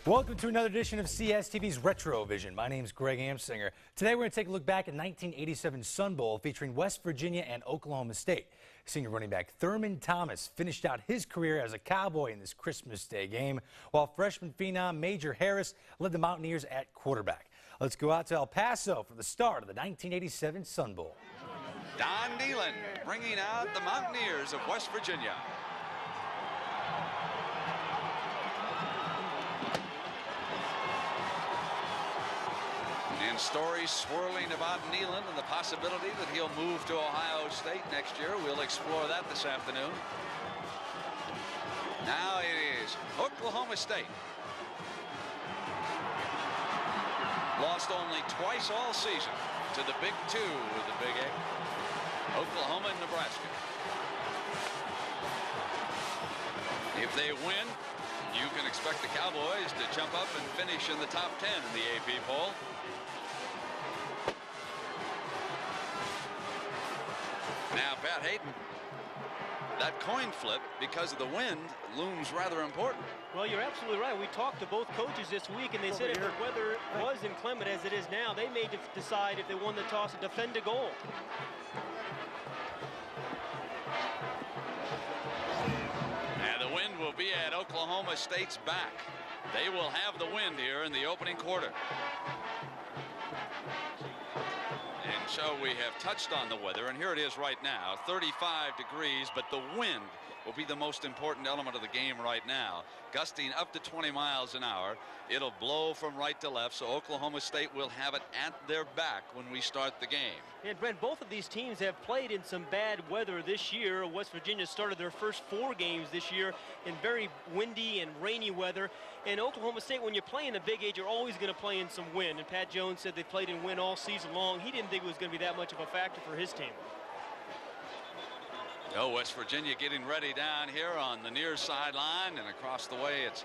Welcome to another edition of CSTV's Retrovision. My name is Greg Amsinger. Today we're going to take a look back at 1987 Sun Bowl featuring West Virginia and Oklahoma State. Senior running back Thurman Thomas finished out his career as a Cowboy in this Christmas Day game, while freshman phenom Major Harris led the Mountaineers at quarterback. Let's go out to El Paso for the start of the 1987 Sun Bowl. Don Nehlen bringing out the Mountaineers of West Virginia. And stories swirling about Nehlen and the possibility that he'll move to Ohio State next year. We'll explore that this afternoon. Now it is Oklahoma State. Lost only twice all season to the Big Two with the Big A. Oklahoma and Nebraska. If they win, you can expect the Cowboys to jump up and finish in the top 10 in the AP poll. Now, Pat Hayden, that coin flip, because of the wind, looms rather important. Well, you're absolutely right. We talked to both coaches this week, and they said if the weather was inclement as it is now, they may decide if they won the toss to defend a goal. And the wind will be at Oklahoma State's back. They will have the wind here in the opening quarter. And so we have touched on the weather, and here it is right now, 35 degrees, but the wind will be the most important element of the game right now. Gusting up to 20 miles an hour. It'll blow from right to left, so Oklahoma State will have it at their back when we start the game. And Brent, both of these teams have played in some bad weather this year. West Virginia started their first 4 games this year in very windy and rainy weather. And Oklahoma State, when you play in the Big 8, you're always going to play in some wind. And Pat Jones said they played in wind all season long. He didn't think it was going to be that much of a factor for his team. Oh, West Virginia getting ready down here on the near sideline, and across the way it's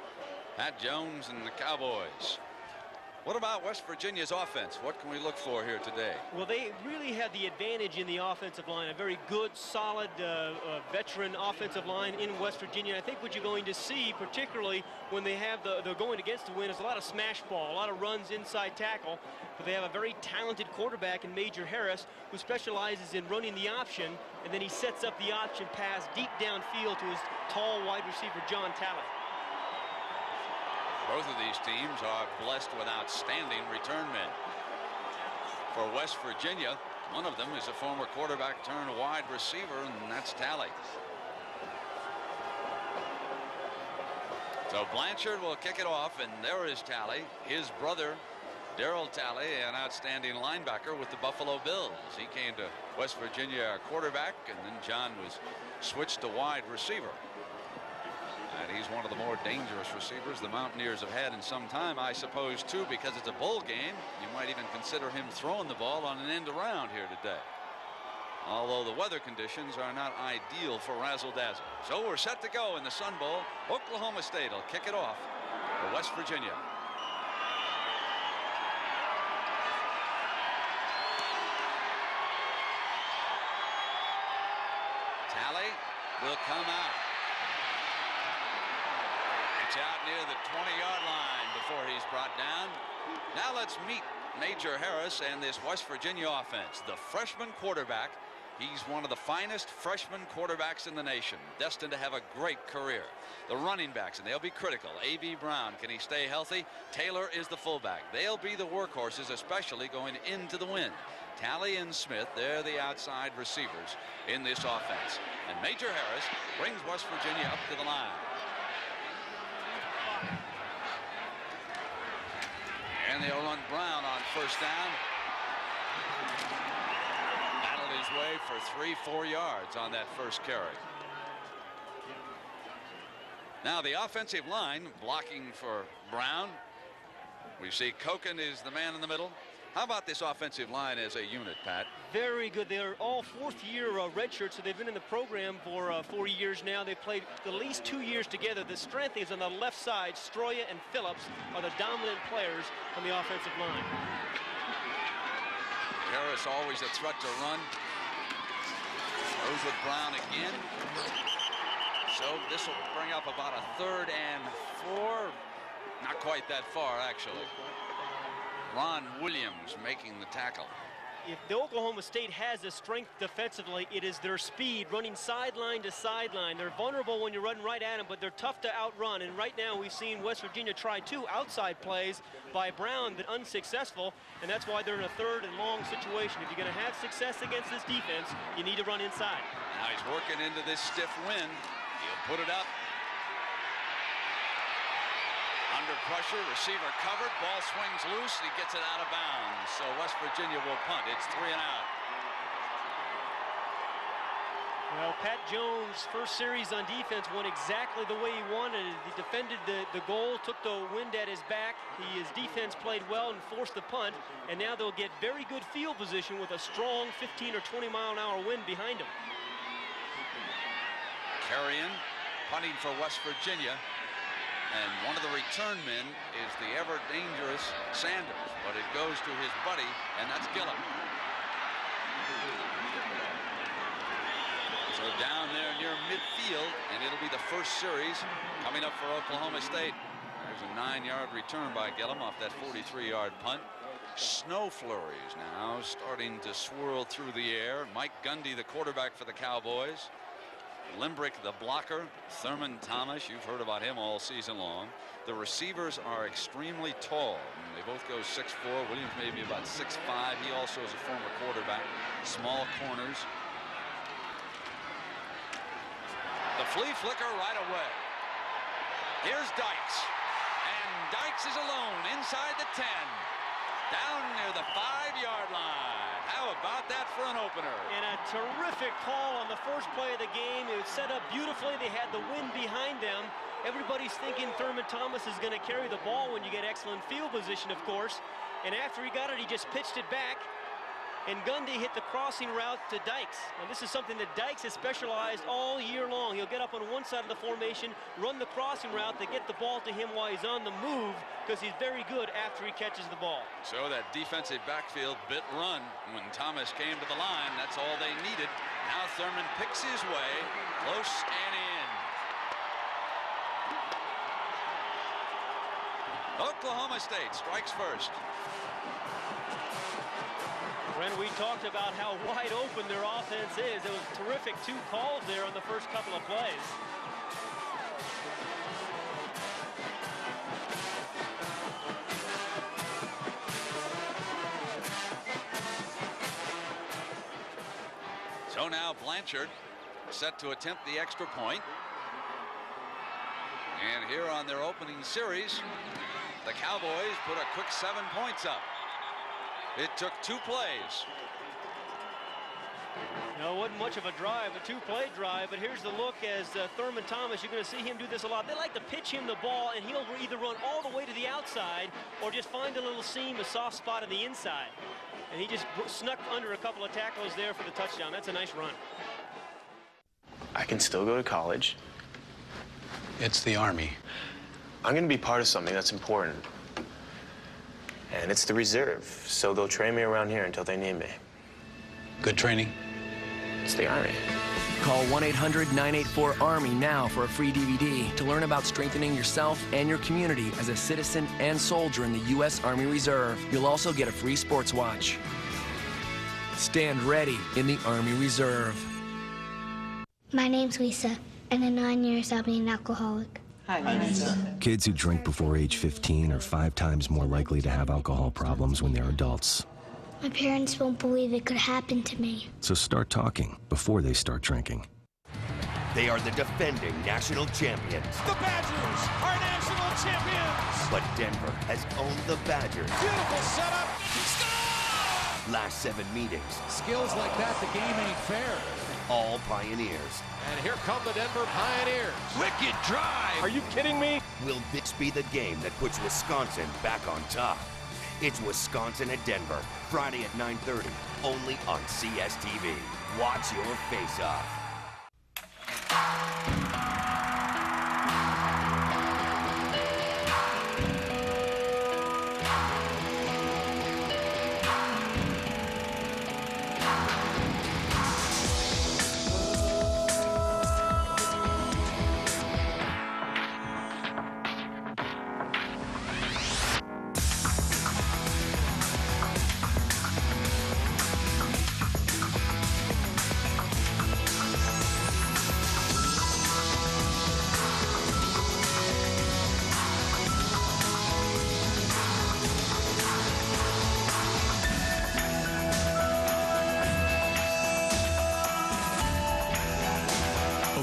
Pat Jones and the Cowboys. What about West Virginia's offense? What can we look for here today? Well, they really had the advantage in the offensive line, a very good, solid, veteran offensive line in West Virginia. I think what you're going to see, particularly when they're going against the wind, is a lot of smash ball, a lot of runs inside tackle. But they have a very talented quarterback in Major Harris, who specializes in running the option, and then he sets up the option pass deep downfield to his tall wide receiver, John Talley. Both of these teams are blessed with outstanding return men. For West Virginia, one of them is a former quarterback turned wide receiver, and that's Talley. So Blanchard will kick it off, and there is Talley. His brother, Darryl Talley, an outstanding linebacker with the Buffalo Bills. He came to West Virginia quarterback, and then John was switched to wide receiver. And he's one of the more dangerous receivers the Mountaineers have had in some time, I suppose, too, because it's a bowl game. You might even consider him throwing the ball on an end around here today. Although the weather conditions are not ideal for razzle-dazzle. So we're set to go in the Sun Bowl. Oklahoma State will kick it off for West Virginia. Talley will come out. It's out near the 20-yard line before he's brought down. Now let's meet Major Harris and this West Virginia offense. The freshman quarterback. He's one of the finest freshman quarterbacks in the nation, destined to have a great career. The running backs, and they'll be critical. A.B. Brown, can he stay healthy? Taylor is the fullback. They'll be the workhorses, especially going into the wind. Talley and Smith, they're the outside receivers in this offense. And Major Harris brings West Virginia up to the line. And they'll run Brown on first down. Battled his way for 3-4 yards on that first carry. Now the offensive line blocking for Brown. We see Koken is the man in the middle. How about this offensive line as a unit, Pat? Very good. They're all fourth-year redshirts, so they've been in the program for 4 years now. They've played at least 2 years together. The strength is on the left side. Stroya and Phillips are the dominant players on the offensive line. Harris always a threat to run. Goes with Brown again. So this will bring up about a 3rd and 4. Not quite that far, actually. Ron Williams making the tackle. If the Oklahoma State has a strength defensively, it is their speed, running sideline to sideline. They're vulnerable when you're running right at them, but they're tough to outrun. And right now we've seen West Virginia try 2 outside plays by Brown, but unsuccessful. And that's why they're in a 3rd and long situation. If you're going to have success against this defense, you need to run inside. Now he's working into this stiff wind. He'll put it up. Under pressure, receiver covered, ball swings loose, he gets it out of bounds. So West Virginia will punt. It's 3 and out. Well, Pat Jones' first series on defense went exactly the way he wanted it. He defended the goal, took the wind at his back. His defense played well and forced the punt. And now they'll get very good field position with a strong 15 or 20 mile an hour wind behind them. Carrion punting for West Virginia. And one of the return men is the ever-dangerous Sanders, but it goes to his buddy, and that's Gillum. So down there near midfield, and it'll be the first series coming up for Oklahoma State. There's a 9-yard return by Gillum off that 43-yard punt. Snow flurries now starting to swirl through the air. Mike Gundy, the quarterback for the Cowboys. Limbrick, the blocker. Thurman Thomas, you've heard about him all season long. The receivers are extremely tall. They both go 6'4". Williams may be about 6'5". He also is a former quarterback. Small corners. The flea flicker right away. Here's Dykes. And Dykes is alone inside the 10. Down near the 5-yard line. How about that for an opener? And a terrific call on the first play of the game. It was set up beautifully. They had the wind behind them. Everybody's thinking Thurman Thomas is going to carry the ball when you get excellent field position, of course. And after he got it, he just pitched it back. And Gundy hit the crossing route to Dykes. And this is something that Dykes has specialized all year long. He'll get up on one side of the formation, run the crossing route to get the ball to him while he's on the move, because he's very good after he catches the ball. So that defensive backfield bit run when Thomas came to the line. That's all they needed. Now Thurman picks his way close and in. Oklahoma State strikes first. Ren, we talked about how wide open their offense is. It was terrific 2 calls there on the first couple of plays. So now Blanchard set to attempt the extra point. And here on their opening series, the Cowboys put a quick 7 points up. It took 2 plays. No, it wasn't much of a drive, a 2-play drive, but here's the look as Thurman Thomas. You're going to see him do this a lot. They like to pitch him the ball, and he'll either run all the way to the outside or just find a little seam, a soft spot on the inside. And he just snuck under a couple of tackles there for the touchdown. That's a nice run. I can still go to college. It's the Army. I'm going to be part of something that's important. And it's the reserve, so they'll train me around here until they need me. Good training. It's the Army. Call 1-800-984-ARMY now for a free DVD to learn about strengthening yourself and your community as a citizen and soldier in the U.S. Army Reserve. You'll also get a free sports watch. Stand ready in the Army Reserve. My name's Lisa, and in 9 years I'll be an alcoholic. Kids who drink before age 15 are 5 times more likely to have alcohol problems when they're adults. My parents won't believe it could happen to me. So start talking before they start drinking. They are the defending national champions. The Badgers are national champions! But Denver has owned the Badgers. Beautiful setup. Score! Last 7 meetings. Skills like that, the game ain't fair. All Pioneers. And here come the Denver Pioneers. Wicked drive! Are you kidding me? Will this be the game that puts Wisconsin back on top? It's Wisconsin at Denver, Friday at 9:30, only on CSTV. Watch your face-off.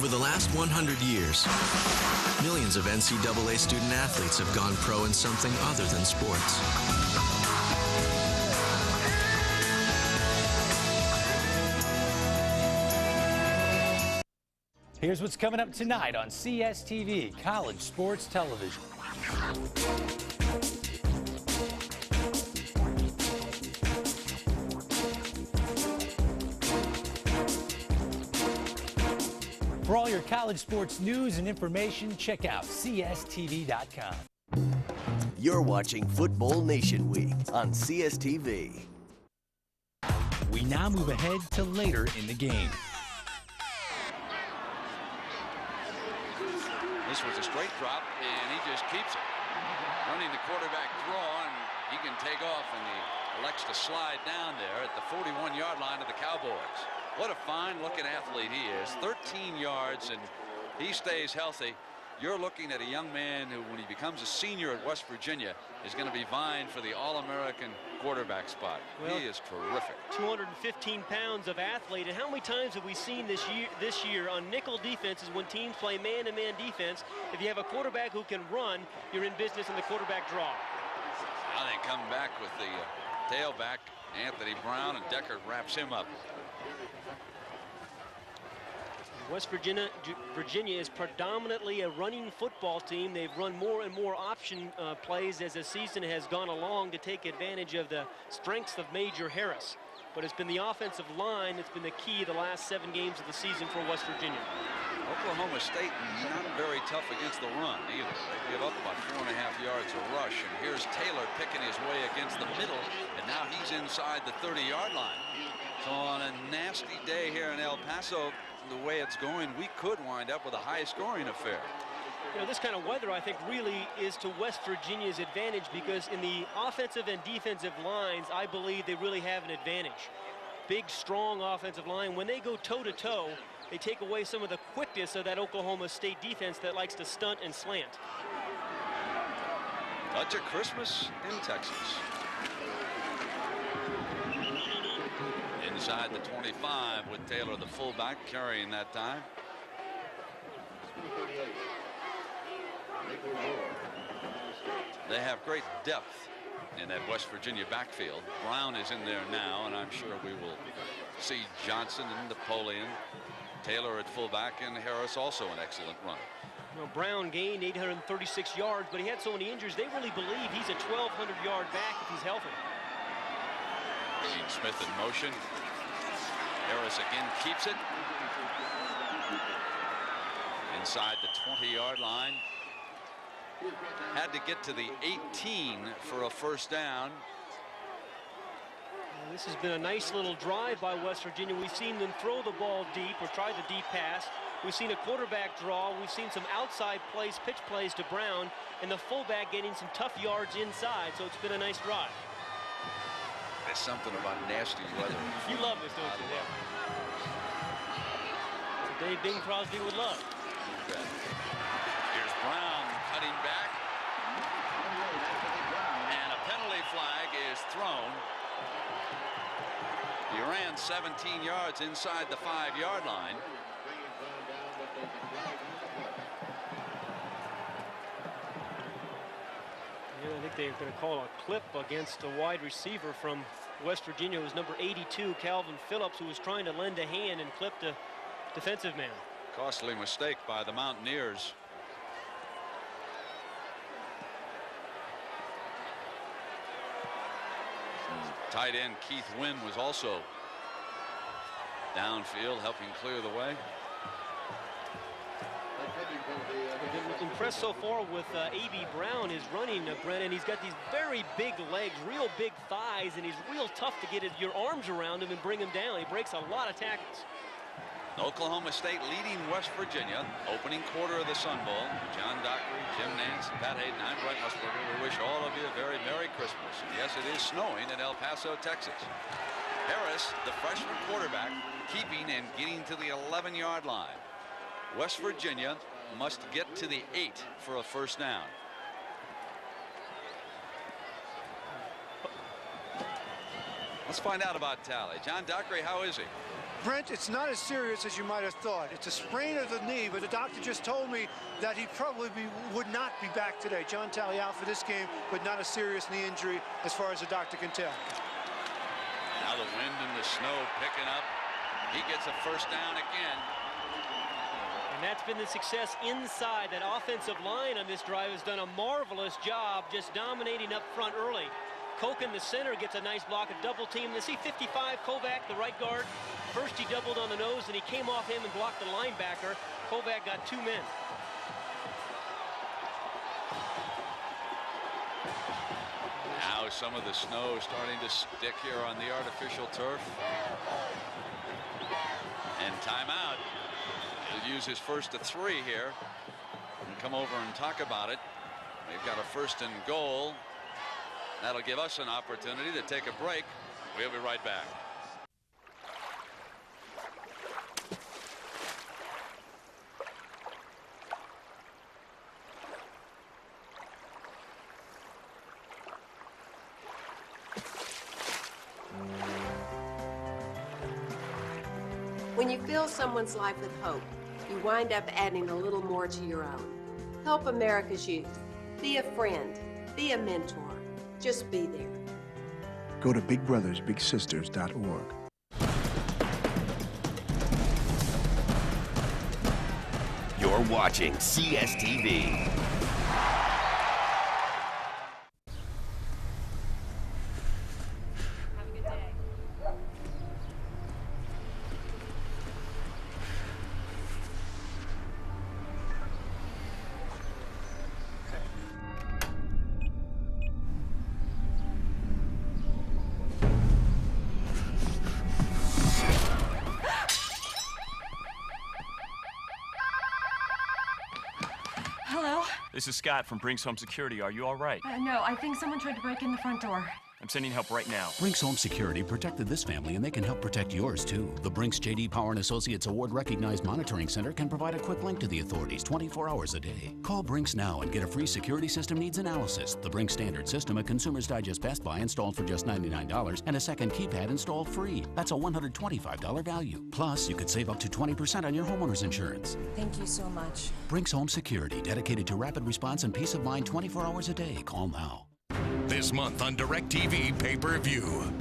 Over the last 100 years, millions of NCAA student athletes have gone pro in something other than sports. Here's what's coming up tonight on CSTV College Sports Television. For all your college sports news and information, check out CSTV.com. You're watching Football Nation Week on CSTV. We now move ahead to later in the game. This was a straight drop, and he just keeps it. Running the quarterback draw, and he can take off, and he elects to slide down there at the 41-yard line of the Cowboys. What a fine-looking athlete he is. 13 yards, and he stays healthy. You're looking at a young man who, when he becomes a senior at West Virginia, is going to be vying for the All-American quarterback spot. Well, he is terrific. 215 pounds of athlete, and how many times have we seen this year on nickel defenses when teams play man-to-man defense? If you have a quarterback who can run, you're in business in the quarterback draw. Now they come back with the tailback, Anthony Brown, and Decker wraps him up. West Virginia is predominantly a running football team. They've run more and more option plays as the season has gone along to take advantage of the strengths of Major Harris. But it's been the offensive line that's been the key the last 7 games of the season for West Virginia. Oklahoma State not very tough against the run either. They give up about 4.5 yards a rush, and here's Taylor picking his way against the middle, and now he's inside the 30-yard line. So on a nasty day here in El Paso, the way it's going, we could wind up with a high-scoring affair. You know, this kind of weather, I think, really is to West Virginia's advantage, because in the offensive and defensive lines, I believe they really have an advantage. Big, strong offensive line. When they go toe-to-toe, they take away some of the quickness of that Oklahoma State defense that likes to stunt and slant. Touch of Christmas in Texas. Inside the 25 with Taylor, the fullback, carrying that time. They have great depth in that West Virginia backfield. Brown is in there now, and I'm sure we will see Johnson and Napoleon, Taylor at fullback, and Harris also an excellent runner. Well, Brown gained 836 yards, but he had so many injuries, they really believe he's a 1,200-yard back if he's healthy. Gene Smith in motion. Harris again keeps it. Inside the 20-yard line. Had to get to the 18 for a first down. And this has been a nice little drive by West Virginia. We've seen them throw the ball deep or try the deep pass. We've seen a quarterback draw. We've seen some outside plays, pitch plays to Brown, and the fullback getting some tough yards inside. So it's been a nice drive. There's something about nasty weather. You love this, don't you? Yeah. Today, Bing Crosby would love. Here's Brown cutting back. And a penalty flag is thrown. He ran 17 yards inside the 5-yard line. I think they're going to call a clip against a wide receiver from West Virginia, who's number 82, Calvin Phillips, who was trying to lend a hand and clipped a defensive man. Costly mistake by the Mountaineers. Tight end Keith Wynn was also downfield, helping clear the way. I've been impressed so far with A.B. Brown, his running, Brennan. He's got these very big legs, real big thighs, and he's real tough to get your arms around him and bring him down. He breaks a lot of tackles. Oklahoma State leading West Virginia, opening quarter of the Sun Bowl. John Dockery, Jim Nance, Pat Hayden, I'm Brent Musburger. We wish all of you a very Merry Christmas. And yes, it is snowing in El Paso, Texas. Harris, the freshman quarterback, keeping and getting to the 11-yard line. West Virginia must get to the 8 for a first down. Let's find out about Talley. John Dockery, how is he? Brent, it's not as serious as you might have thought. It's a sprain of the knee, but the doctor just told me that he probably would not be back today. John Talley out for this game, but not a serious knee injury as far as the doctor can tell. Now the wind and the snow picking up. He gets a first down again. And that's been the success inside. That offensive line on this drive has done a marvelous job just dominating up front early. Koken, the center, gets a nice block, a double team. They see 55, Kovac, the right guard. First he doubled on the nose, and he came off him and blocked the linebacker. Kovac got 2 men. Now some of the snow starting to stick here on the artificial turf. And timeout. He'll use his first of 3 here and come over and talk about it. They've got a 1st and goal. That'll give us an opportunity to take a break. We'll be right back. When you fill someone's life with hope, you wind up adding a little more to your own. Help America's youth. Be a friend. Be a mentor. Just be there. Go to bigbrothersbigsisters.org. You're watching CSTV. This is Scott from Brinks Home Security. Are you all right? No, I think someone tried to break in the front door. I'm sending help right now. Brinks Home Security protected this family, and they can help protect yours, too. The Brinks J.D. Power & Associates Award-recognized monitoring center can provide a quick link to the authorities 24 hours a day. Call Brinks now and get a free security system needs analysis. The Brinks Standard System, a Consumer's Digest Best Buy, installed for just $99, and a second keypad installed free. That's a $125 value. Plus, you could save up to 20% on your homeowner's insurance. Thank you so much. Brinks Home Security, dedicated to rapid response and peace of mind 24 hours a day. Call now. This month on DirecTV Pay-Per-View,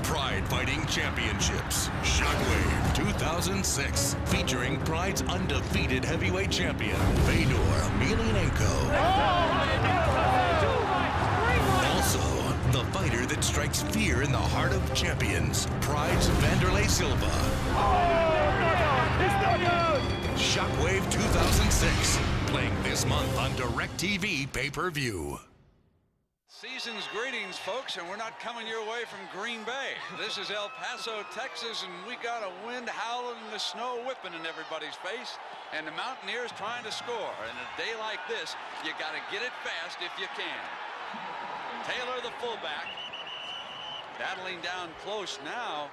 Pride Fighting Championships, Shockwave 2006, featuring Pride's undefeated heavyweight champion, Fedor Emelianenko. Also, the fighter that strikes fear in the heart of champions, Pride's Vanderlei Silva. Shockwave 2006, playing this month on DirecTV Pay-Per-View. Season's greetings, folks, and we're not coming your way from Green Bay. This is El Paso, Texas, and we got a wind howling and the snow whipping in everybody's face, and the Mountaineers trying to score. And a day like this, you got to get it fast if you can. Taylor, the fullback, battling down close now.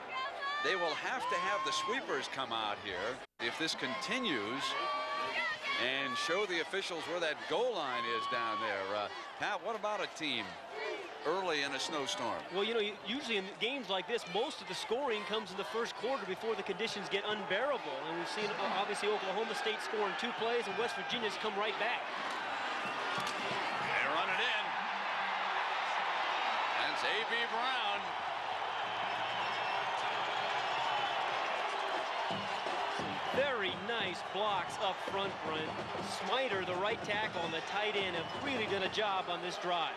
They will have to have the sweepers come out here if this continues and show the officials where that goal line is down there. Pat, what about a team early in a snowstorm? Well, you know, usually in games like this, most of the scoring comes in the first quarter before the conditions get unbearable. And we've seen, obviously, Oklahoma State score in 2 plays, and West Virginia's come right back. They run it in. That's A.B. Brown. Very nice blocks up front, Brent. Smiter, the right tackle, and the tight end have really done a job on this drive.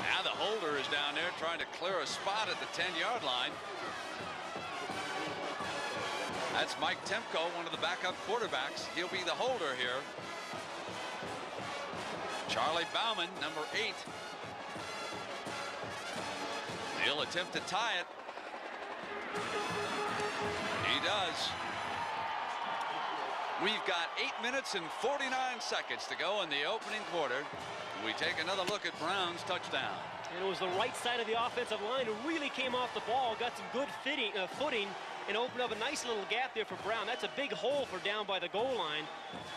Now the holder is down there trying to clear a spot at the 10-yard line. That's Mike Temko, one of the backup quarterbacks. He'll be the holder here. Charlie Bauman, number 8. He'll attempt to tie it. He does. We've got 8 minutes and 49 seconds to go in the opening quarter. We take another look at Brown's touchdown. And it was the right side of the offensive line who really came off the ball, got some good footing, and opened up a nice little gap there for Brown. That's a big hole for down by the goal line.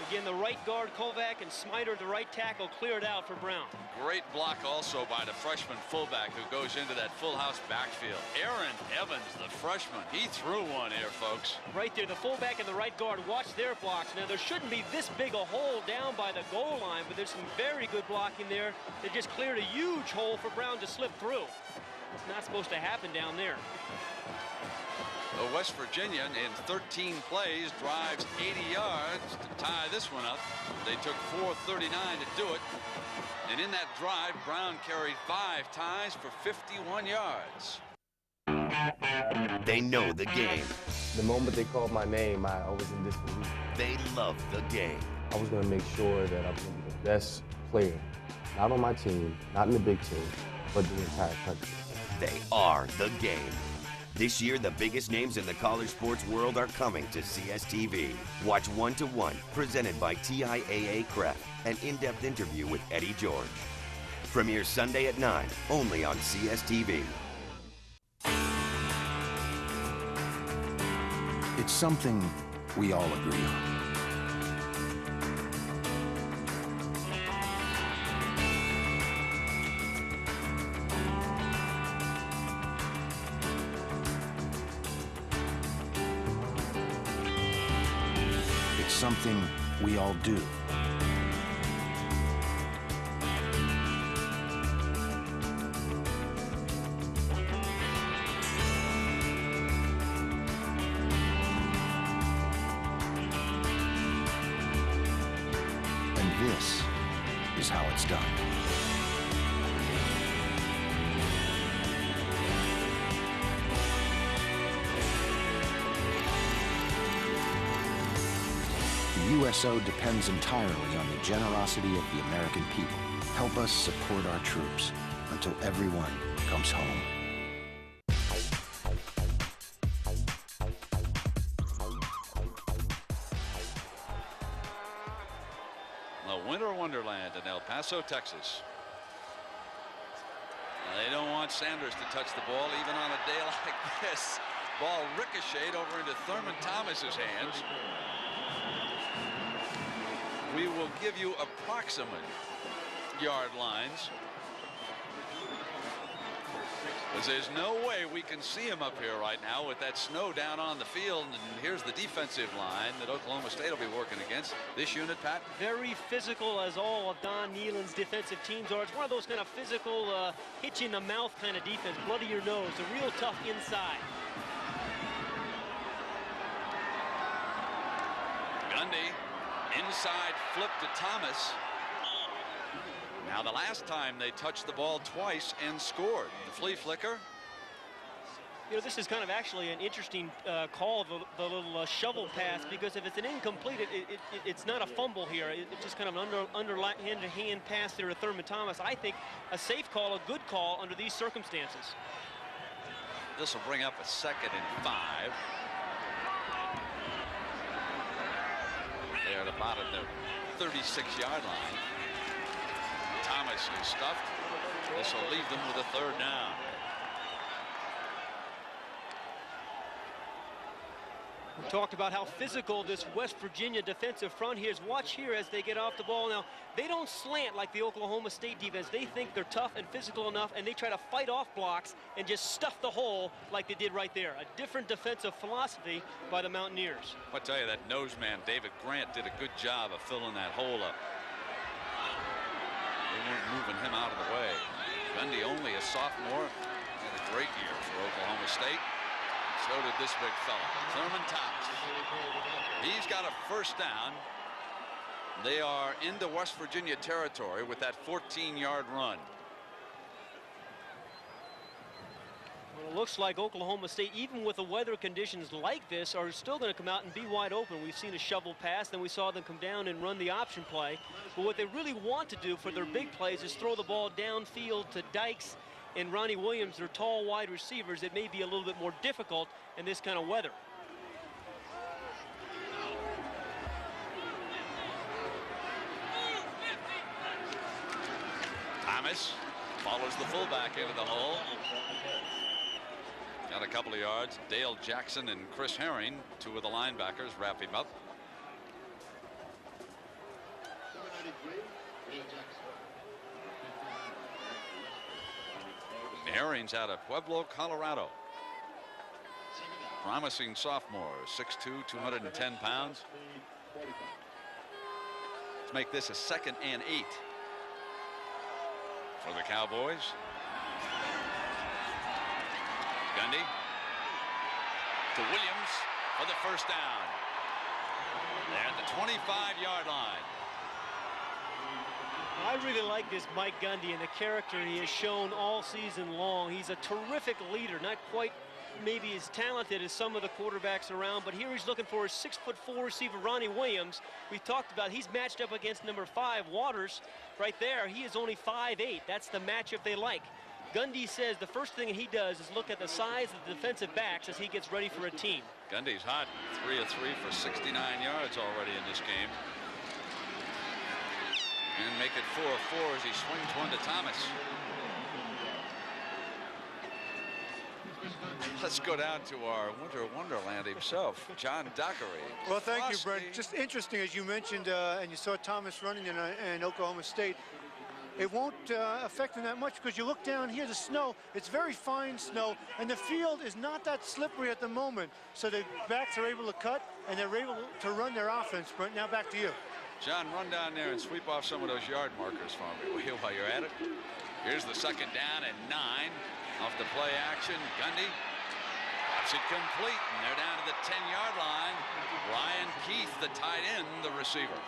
Again, the right guard, Kovac, and Smiter, the right tackle, cleared out for Brown. Great block also by the freshman fullback who goes into that full house backfield. Aaron Evans, the freshman, he threw one here, folks. Right there, the fullback and the right guard, watch their blocks. Now, there shouldn't be this big a hole down by the goal line, but there's some very good blocking there. They just cleared a huge hole for Brown to slip through. It's not supposed to happen down there. West Virginia in 13 plays drives 80 yards to tie this one up. They took 4:39 to do it. And in that drive, Brown carried 5 ties for 51 yards. They know the game. The moment they called my name, I was in disbelief. They love the game. I was going to make sure that I was going to be the best player, not on my team, not in the big team, but the entire country. They are the game. This year, the biggest names in the college sports world are coming to CSTV. Watch 1-to-1, presented by TIAA Cref, an in-depth interview with Eddie George. Premieres Sunday at 9, only on CSTV. It's something we all agree on. It's something we all do. And this is how it's done. The USO depends entirely on the generosity of the American people. Help us support our troops until everyone comes home. The Winter Wonderland in El Paso, Texas. They don't want Sanders to touch the ball even on a day like this. Ball ricocheted over into Thurman Thomas's hands. We will give you approximate yard lines, because there's no way we can see him up here right now with that snow down on the field. And here's the defensive line that Oklahoma State will be working against. This unit, Pat? Very physical, as all of Don Nehlen's defensive teams are. It's one of those kind of physical, hitch in the mouth kind of defense, blood to your nose, a real tough inside. Gundy. Inside flip to Thomas. Now the last time they touched the ball twice and scored. The flea flicker. You know, this is kind of actually an interesting call, the little shovel pass, because if it's an incomplete, it's not a fumble here. It's just kind of an underhand pass there to Thurman Thomas. I think a safe call, a good call under these circumstances. This will bring up a 2nd and 5. They're at about at the 36-yard line. Thomas is stuffed. This will leave them with a 3rd down. We talked about how physical this West Virginia defensive front here is. Watch here as they get off the ball. Now, they don't slant like the Oklahoma State defense. They think they're tough and physical enough, and they try to fight off blocks and just stuff the hole like they did right there. A different defensive philosophy by the Mountaineers. I'll tell you, that nose man, David Grant, did a good job of filling that hole up. They weren't moving him out of the way. Gundy, only a sophomore, had a great year for Oklahoma State. So did this big fella, Thurman Thomas. He's got a 1st down. They are into West Virginia territory with that 14-yard run. Well, it looks like Oklahoma State, even with the weather conditions like this, are still going to come out and be wide open. We've seen a shovel pass, then we saw them come down and run the option play. But what they really want to do for their big plays is throw the ball downfield to Dykes and Ronnie Williams. They're tall wide receivers. It may be a little bit more difficult in this kind of weather. Thomas follows the fullback into the hole. Got a couple of yards. Dale Jackson and Chris Herring, two of the linebackers, wrap him up. Herring's out of Pueblo, Colorado. Promising sophomore, 6'2", 210 pounds. Let's make this a 2nd and 8 for the Cowboys. Gundy to Williams for the first down. They're at the 25-yard line. I really like this Mike Gundy and the character he has shown all season long. He's a terrific leader, not quite maybe as talented as some of the quarterbacks around, but here he's looking for his 6'4" receiver, Ronnie Williams. We've talked about he's matched up against number 5, Waters, right there. He is only 5'8". That's the matchup they like. Gundy says the first thing he does is look at the size of the defensive backs as he gets ready for a team. Gundy's hot, 3 of 3 for 69 yards already in this game. And make it 4 of 4 as he swings one to Thomas. Let's go down to our Winter Wonderland himself, John Dockery. Well, thank you, Brent. Just interesting, as you mentioned, and you saw Thomas running in Oklahoma State. It won't affect him that much because you look down here, the snow, it's very fine snow, and the field is not that slippery at the moment. So the backs are able to cut, and they're able to run their offense. Brent, now back to you. John, run down there and sweep off some of those yard markers for me, will you, while you're at it? Here's the 2nd down and 9 off the play action. Gundy drops it complete, and they're down to the 10-yard line. Ryan Keith, the tight end, the receiver.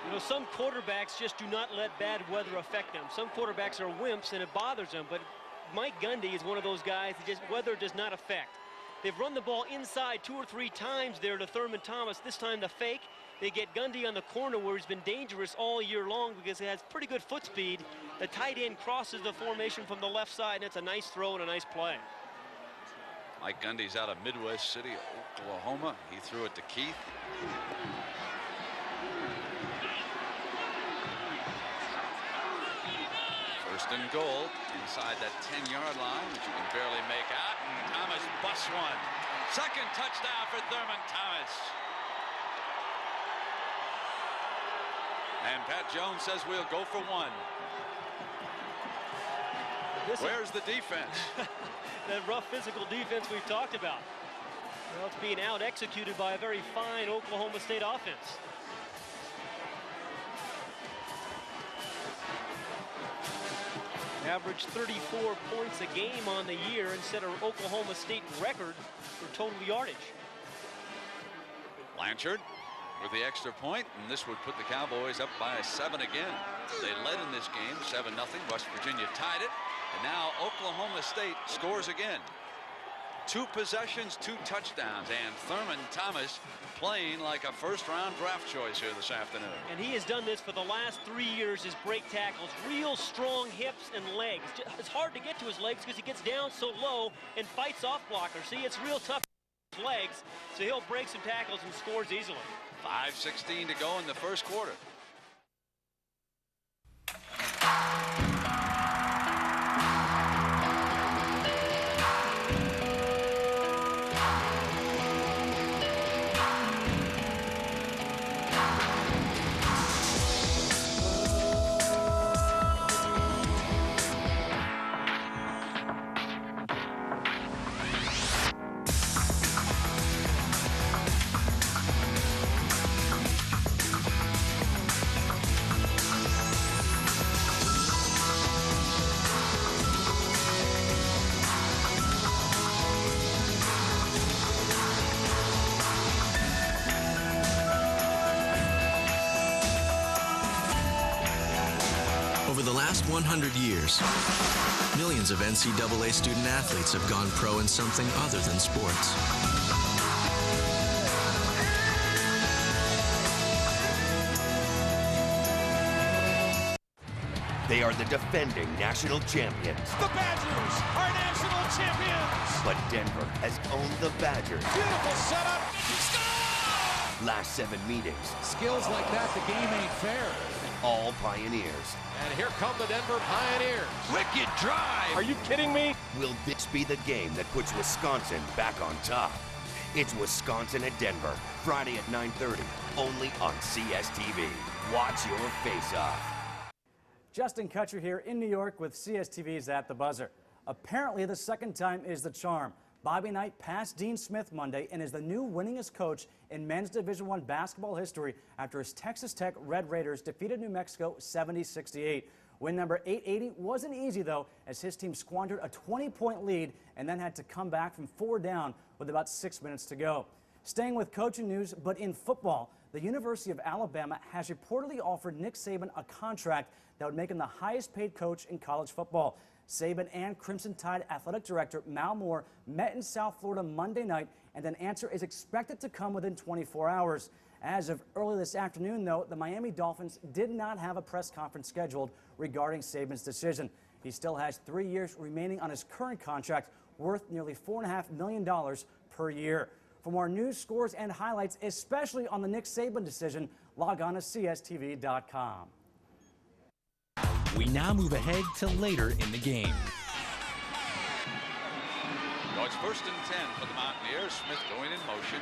You know, some quarterbacks just do not let bad weather affect them. Some quarterbacks are wimps, and it bothers them. But Mike Gundy is one of those guys that just weather does not affect. They've run the ball inside 2 or 3 times there to Thurman Thomas. This time the fake. They get Gundy on the corner where he's been dangerous all year long because he has pretty good foot speed. The tight end crosses the formation from the left side, and it's a nice throw and a nice play. Mike Gundy's out of Midwest City, Oklahoma. He threw it to Keith. First and goal inside that 10-yard line, which you can barely make out. And Thomas busts one. 2nd touchdown for Thurman Thomas. And Pat Jones says we'll go for 1. Where's the defense? That rough physical defense we've talked about. Well, it's being out-executed by a very fine Oklahoma State offense. Averaged 34 points a game on the year and set an Oklahoma State record for total yardage. Blanchard with the extra point, and this would put the Cowboys up by 7 again. They led in this game 7-0. West Virginia tied it, and now Oklahoma State scores again. 2 possessions, 2 touchdowns, and Thurman Thomas playing like a first-round draft choice here this afternoon. And he has done this for the last 3 years, his break tackles. Real strong hips and legs. It's hard to get to his legs because he gets down so low and fights off blockers. See, it's real tough with his legs, so he'll break some tackles and scores easily. 5:16 to go in the first quarter. Over the last 100 years, millions of NCAA student athletes have gone pro in something other than sports. They are the defending national champions. The Badgers are national champions. But Denver has owned the Badgers. Beautiful setup. Last 7 meetings. Skills like that, the game ain't fair. all Pioneers. And here come the Denver Pioneers. Wicked drive. Are you kidding me? Will this be the game that puts Wisconsin back on top? It's Wisconsin at Denver, Friday at 9:30, only on CSTV. Watch your face-off. Justin Kutcher here in New York with CSTV's At the Buzzer. Apparently, the second time is the charm. Bobby Knight passed Dean Smith Monday and is the new winningest coach in men's Division I basketball history after his Texas Tech Red Raiders defeated New Mexico 70-68. Win number 880 wasn't easy, though, as his team squandered a 20-point lead and then had to come back from 4 down with about 6 minutes to go. Staying with coaching news, but in football, the University of Alabama has reportedly offered Nick Saban a contract that would make him the highest-paid coach in college football. Saban and Crimson Tide Athletic Director Mal Moore met in South Florida Monday night, and an answer is expected to come within 24 hours. As of early this afternoon, though, the Miami Dolphins did not have a press conference scheduled regarding Saban's decision. He still has 3 years remaining on his current contract, worth nearly $4.5 million per year. For more news, scores, and highlights, especially on the Nick Saban decision, log on to CSTV.com. We now move ahead to later in the game. No, it's 1st and 10 for the Mountaineers. Smith going in motion.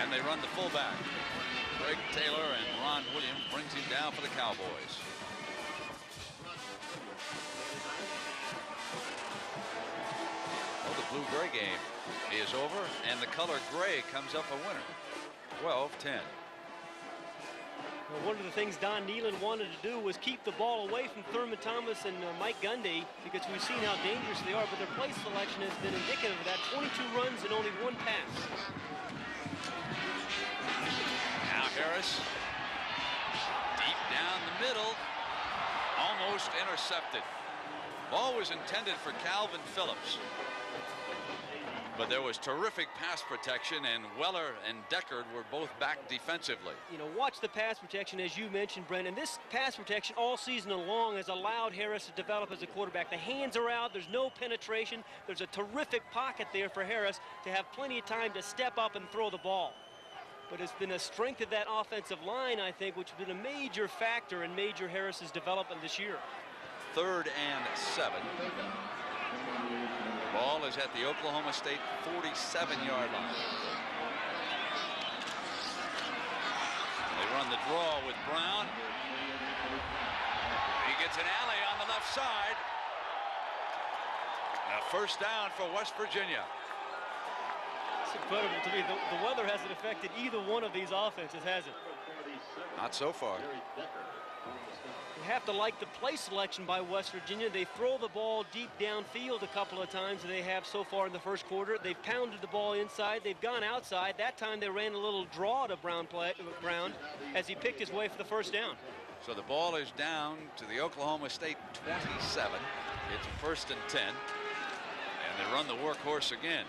And they run the fullback. Greg Taylor and Ron Williams brings him down for the Cowboys. Well, the blue-gray game is over, and the color gray comes up a winner. 12-10. Well, one of the things Don Nehlen wanted to do was keep the ball away from Thurman Thomas and Mike Gundy, because we've seen how dangerous they are, but their play selection has been indicative of that. 22 runs and only 1 pass. Now Harris, deep down the middle, almost intercepted. Ball was intended for Calvin Phillips, but there was terrific pass protection, and Weller and Deckard were both back defensively. You know, watch the pass protection, as you mentioned, Brendan. This pass protection all season long has allowed Harris to develop as a quarterback. The hands are out. There's no penetration. There's a terrific pocket there for Harris to have plenty of time to step up and throw the ball. But it's been a strength of that offensive line, I think, which has been a major factor in Major Harris's development this year. 3rd and 7. Ball is at the Oklahoma State 47-yard line. They run the draw with Brown. He gets an alley on the left side. Now 1st down for West Virginia. It's incredible to me. The weather hasn't affected either one of these offenses, has it? Not so far. You have to like the play selection by West Virginia. They throw the ball deep downfield a couple of times, and they have so far in the first quarter. They've pounded the ball inside. They've gone outside. That time they ran a little draw to Brown as he picked his way for the 1st down. So the ball is down to the Oklahoma State 27. It's 1st and 10. And they run the workhorse again.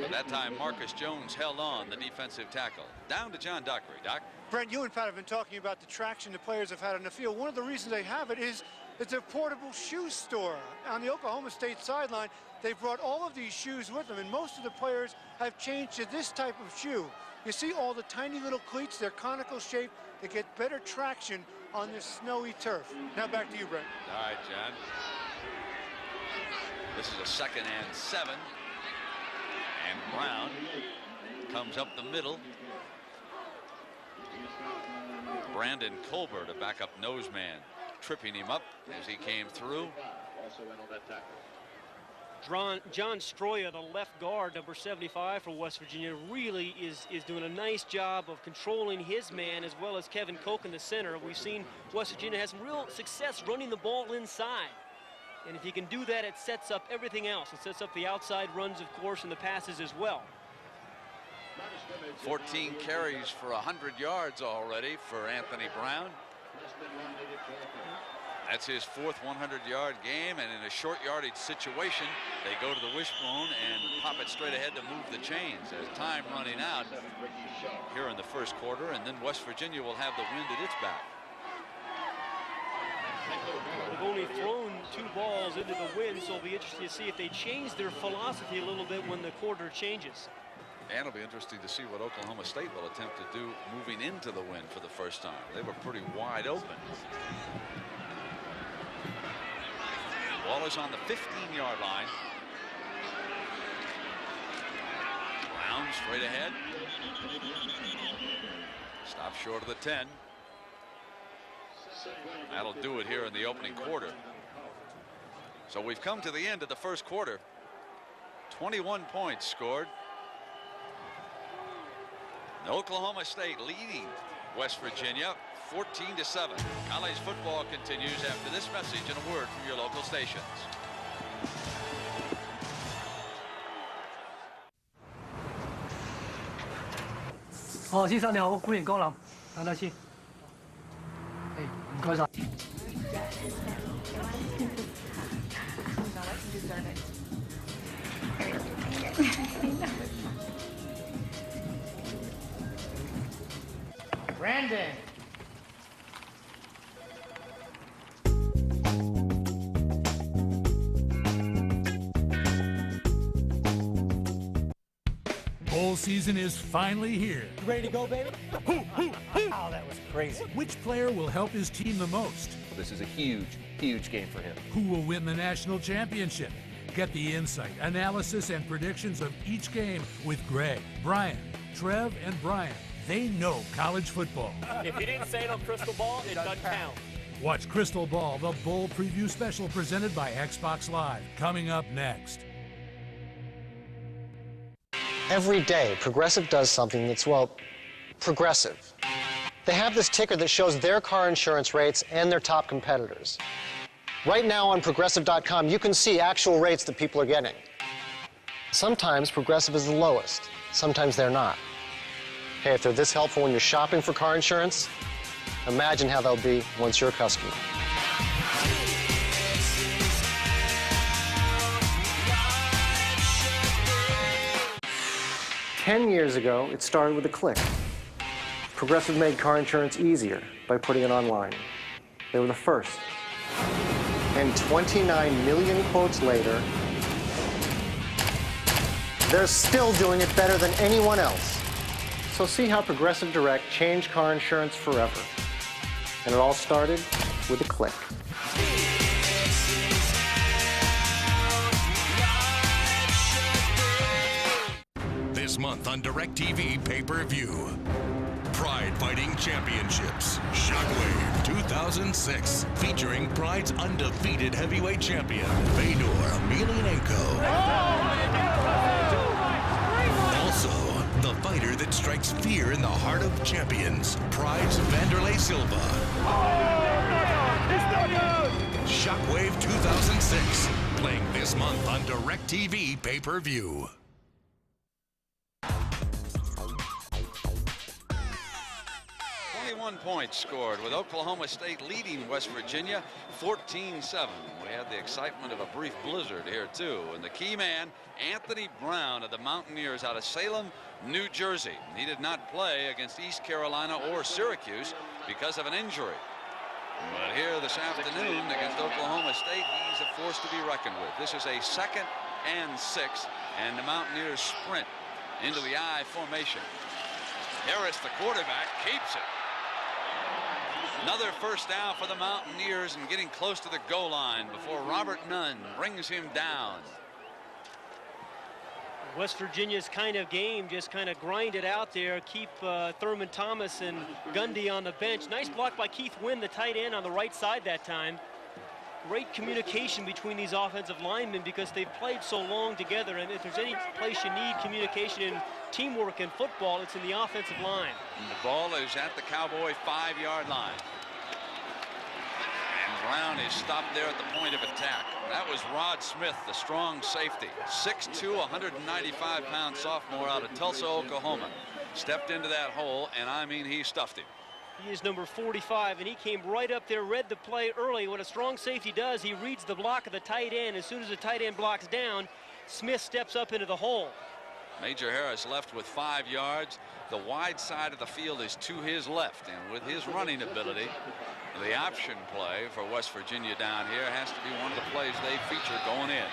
But that time Marcus Jones held on, the defensive tackle. Down to John Dockery. Doc? Brent, you and Pat have been talking about the traction the players have had on the field. One of the reasons they have it is it's a portable shoe store. On the Oklahoma State sideline, they brought all of these shoes with them, and most of the players have changed to this type of shoe. You see all the tiny little cleats, they're conical shaped. They get better traction on this snowy turf. Now back to you, Brent. All right, John. This is a 2nd and 7. And Brown comes up the middle. Brandon Colbert, a backup nose man, tripping him up as he came through. John Stroya, the left guard, number 75 for West Virginia, really is doing a nice job of controlling his man, as well as Kevin Koch in the center. We've seen West Virginia has some real success running the ball inside. And if you can do that, it sets up everything else. It sets up the outside runs, of course, and the passes as well. 14 carries for 100 yards already for Anthony Brown. That's his 4th 100-yard game, and in a short yardage situation, they go to the wishbone and pop it straight ahead to move the chains. There's time running out here in the 1st quarter, and then West Virginia will have the wind at its back. They've only thrown 2 balls into the wind, so it'll be interesting to see if they change their philosophy a little bit when the quarter changes. And it'll be interesting to see what Oklahoma State will attempt to do moving into the win for the first time. They were pretty wide open. Ball is on the 15-yard line. Brown straight ahead. Stop short of the 10. That'll do it here in the opening quarter. So we've come to the end of the first quarter. 21 points scored. Oklahoma State leading West Virginia 14-7. College football continues after this message and a word from your local stations. Oh, 先生你好，歡迎光臨，等等先。誒，唔該晒。Brandon. Bowl season is finally here. Ready to go, baby? Oh, that was crazy. Which player will help his team the most? This is a huge, huge game for him. Who will win the national championship? Get the insight, analysis, and predictions of each game with Greg, Brian, Trev, and Brian. They know college football. If you didn't say it on Crystal Ball, it doesn't count. Watch Crystal Ball, the Bowl Preview Special presented by Xbox Live, coming up next. Every day, Progressive does something that's, well, progressive. They have this ticker that shows their car insurance rates and their top competitors. Right now on Progressive.com, you can see actual rates that people are getting. Sometimes Progressive is the lowest, sometimes they're not. Hey, if they're this helpful when you're shopping for car insurance, imagine how they'll be once you're a customer. "10 years ago, it started with a click. Progressive made car insurance easier by putting it online. They were the first. And 29 million quotes later, they're still doing it better than anyone else. So see how Progressive Direct changed car insurance forever. And it all started with a click." This month on DirecTV Pay-Per-View. Pride Fighting Championships. Shockwave 2006. Featuring Pride's undefeated heavyweight champion, Fedor Emelianenko. Also, the fighter that strikes fear in the heart of champions, Pride's Vanderlei Silva. Shockwave 2006. Playing this month on DirecTV Pay-Per-View. 21 points scored with Oklahoma State leading West Virginia 14-7. We had the excitement of a brief blizzard here too, and the key man Anthony Brown of the Mountaineers out of Salem, New Jersey. He did not play against East Carolina or Syracuse because of an injury. But here this afternoon against Oklahoma State, he's a force to be reckoned with. This is a 2nd and 6, and the Mountaineers sprint into the I formation. Harris, the quarterback, keeps it. Another first down for the Mountaineers and getting close to the goal line before Robert Nunn brings him down. West Virginia's kind of game, just kind of grind it out there, keep Thurman Thomas and Gundy on the bench. Nice block by Keith Wynn, the tight end, on the right side that time. Great communication between these offensive linemen because they've played so long together, and if there's any place you need communication and teamwork in football, it's in the offensive line. And the ball is at the Cowboy 5-yard line. And Brown is stopped there at the point of attack. That was Rod Smith, the strong safety. 6'2", 195-pound sophomore out of Tulsa, Oklahoma. Stepped into that hole, and I mean, he stuffed him. He is number 45, and he came right up there, read the play early. What a strong safety does, he reads the block of the tight end. As soon as the tight end blocks down, Smith steps up into the hole. Major Harris left with 5 yards. The wide side of the field is to his left, and with his running ability, the option play for West Virginia down here has to be one of the plays they feature going in.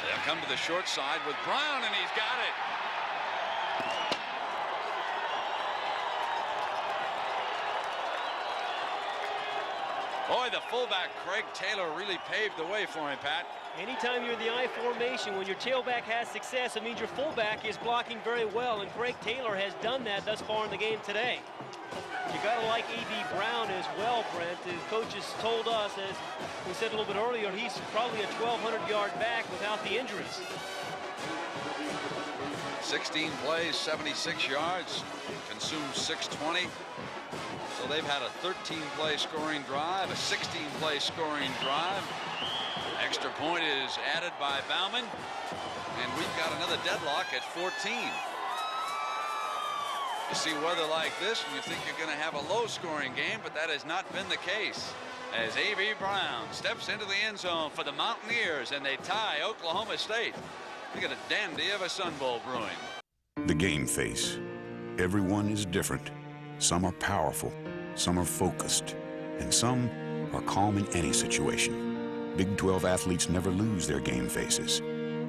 They're come to the short side with Brown, and he's got it. Boy, the fullback, Craig Taylor, really paved the way for him, Pat. Anytime you're in the I formation, when your tailback has success, it means your fullback is blocking very well, and Craig Taylor has done that thus far in the game today. You got to like A.B. Brown as well, Brent. His coaches told us, as we said a little bit earlier, he's probably a 1,200-yard back without the injuries. 16 plays, 76 yards, consumed 620. So they've had a 13-play scoring drive, a 16-play scoring drive. Extra point is added by Bauman, and we've got another deadlock at 14. You see weather like this, and you think you're going to have a low-scoring game, but that has not been the case. As A.B. Brown steps into the end zone for the Mountaineers, and they tie Oklahoma State. Look at a dandy of a Sun Bowl brewing. The game face. Everyone is different. Some are powerful, some are focused, and some are calm in any situation. Big 12 athletes never lose their game faces.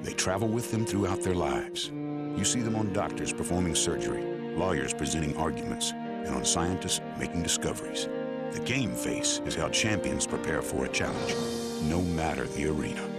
They travel with them throughout their lives. You see them on doctors performing surgery, lawyers presenting arguments, and on scientists making discoveries. The game face is how champions prepare for a challenge, no matter the arena.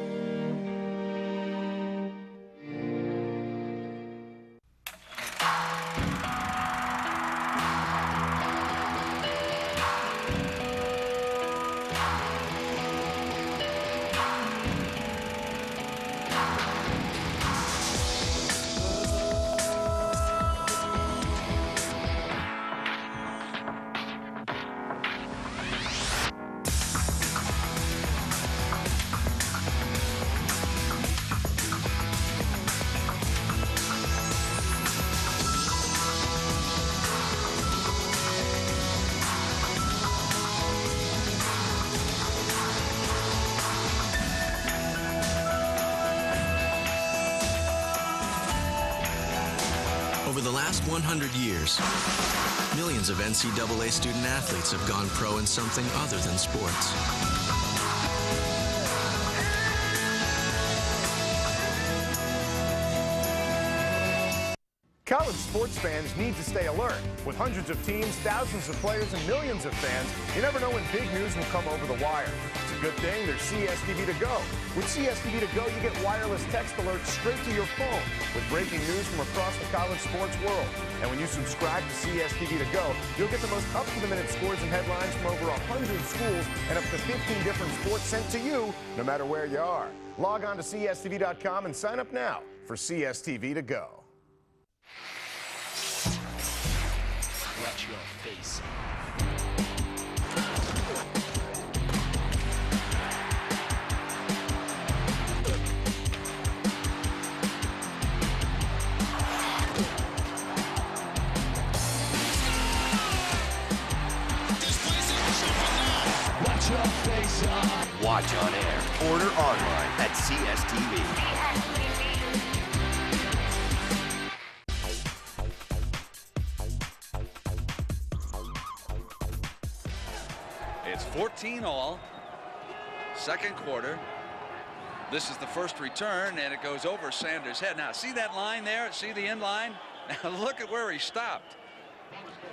Over the last 100 years, millions of NCAA student athletes have gone pro in something other than sports. College sports fans need to stay alert. With hundreds of teams, thousands of players, and millions of fans, you never know when big news will come over the wire. It's a good thing there's CSTV to go. With CSTV to go, you get wireless text alerts straight to your phone with breaking news from across the college sports world. And when you subscribe to CSTV to go, you'll get the most up-to-the-minute scores and headlines from over 100 schools and up to 15 different sports sent to you, no matter where you are. Log on to CSTV.com and sign up now for CSTV to go. Watch your face. Watch your face off. Watch on air. Order online at CSTV. It's 14-all, second quarter. This is the first return, and it goes over Sanders' head. Now, see that line there? See the end line? Now, look at where he stopped.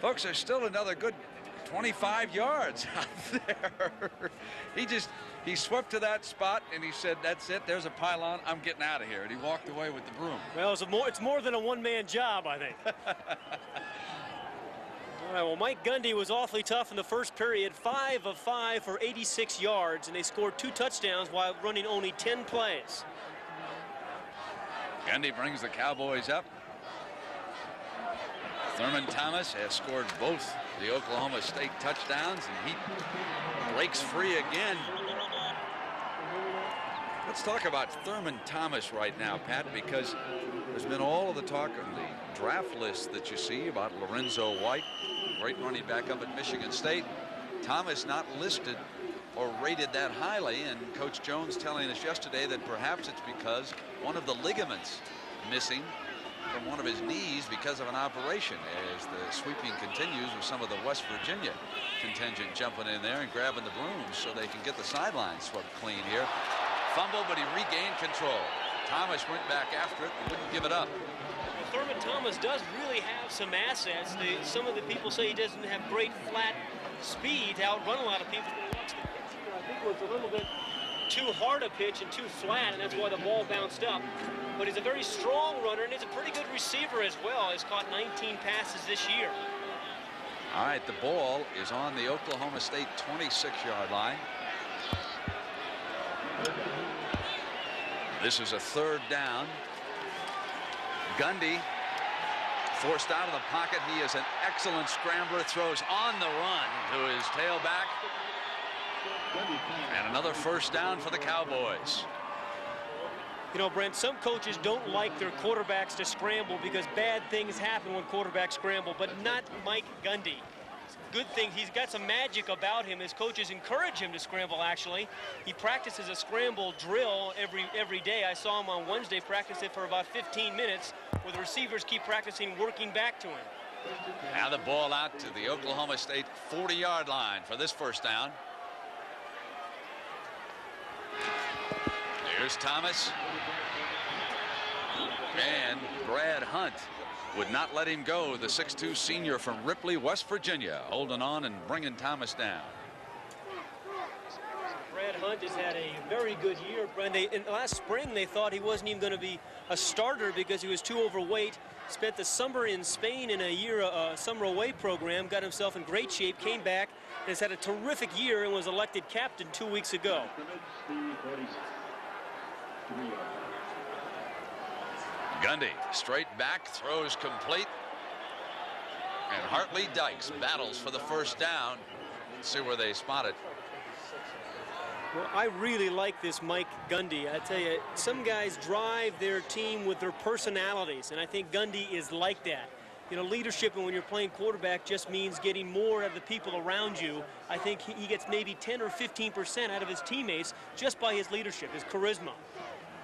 Folks, there's still another good 25 yards out there. He swept to that spot, and he said, that's it, there's a pylon, I'm getting out of here. And he walked away with the broom. Well, it's more than a one-man job, I think. All right, well, Mike Gundy was awfully tough in the first period, 5 of 5 for 86 yards, and they scored 2 touchdowns while running only 10 plays. Gundy brings the Cowboys up. Thurman Thomas has scored both the Oklahoma State touchdowns, and he breaks free again. Let's talk about Thurman Thomas right now, Pat, because there's been all of the talk on the draft list that you see about Lorenzo White, great running back up at Michigan State. Thomas not listed or rated that highly, and Coach Jones telling us yesterday that perhaps it's because one of the ligaments missing from one of his knees because of an operation, as the sweeping continues with some of the West Virginia contingent jumping in there and grabbing the brooms so they can get the sidelines swept clean here. Fumble, but he regained control. Thomas went back after it and wouldn't give it up. Well, Thurman Thomas does really have some assets. Some of the people say he doesn't have great flat speed to outrun a lot of people. I think it was a little bit too hard a pitch and too flat, and that's why the ball bounced up. But he's a very strong runner, and he's a pretty good receiver as well. He's caught 19 passes this year. All right, the ball is on the Oklahoma State 26-yard line. This is a third down. Gundy forced out of the pocket. He is an excellent scrambler, throws on the run to his tailback. And another first down for the Cowboys. You know, Brent, some coaches don't like their quarterbacks to scramble because bad things happen when quarterbacks scramble, but not Mike Gundy. Good thing he's got some magic about him. His coaches encourage him to scramble, actually. He practices a scramble drill every day. I saw him on Wednesday practice it for about 15 minutes, where the receivers keep practicing working back to him. Now the ball out to the Oklahoma State 40-yard line for this first down. Here's Thomas. And Brad Hunt would not let him go. The 6'2 senior from Ripley, West Virginia, holding on and bringing Thomas down. Brad Hunt has had a very good year. In last spring, they thought he wasn't even going to be a starter because he was too overweight. Spent the summer in Spain in a summer away program, got himself in great shape, came back, and has had a terrific year and was elected captain 2 weeks ago. Gundy straight back, throws complete. And Hartley Dykes battles for the first down. Let's see where they spot it. Well, I really like this Mike Gundy. I tell you, some guys drive their team with their personalities, and I think Gundy is like that. You know, leadership, and when you're playing quarterback, just means getting more out of the people around you. I think he gets maybe 10 or 15% out of his teammates just by his leadership, his charisma.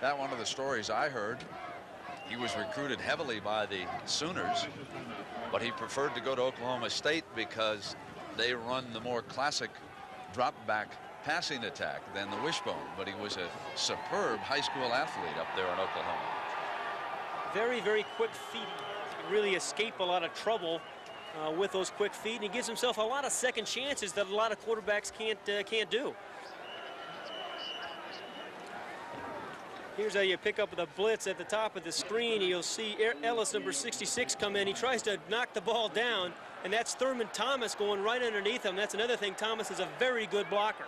That one of the stories I heard. He was recruited heavily by the Sooners, but he preferred to go to Oklahoma State because they run the more classic drop back passing attack than the wishbone. But he was a superb high school athlete up there in Oklahoma. Very, very quick feet. He really escape a lot of trouble with those quick feet, and he gives himself a lot of second chances that a lot of quarterbacks can't do. Here's how you pick up the blitz at the top of the screen. You'll see Ellis, number 66, come in. He tries to knock the ball down, and that's Thurman Thomas going right underneath him. That's another thing. Thomas is a very good blocker.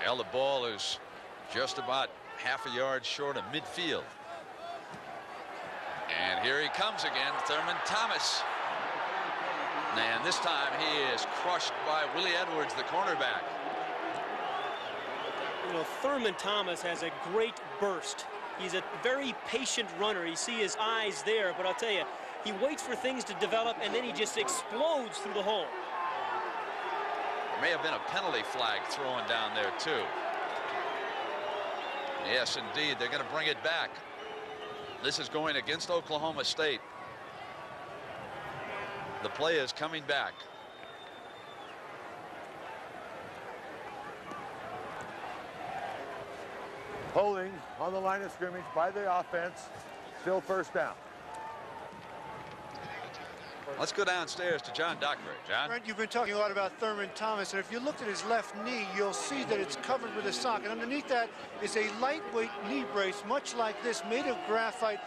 Well, the ball is just about half a yard short of midfield. And here he comes again, Thurman Thomas. And this time he is crushed by Willie Edwards, the cornerback. You know, Thurman Thomas has a great burst. He's a very patient runner. You see his eyes there, but I'll tell you, he waits for things to develop, and then he just explodes through the hole. There may have been a penalty flag thrown down there, too. Yes, indeed. They're going to bring it back. This is going against Oklahoma State. The play is coming back. Holding on the line of scrimmage by the offense. Still first down. Let's go downstairs to John Dockery. John? Brent, you've been talking a lot about Thurman Thomas, and if you looked at his left knee, you'll see that it's covered with a sock. And underneath that is a lightweight knee brace, much like this, made of graphite,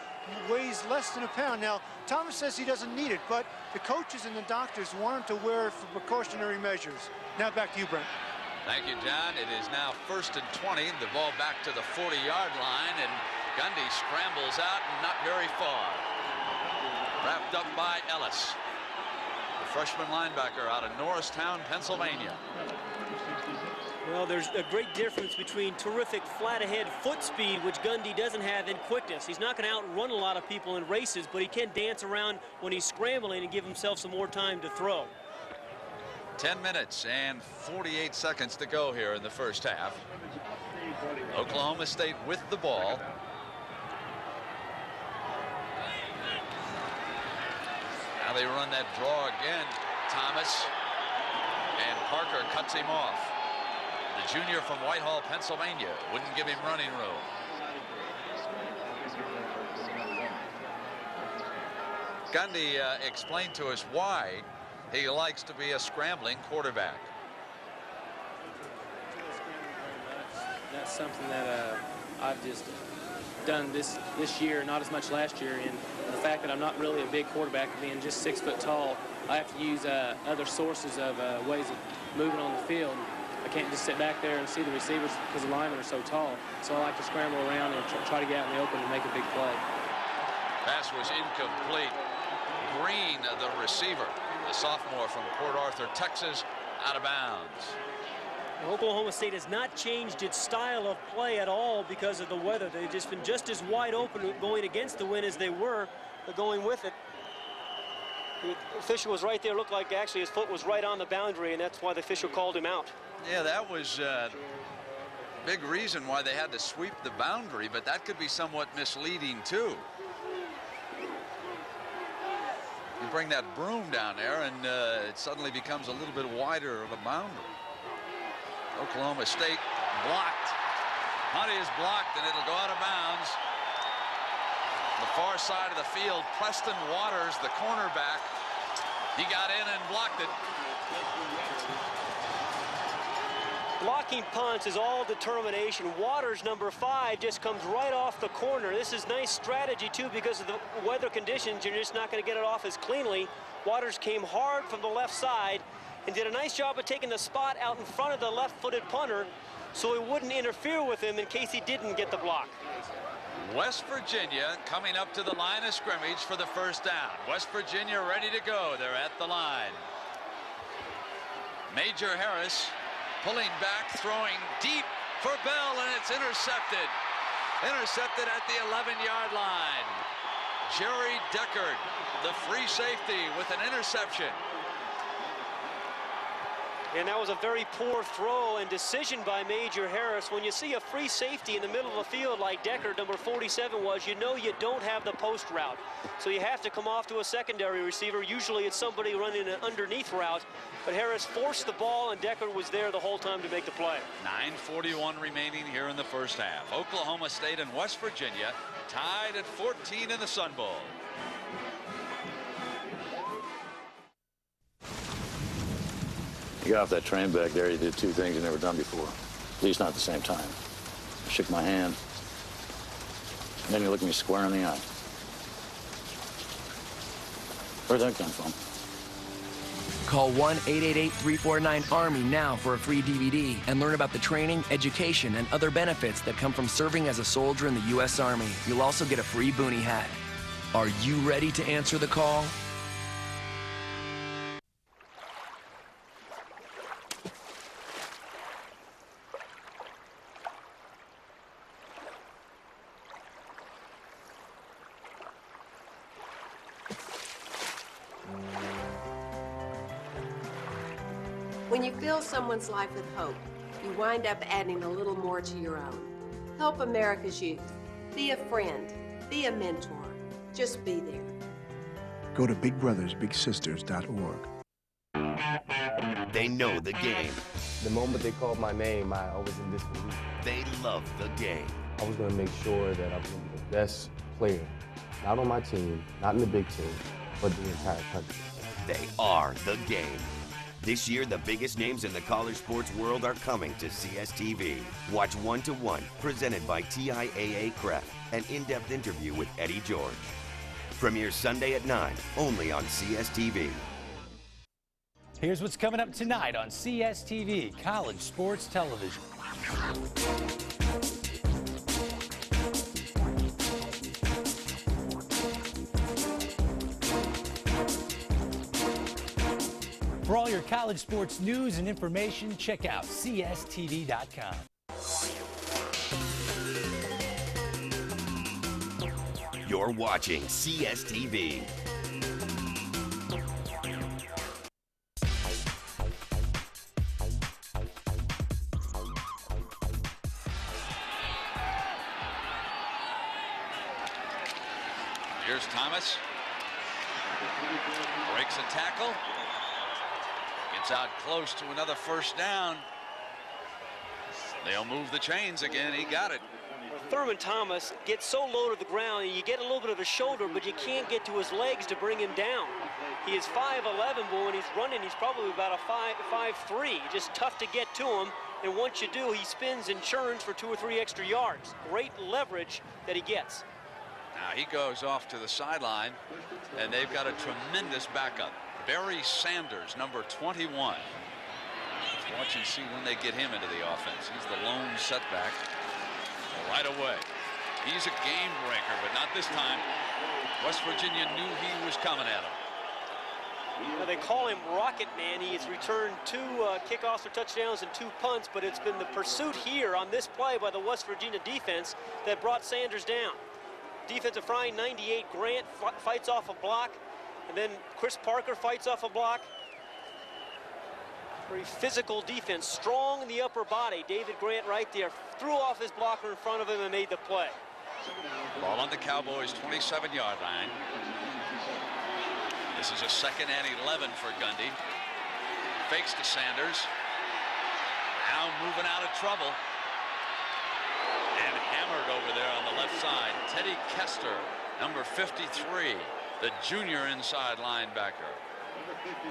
weighs less than a pound. Now, Thomas says he doesn't need it, but the coaches and the doctors want him to wear it for precautionary measures. Now back to you, Brent. Thank you, John. It is now 1st and 20. The ball back to the 40-yard line, and Gundy scrambles out and not very far. Wrapped up by Ellis, the freshman linebacker out of Norristown, Pennsylvania. Well, there's a great difference between terrific flat-ahead foot speed, which Gundy doesn't have, and quickness. He's not going to outrun a lot of people in races, but he can dance around when he's scrambling and give himself some more time to throw. 10 minutes and 48 seconds to go here in the first half. Oklahoma State with the ball. Now they run that draw again. Thomas, and Parker cuts him off. The junior from Whitehall, Pennsylvania, wouldn't give him running room. Gundy explained to us why he likes to be a scrambling quarterback. That's something that I've just done this year, not as much last year. And the fact that I'm not really a big quarterback, being just 6 foot tall, I have to use other sources of ways of moving on the field. I can't just sit back there and see the receivers because the linemen are so tall. So I like to scramble around and try to get out in the open and make a big play. Pass was incomplete. Green, the receiver, the sophomore from Port Arthur, Texas, out of bounds. Oklahoma State has not changed its style of play at all because of the weather. They've just been just as wide open going against the wind as they were going with it. The official was right there. Looked like actually his foot was right on the boundary, and that's why the official called him out. Yeah, that was a big reason why they had to sweep the boundary, but that could be somewhat misleading too. You bring that broom down there and it suddenly becomes a little bit wider of a boundary. Oklahoma State blocked. Hunt is blocked, and it'll go out of bounds. The far side of the field, Preston Waters, the cornerback, he got in and blocked it. Blocking punts is all determination. Waters, number 5, just comes right off the corner. This is nice strategy, too, because of the weather conditions. You're just not going to get it off as cleanly. Waters came hard from the left side and did a nice job of taking the spot out in front of the left-footed punter so he wouldn't interfere with him in case he didn't get the block. West Virginia coming up to the line of scrimmage for the first down. West Virginia ready to go. They're at the line. Major Harris pulling back, throwing deep for Bell, and it's intercepted. Intercepted at the 11-yard line. Jerry Deckard, the free safety, with an interception. And that was a very poor throw and decision by Major Harris. When you see a free safety in the middle of the field like Deckard, number 47 was, you know you don't have the post route. So you have to come off to a secondary receiver. Usually it's somebody running an underneath route. But Harris forced the ball, and Deckard was there the whole time to make the play. 9:41 remaining here in the first half. Oklahoma State and West Virginia tied at 14 in the Sun Bowl. You got off that train back there, you did 2 things you never done before. At least not at the same time. You shook my hand, and then you looked me square in the eye. Where'd that come from? Call 1-888-349-ARMY now for a free DVD and learn about the training, education, and other benefits that come from serving as a soldier in the U.S. Army. You'll also get a free boonie hat. Are you ready to answer the call? When you fill someone's life with hope, you wind up adding a little more to your own. Help America's youth. Be a friend. Be a mentor. Just be there. Go to bigbrothersbigsisters.org. They know the game. The moment they called my name, I was in disbelief. They love the game. I was going to make sure that I was going to be the best player, not on my team, not in the big team, but the entire country. They are the game. This year, the biggest names in the college sports world are coming to CSTV. Watch 1-to-1, presented by TIAA Cref, an in-depth interview with Eddie George. Premieres Sunday at 9, only on CSTV. Here's what's coming up tonight on CSTV, College Sports Television. For all your college sports news and information, check out CSTV.com. You're watching CSTV. Here's Thomas. Breaks a tackle. Gets out close to another first down. They'll move the chains again. He got it. Thurman Thomas gets so low to the ground, and you get a little bit of a shoulder, but you can't get to his legs to bring him down. He is 5'11", but when he's running, he's probably about a 5'3". Just tough to get to him, and once you do, he spins and churns for 2 or 3 extra yards. Great leverage that he gets. Now he goes off to the sideline, and they've got a tremendous backup. Barry Sanders, number 21. Watch and see when they get him into the offense. He's the lone setback right away. He's a game breaker, but not this time. West Virginia knew he was coming at him. Well, they call him Rocket Man. He has returned 2 kickoffs for touchdowns and 2 punts, but it's been the pursuit here on this play by the West Virginia defense that brought Sanders down. Defensive front 98, Grant fights off a block, and then Chris Parker fights off a block. Very physical defense, strong in the upper body. David Grant right there threw off his blocker in front of him and made the play. Ball on the Cowboys' 27-yard line. This is a 2nd and 11 for Gundy. Fakes to Sanders. Now moving out of trouble. And hammered over there on the left side. Teddy Kester, number 53, the junior inside linebacker.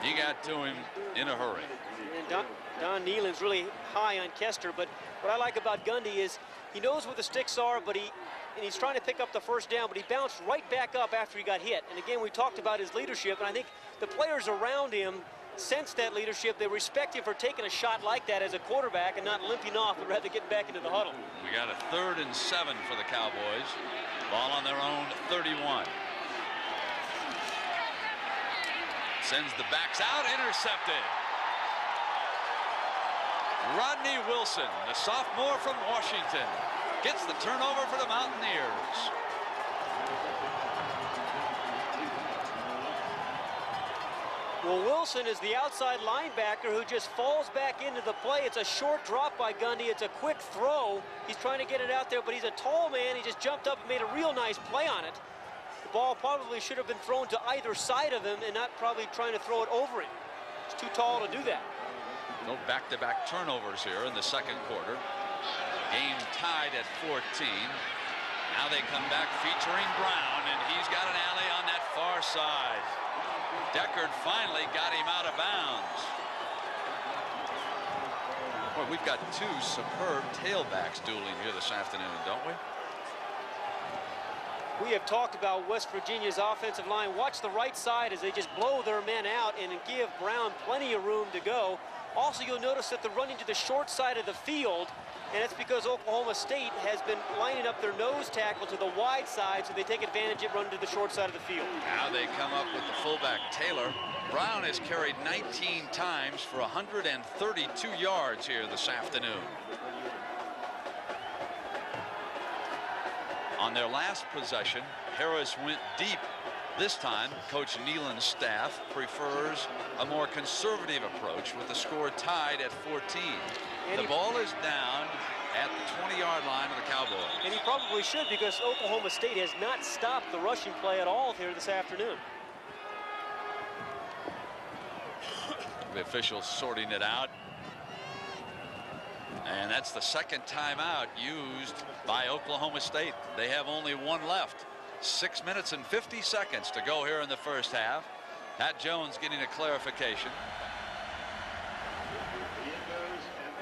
He got to him in a hurry. And Don Nealon's really high on Kester, but what I like about Gundy is he knows where the sticks are, but he's trying to pick up the first down, but he bounced right back up after he got hit. And again, we talked about his leadership, and I think the players around him sense that leadership. They respect him for taking a shot like that as a quarterback and not limping off, but rather getting back into the huddle. We got a 3rd and 7 for the Cowboys. Ball on their own 31. Sends the backs out, intercepted. Rodney Wilson, the sophomore from Washington, gets the turnover for the Mountaineers. Well, Wilson is the outside linebacker who just falls back into the play. It's a short drop by Gundy. It's a quick throw. He's trying to get it out there, but he's a tall man. He just jumped up and made a real nice play on it. The ball probably should have been thrown to either side of him and not probably trying to throw it over him. He's too tall to do that. No back-to-back turnovers here in the 2nd quarter. Game tied at 14. Now they come back featuring Brown, and he's got an alley on that far side. Deckard finally got him out of bounds. Boy, we've got 2 superb tailbacks dueling here this afternoon, don't we? We have talked about West Virginia's offensive line. Watch the right side as they just blow their men out and give Brown plenty of room to go. Also, you'll notice that they're running to the short side of the field, and it's because Oklahoma State has been lining up their nose tackle to the wide side, so they take advantage of running to the short side of the field. Now they come up with the fullback Taylor. Brown has carried 19 times for 132 yards here this afternoon. On their last possession, Harris went deep. This time, Coach Nealon's staff prefers a more conservative approach with the score tied at 14. The ball is down at the 20-yard line of the Cowboys. And he probably should, because Oklahoma State has not stopped the rushing play at all here this afternoon. The officials sorting it out. And that's the 2nd timeout used by Oklahoma State. They have only 1 left. 6 minutes and 50 seconds to go here in the first half. Pat Jones getting a clarification.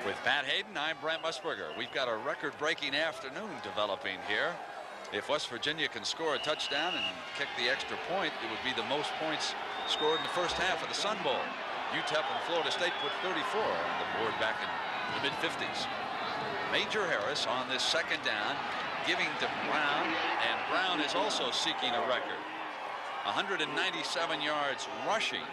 With Pat Hayden, I'm Brent Musburger. We've got a record-breaking afternoon developing here. If West Virginia can score a touchdown and kick the extra point, it would be the most points scored in the first half of the Sun Bowl. UTEP and Florida State put 34 on the board back in the mid-50s. Major Harris on this 2nd down, giving to Brown, and Brown is also seeking a record. 197 yards rushing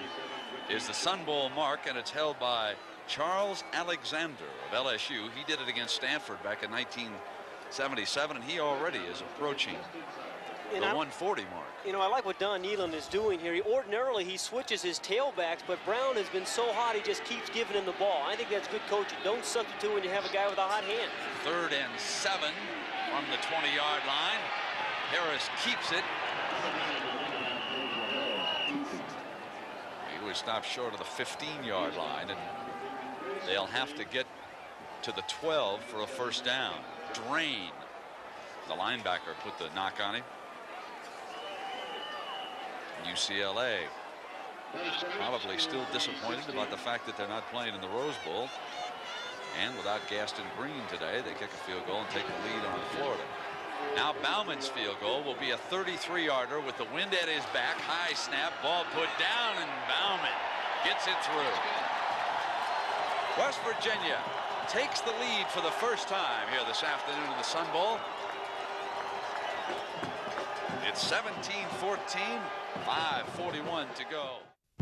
is the Sun Bowl mark, and it's held by Charles Alexander of LSU. He did it against Stanford back in 1977, and he already is approaching the 140 mark. You know, I like what Don Nealon is doing here. Ordinarily, he switches his tailbacks, but Brown has been so hot, he just keeps giving him the ball. I think that's good coaching. Don't substitute when you have a guy with a hot hand. 3rd and 7 from the 20-yard line. Harris keeps it. He was stopped short of the 15-yard line, and they'll have to get to the 12 for a first down. Drain The linebacker put the knock on him. UCLA probably still disappointed about the fact that they're not playing in the Rose Bowl. And without Gaston Green today, they kick a field goal and take the lead on Florida. Now Bauman's field goal will be a 33-yarder with the wind at his back. High snap, ball put down, and Bauman gets it through. West Virginia takes the lead for the first time here this afternoon in the Sun Bowl. It's 17-14, 5:41 to go.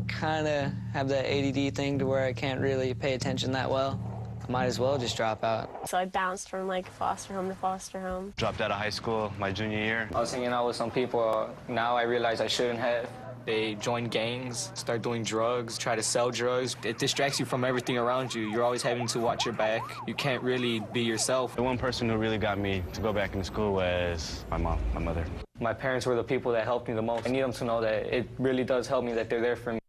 Kind of have that ADD thing to where I can't really pay attention that well. I might as well just drop out. So I bounced from like foster home to foster home. Dropped out of high school my junior year. I was hanging out with some people. Now I realize I shouldn't have. They join gangs, start doing drugs, try to sell drugs. It distracts you from everything around you. You're always having to watch your back. You can't really be yourself. The one person who really got me to go back into school was my mom, my mother. My parents were the people that helped me the most. I need them to know that it really does help me, that they're there for me.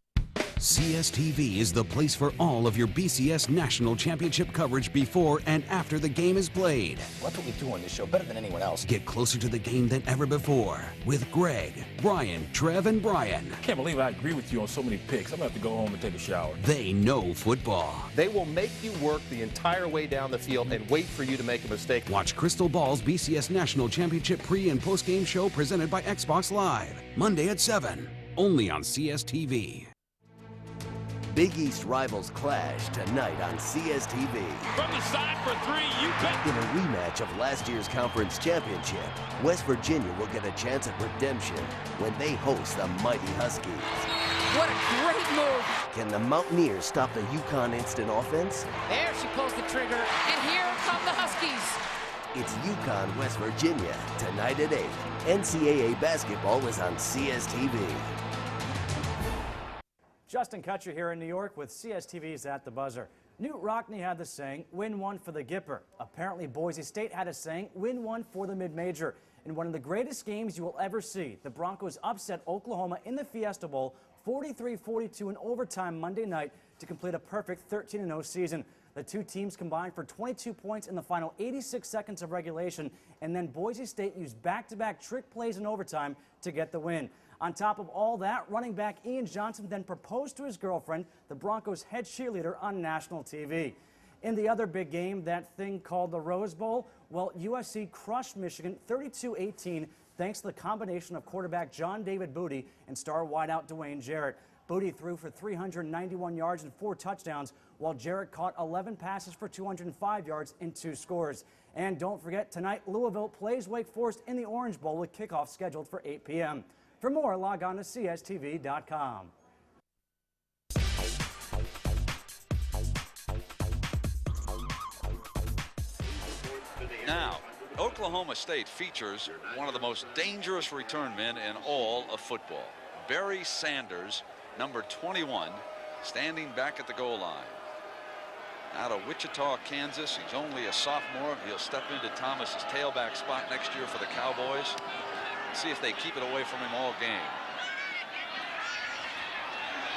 CSTV is the place for all of your BCS National Championship coverage before and after the game is played. That's what we do on this show, better than anyone else. Get closer to the game than ever before with Greg, Brian, Trev, and Brian. I can't believe I agree with you on so many picks. I'm going to have to go home and take a shower. They know football. They will make you work the entire way down the field and wait for you to make a mistake. Watch Crystal Ball's BCS National Championship pre- and post-game show presented by Xbox Live, Monday at 7, only on CSTV. Big East rivals clash tonight on CSTV. From the side for three, you bet. In a rematch of last year's conference championship, West Virginia will get a chance at redemption when they host the mighty Huskies. What a great move. Can the Mountaineers stop the UConn instant offense? There she pulls the trigger, and here come the Huskies. It's UConn, West Virginia, tonight at 8. NCAA basketball is on CSTV. Justin Kutcher here in New York with CSTV's At the Buzzer. Knute Rockne had the saying, win one for the Gipper. Apparently Boise State had a saying, win one for the mid-major. In one of the greatest games you will ever see, the Broncos upset Oklahoma in the Fiesta Bowl 43-42 in overtime Monday night to complete a perfect 13-0 season. The two teams combined for 22 points in the final 86 seconds of regulation, and then Boise State used back-to-back trick plays in overtime to get the win. On top of all that, running back Ian Johnson then proposed to his girlfriend, the Broncos' head cheerleader, on national TV. In the other big game, that thing called the Rose Bowl, well, USC crushed Michigan 32-18 thanks to the combination of quarterback John David Booty and star wideout Dwayne Jarrett. Booty threw for 391 yards and 4 touchdowns, while Jarrett caught 11 passes for 205 yards and 2 scores. And don't forget, tonight Louisville plays Wake Forest in the Orange Bowl with kickoff scheduled for 8 p.m. For more, log on to CSTV.com. Now, Oklahoma State features one of the most dangerous return men in all of football. Barry Sanders, number 21, standing back at the goal line. Out of Wichita, Kansas. He's only a sophomore. He'll step into Thomas's tailback spot next year for the Cowboys. See if they keep it away from him all game.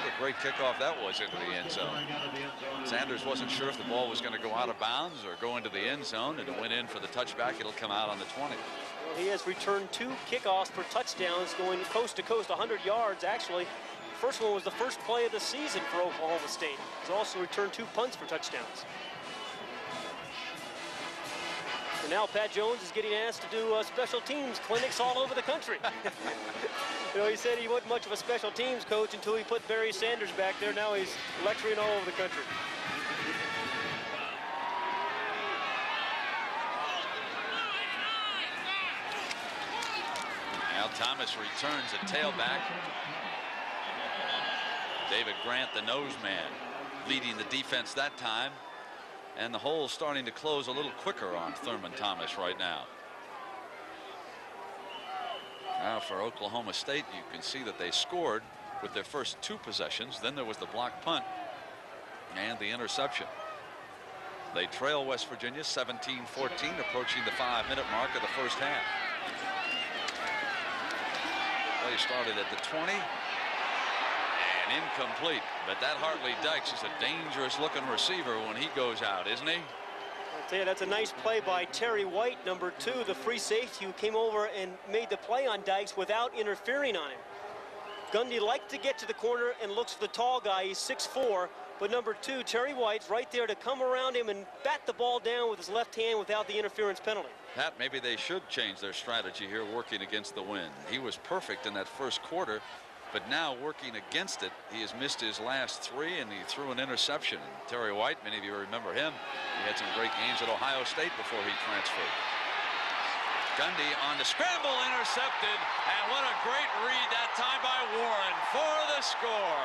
What a great kickoff that was into the end zone. Sanders wasn't sure if the ball was going to go out of bounds or go into the end zone, and it went in for the touchback. It'll come out on the 20. Well, he has returned 2 kickoffs for touchdowns, going coast to coast, 100 yards actually. First one was the first play of the season for Oklahoma State. He's also returned 2 punts for touchdowns. And now Pat Jones is getting asked to do special teams clinics all over the country. You know, he said he wasn't much of a special teams coach until he put Barry Sanders back there. Now he's lecturing all over the country. Now Thomas returns at tailback. David Grant, the nose man, leading the defense that time. And the hole starting to close a little quicker on Thurman Thomas right now. Now for Oklahoma State, you can see that they scored with their first 2 possessions. Then there was the block punt and the interception. They trail West Virginia 17-14, approaching the 5-minute mark of the first half. Play started at the 20. And incomplete, but that Hartley Dykes is a dangerous looking receiver when he goes out, isn't he? So yeah, that's a nice play by Terry White, number 2, the free safety, who came over and made the play on Dykes without interfering on him. Gundy liked to get to the corner and looks for the tall guy. He's 6'4", but number 2, Terry White's right there to come around him and bat the ball down with his left hand without the interference penalty. Pat, maybe they should change their strategy here, working against the wind. He was perfect in that first quarter, but now working against it, he has missed his last 3, and he threw an interception. And Terry White, many of you remember him. He had some great games at Ohio State before he transferred. Gundy on the scramble, intercepted, and what a great read that time by Warren for the score.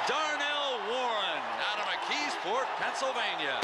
Darnell Warren out of McKeesport, Pennsylvania.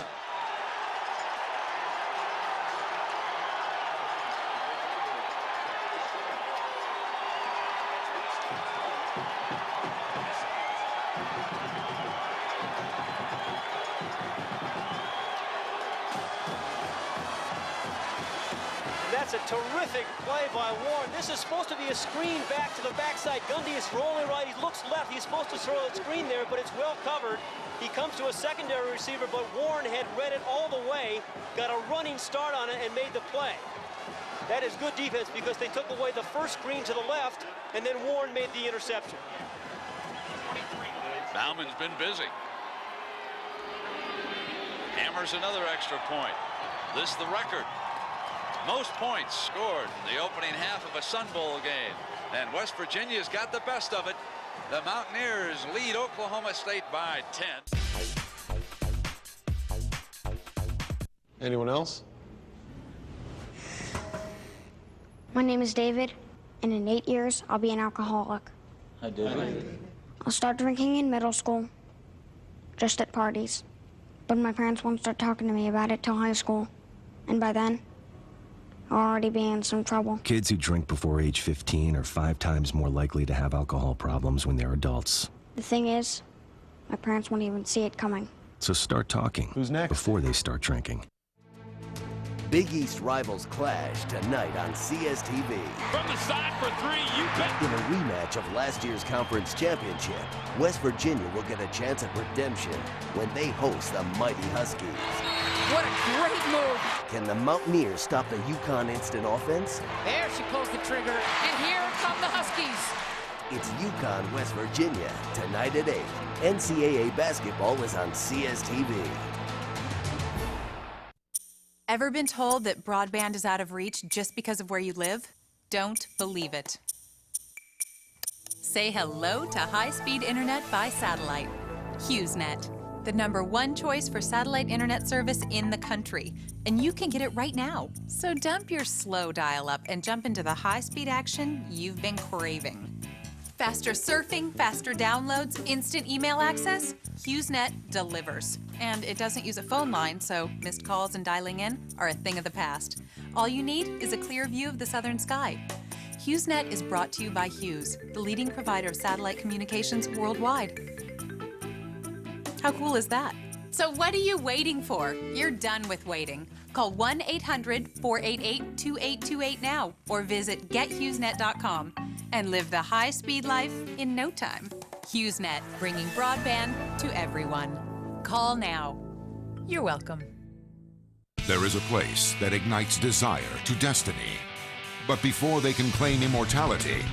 That's a terrific play by Warren. This is supposed to be a screen back to the backside. Gundy is rolling right. He looks left. He's supposed to throw the screen there, but it's well covered. He comes to a secondary receiver, but Warren had read it all the way, got a running start on it, and made the play. That is good defense because they took away the first screen to the left, and then Warren made the interception. Bauman's been busy. Hammers another extra point. This is the record. Most points scored in the opening half of a Sun Bowl game. And West Virginia's got the best of it. The Mountaineers lead Oklahoma State by 10. Anyone else? My name is David, and in 8 years, I'll be an alcoholic. Hi, David. I'll start drinking in middle school, just at parties. But my parents won't start talking to me about it till high school. And by then, I'll already be in some trouble. Kids who drink before age 15 are 5 times more likely to have alcohol problems when they're adults. The thing is, my parents won't even see it coming. So start talking. Who's next? Before they start drinking. Big East rivals clash tonight on CSTV. From the side for 3, you bet. In a rematch of last year's conference championship, West Virginia will get a chance at redemption when they host the mighty Huskies. What a great move. Can the Mountaineers stop the UConn instant offense? There she pulls the trigger, and here come the Huskies. It's UConn, West Virginia, tonight at 8. NCAA basketball is on CSTV. Ever been told that broadband is out of reach just because of where you live? Don't believe it. Say hello to high-speed internet by satellite. HughesNet, the #1 choice for satellite internet service in the country. And you can get it right now. So dump your slow dial-up and jump into the high-speed action you've been craving. Faster surfing, faster downloads, instant email access? HughesNet delivers. And it doesn't use a phone line, so missed calls and dialing in are a thing of the past. All you need is a clear view of the southern sky. HughesNet is brought to you by Hughes, the leading provider of satellite communications worldwide. How cool is that? So what are you waiting for? You're done with waiting. Call 1-800-488-2828 now or visit gethughesnet.com and live the high-speed life in no time. HughesNet, bringing broadband to everyone. Call now. You're welcome. There is a place that ignites desire to destiny. But before they can claim immortality,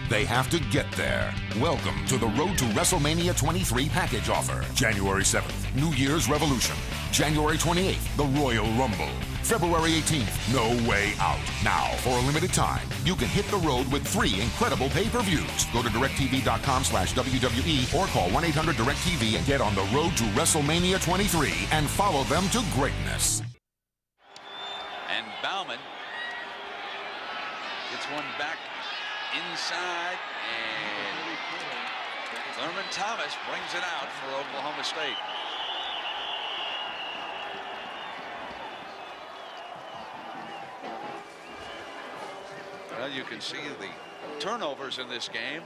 they have to get there. Welcome to the Road to WrestleMania 23 package offer. January 7th, New Year's Revolution. January 28th, the Royal Rumble. February 18th, No Way Out. Now, for a limited time, you can hit the road with 3 incredible pay-per-views. Go to directv.com/WWE or call 1-800-DIRECTV and get on the road to WrestleMania 23 and follow them to greatness. And Bauman gets one back inside, and Thurman Thomas brings it out for Oklahoma State. Well, you can see the turnovers in this game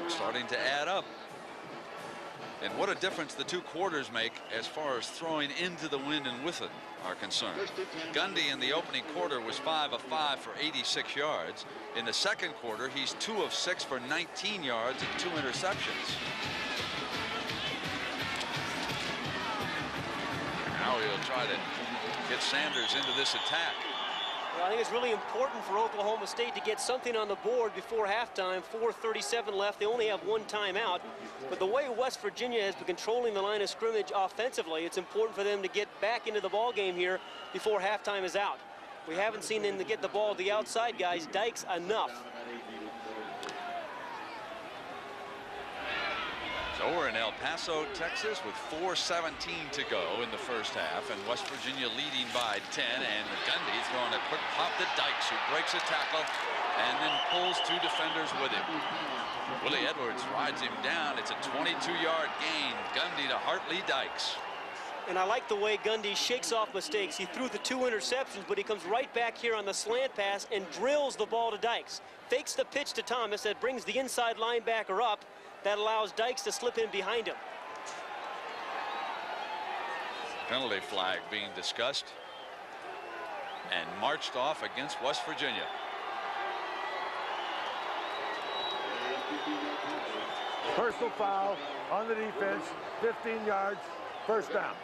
starting to add up. And what a difference the 2 quarters make as far as throwing into the wind and with it are concerned. Gundy in the opening quarter was 5 of 5 for 86 yards. In the second quarter, he's 2 of 6 for 19 yards and 2 interceptions. Now Now he'll try to get Sanders into this attack. Well, I think it's really important for Oklahoma State to get something on the board before halftime. 4:37 left. They only have one timeout. But the way West Virginia has been controlling the line of scrimmage offensively, it's important for them to get back into the ball game here before halftime is out. We haven't seen them to get the ball to the outside guys. Dykes enough. So we're in El Paso, Texas, with 4:17 to go in the first half, and West Virginia leading by 10. And Gundy throwing a quick pop to Dykes, who breaks a tackle and then pulls two defenders with him. Willie Edwards rides him down. It's a 22-yard gain. Gundy to Hartley Dykes. And I like the way Gundy shakes off mistakes. He threw the 2 interceptions, but he comes right back here on the slant pass and drills the ball to Dykes. Fakes the pitch to Thomas. That brings the inside linebacker up. That allows Dykes to slip in behind him. Penalty flag being discussed and marched off against West Virginia. Personal foul on the defense, 15 yards, first down.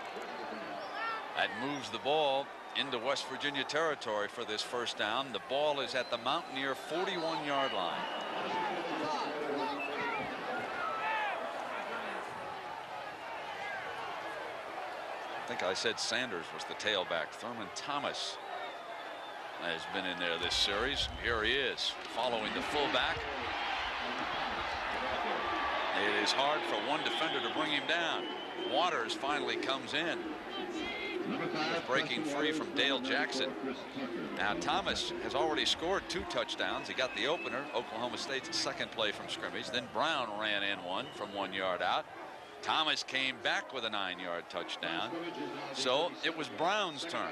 That moves the ball into West Virginia territory for this first down. The ball is at the Mountaineer 41-yard line. I think I said Sanders was the tailback. Thurman Thomas has been in there this series. Here he is, following the fullback. It is hard for one defender to bring him down. Waters finally comes in, breaking free from Dale Jackson. Now Thomas has already scored 2 touchdowns. He got the opener, Oklahoma State's second play from scrimmage. Then Brown ran in one from 1 yard out. Thomas came back with a 9-yard touchdown. So it was Brown's turn.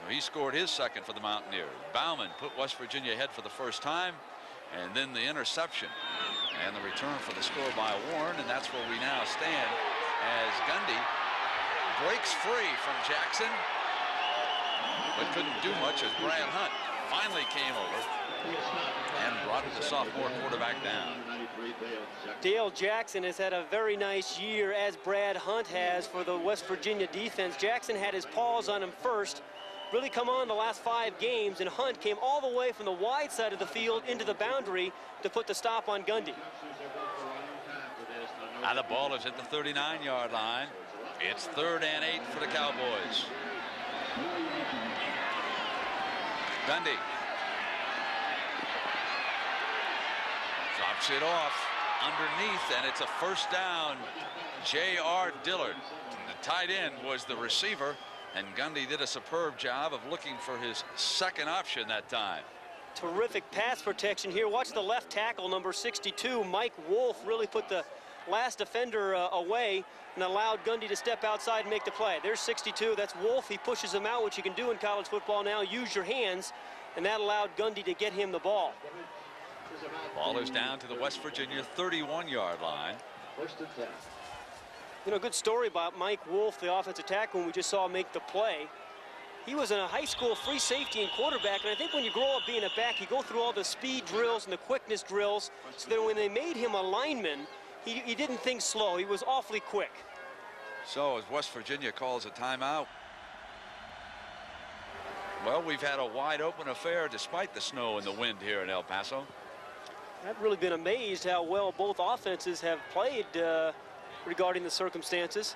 He scored his second for the Mountaineers. Bauman put West Virginia ahead for the first time, and then the interception and the return for the score by Warren, and that's where we now stand as Gundy breaks free from Jackson, but couldn't do much as Brad Hunt finally came over and brought the sophomore quarterback down. Dale Jackson has had a very nice year, as Brad Hunt has, for the West Virginia defense. Jackson had his paws on him first, really come on the last 5 games, and Hunt came all the way from the wide side of the field into the boundary to put the stop on Gundy. Now the ball is at the 39-yard line. It's 3rd and 8 for the Cowboys. Gundy drops it off underneath, and it's a first down. J.R. Dillard, the tight end, was the receiver, and Gundy did a superb job of looking for his second option that time. Terrific pass protection here. Watch the left tackle, number 62, Mike Wolf, really put the last defender away and allowed Gundy to step outside and make the play. There's 62. That's Wolf. He pushes him out, which you can do in college football now. Use your hands, and that allowed Gundy to get him the ball. Ball is down to the West Virginia 31-yard line. You know, good story about Mike Wolf, the offensive tackle, when we just saw make the play. He was in a high school free safety and quarterback, and I think when you grow up being a back, you go through all the speed drills and the quickness drills, so that when they made him a lineman, he didn't think slow. He was awfully quick. So as West Virginia calls a timeout. Well, we've had a wide open affair despite the snow and the wind here in El Paso. I've really been amazed how well both offenses have played regarding the circumstances.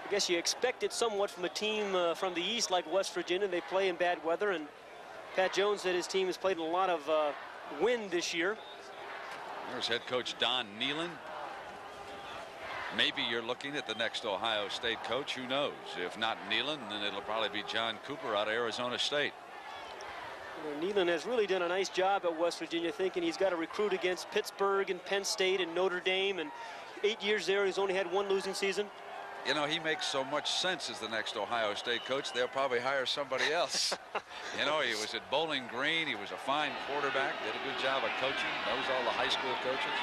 I guess you expect it somewhat from a team from the East like West Virginia. They play in bad weather, and Pat Jones said his team has played in a lot of wind this year. There's head coach Don Nehlen. Maybe you're looking at the next Ohio State coach. Who knows? If not Nehlen, then it'll probably be John Cooper out of Arizona State. Nehlen has really done a nice job at West Virginia, thinking he's got to recruit against Pittsburgh and Penn State and Notre Dame, and 8 years there, he's only had 1 losing season. You know, he makes so much sense as the next Ohio State coach, they'll probably hire somebody else. You know, he was at Bowling Green. He was a fine quarterback, did a good job of coaching, knows all the high school coaches.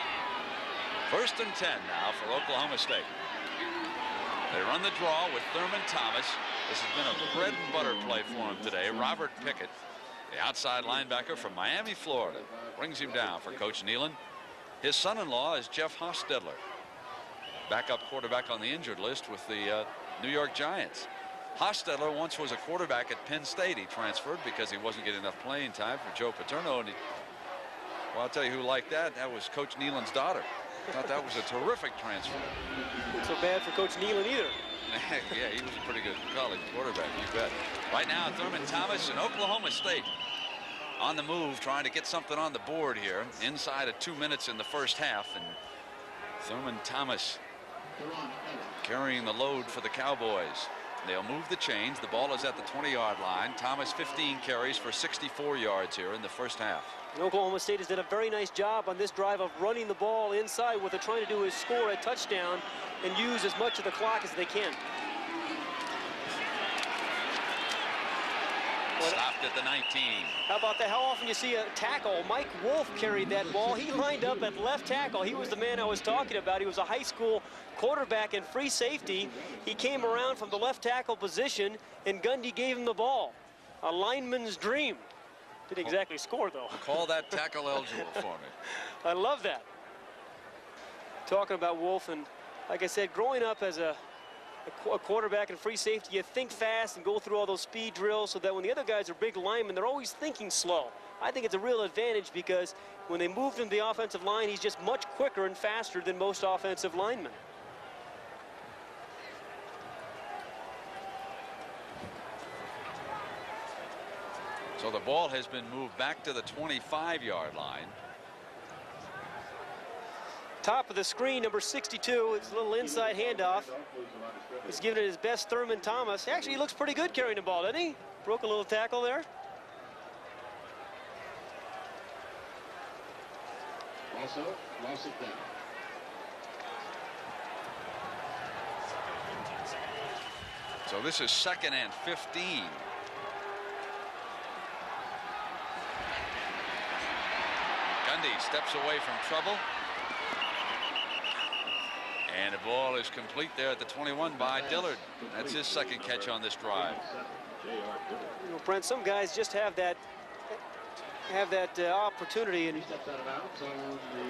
1st and 10 now for Oklahoma State. They run the draw with Thurman Thomas. This has been a bread and butter play for him today. Robert Pickett, the outside linebacker from Miami, Florida, brings him down for Coach Nehlen. His son-in-law is Jeff Hostetler, backup quarterback on the injured list with the New York Giants. Hostetler once was a quarterback at Penn State. He transferred because he wasn't getting enough playing time for Joe Paterno. And well, I'll tell you who liked that. That was Coach Nealon's daughter. Thought that was a terrific transfer. Not so bad for Coach Nealon either. Yeah, he was a pretty good college quarterback, you bet. Right now, Thurman Thomas and Oklahoma State on the move, trying to get something on the board here inside of 2 minutes in the first half. And Thurman Thomas carrying the load for the Cowboys. They'll move the chains. The ball is at the 20-yard line. Thomas 15 carries for 64 yards here in the first half. And Oklahoma State has done a very nice job on this drive of running the ball inside. What they're trying to do is score a touchdown and use as much of the clock as they can. Stopped at the 19. How about that? How often you see a tackle? Mike Wolf carried that ball. He lined up at left tackle. He was the man I was talking about. He was a high school quarterback and free safety. He came around from the left tackle position, and Gundy gave him the ball. A lineman's dream. Didn't exactly score, though. Call that tackle eligible for me. I love that. Talking about Wolf, and like I said, growing up as a quarterback and free safety, you think fast and go through all those speed drills so that when the other guys are big linemen, they're always thinking slow. I think it's a real advantage because when they moved him to the offensive line, he's just much quicker and faster than most offensive linemen. So the ball has been moved back to the 25-yard line. Top of the screen, number 62. It's a little inside handoff. He's giving it his best, Thurman Thomas. Actually, he looks pretty good carrying the ball, doesn't he? Broke a little tackle there. Also, loss of down. So this is 2nd and 15. Gundy steps away from trouble. And the ball is complete there at the 21 by Dillard. That's his second catch on this drive. You know, Brent, some guys just have that opportunity and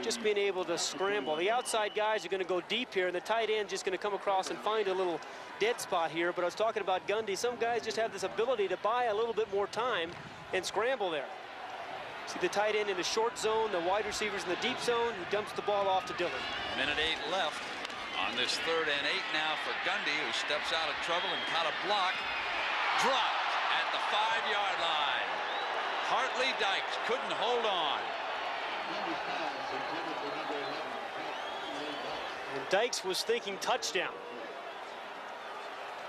just being able to scramble. The outside guys are going to go deep here, and the tight end just going to come across and find a little dead spot here. But I was talking about Gundy. Some guys just have this ability to buy a little bit more time and scramble there. See the tight end in the short zone, the wide receivers in the deep zone. He dumps the ball off to Dillard. Minute 8 left on this 3rd and 8 now for Gundy, who steps out of trouble and caught a block. Dropped at the 5-yard line. Hartley Dykes couldn't hold on. And Dykes was thinking touchdown.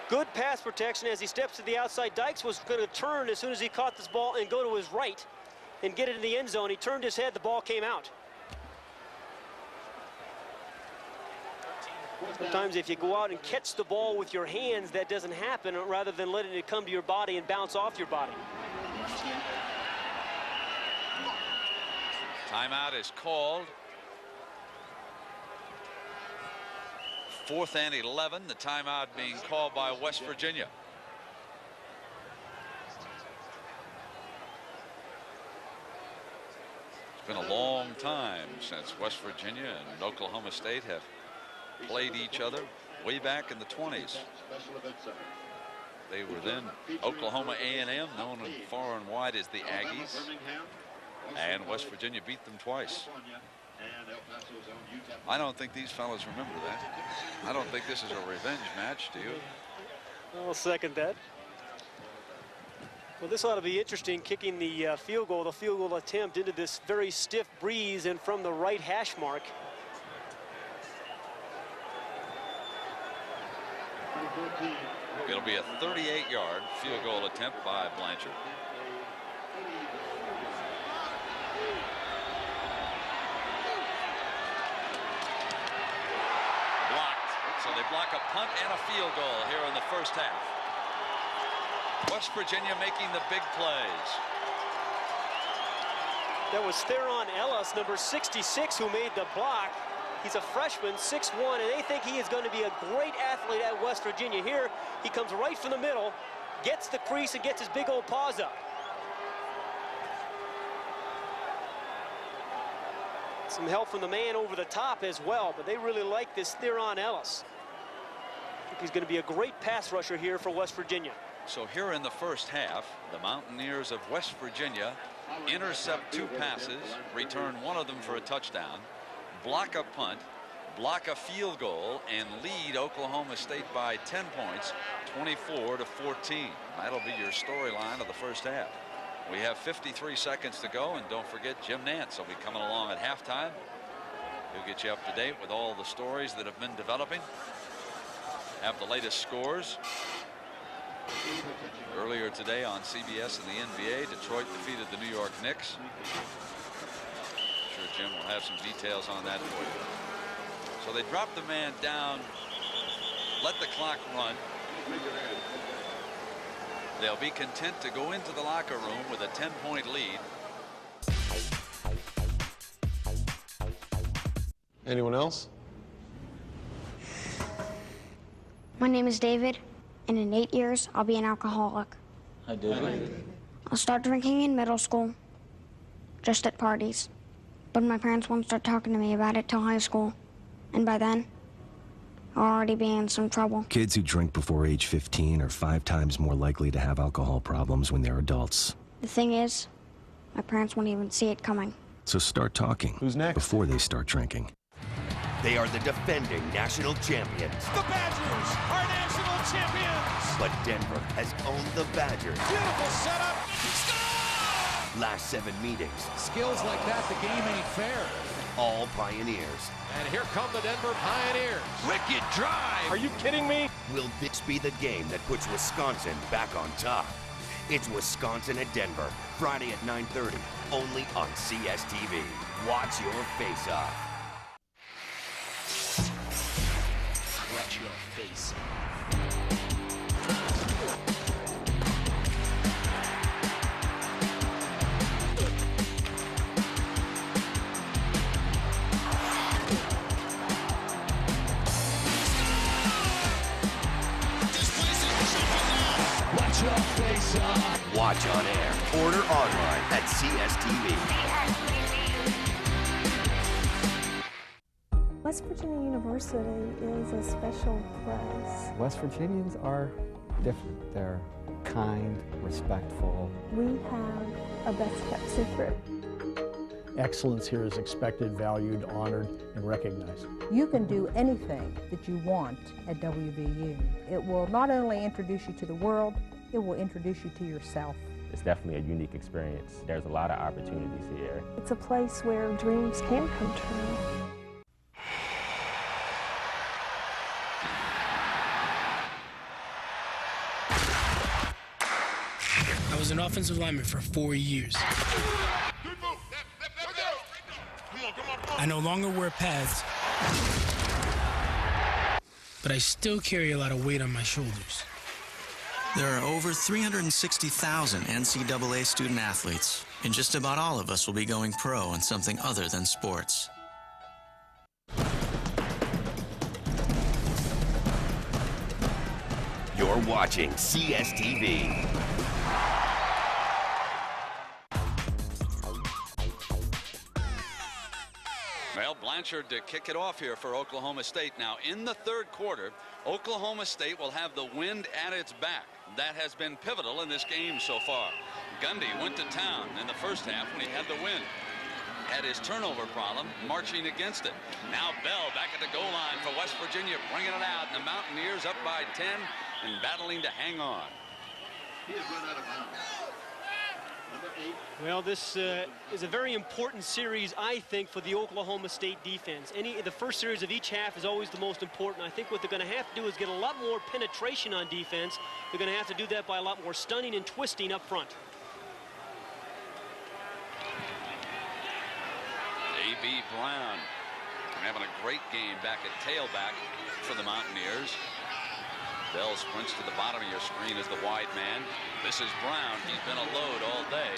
Good pass protection as he steps to the outside. Dykes was going to turn as soon as he caught this ball and go to his right and get it in the end zone. He turned his head, the ball came out. Sometimes if you go out and catch the ball with your hands, that doesn't happen, rather than letting it come to your body and bounce off your body. Timeout is called. 4th and 11. The timeout being called by West Virginia. It's been a long time since West Virginia and Oklahoma State have played each other, way back in the 20s. They were then Oklahoma A&M, known far and wide as the Aggies, and West Virginia beat them twice. I don't think these fellas remember that. I don't think this is a revenge match, do you? I'll second that. Well, this ought to be interesting, kicking the field goal attempt into this very stiff breeze and from the right hash mark. It'll be a 38-yard field goal attempt by Blanchard. Blocked. So they block a punt and a field goal here in the first half. West Virginia making the big plays. That was Theron Ellis, number 66, who made the block. He's a freshman, 6'1", and they think he is going to be a great athlete at West Virginia. Here, he comes right from the middle, gets the crease, and gets his big old paws up. Some help from the man over the top as well, but they really like this Theron Ellis. he's going to be a great pass rusher here for West Virginia. So here in the first half, the Mountaineers of West Virginia intercept 2 passes, return 1 of them for a touchdown, block a punt, block a field goal, and lead Oklahoma State by 10 points, 24-14. That'll be your storyline of the first half. We have 53 seconds to go, and don't forget Jim Nantz will be coming along at halftime. He'll get you up to date with all the stories that have been developing. Have the latest scores. Earlier today on CBS and the NBA, Detroit defeated the New York Knicks. I'm sure Jim will have some details on that for you. So they drop the man down, let the clock run. They'll be content to go into the locker room with a 10-point lead. Anyone else? My name is David, and in 8 years, I'll be an alcoholic. Hi, David. I'll start drinking in middle school, just at parties. But my parents won't start talking to me about it till high school. And by then, I'll already be in some trouble. Kids who drink before age 15 are 5 times more likely to have alcohol problems when they're adults. The thing is, my parents won't even see it coming. So start talking. Who's next? Before they start drinking. They are the defending national champions. The Badgers are national champions. But Denver has owned the Badgers. Beautiful setup. Last 7 meetings. Skills like that, the game ain't fair. All Pioneers. And here come the Denver Pioneers. Wicked drive. Are you kidding me? Will this be the game that puts Wisconsin back on top? It's Wisconsin at Denver, Friday at 9:30, only on CSTV. Watch your face-off. Watch your face. Watch your face off. Watch on air. Order online at CSTV. West Virginia University is a special place. West Virginians are different. They're kind, respectful. We have a best-kept secret. Excellence here is expected, valued, honored, and recognized. You can do anything that you want at WVU. It will not only introduce you to the world, it will introduce you to yourself. It's definitely a unique experience. There's a lot of opportunities here. It's a place where dreams can come true. I was an offensive lineman for 4 years. I no longer wear pads, but I still carry a lot of weight on my shoulders. There are over 360,000 NCAA student athletes, and just about all of us will be going pro in something other than sports. You're watching CSTV. Well, Blanchard to kick it off here for Oklahoma State. Now, in the third quarter, Oklahoma State will have the wind at its back. That has been pivotal in this game so far. Gundy went to town in the first half when he had the win. Had his turnover problem, marching against it. Now Bell back at the goal line for West Virginia, bringing it out. And the Mountaineers up by 10 and battling to hang on. He has run out of bounds. Well, this is a very important series, I think, for the Oklahoma State defense. The first series of each half is always the most important. I think what they're going to have to do is get a lot more penetration on defense. They're going to have to do that by a lot more stunning and twisting up front. A.B. Brown having a great game back at tailback for the Mountaineers. Bell sprints to the bottom of your screen as the wide man. This is Brown. He's been a load all day.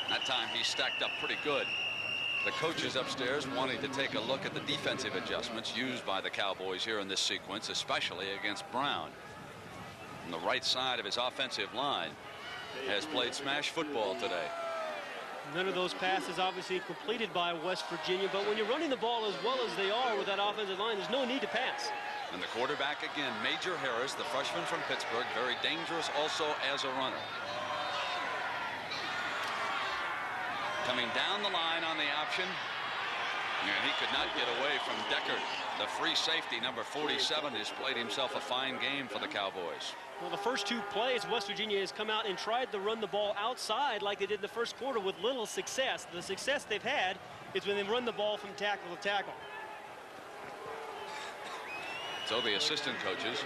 That time he stacked up pretty good. The coaches upstairs wanting to take a look at the defensive adjustments used by the Cowboys here in this sequence, especially against Brown. On the right side of his offensive line has played smash football today. None of those passes obviously completed by West Virginia, but when you're running the ball as well as they are with that offensive line, there's no need to pass. And the quarterback again, Major Harris, the freshman from Pittsburgh, very dangerous also as a runner. Coming down the line on the option, and he could not get away from Deckard. The free safety, number 47, has played himself a fine game for the Cowboys. Well, the first two plays, West Virginia has come out and tried to run the ball outside like they did in the first quarter with little success. The success they've had is when they run the ball from tackle to tackle. So the assistant coaches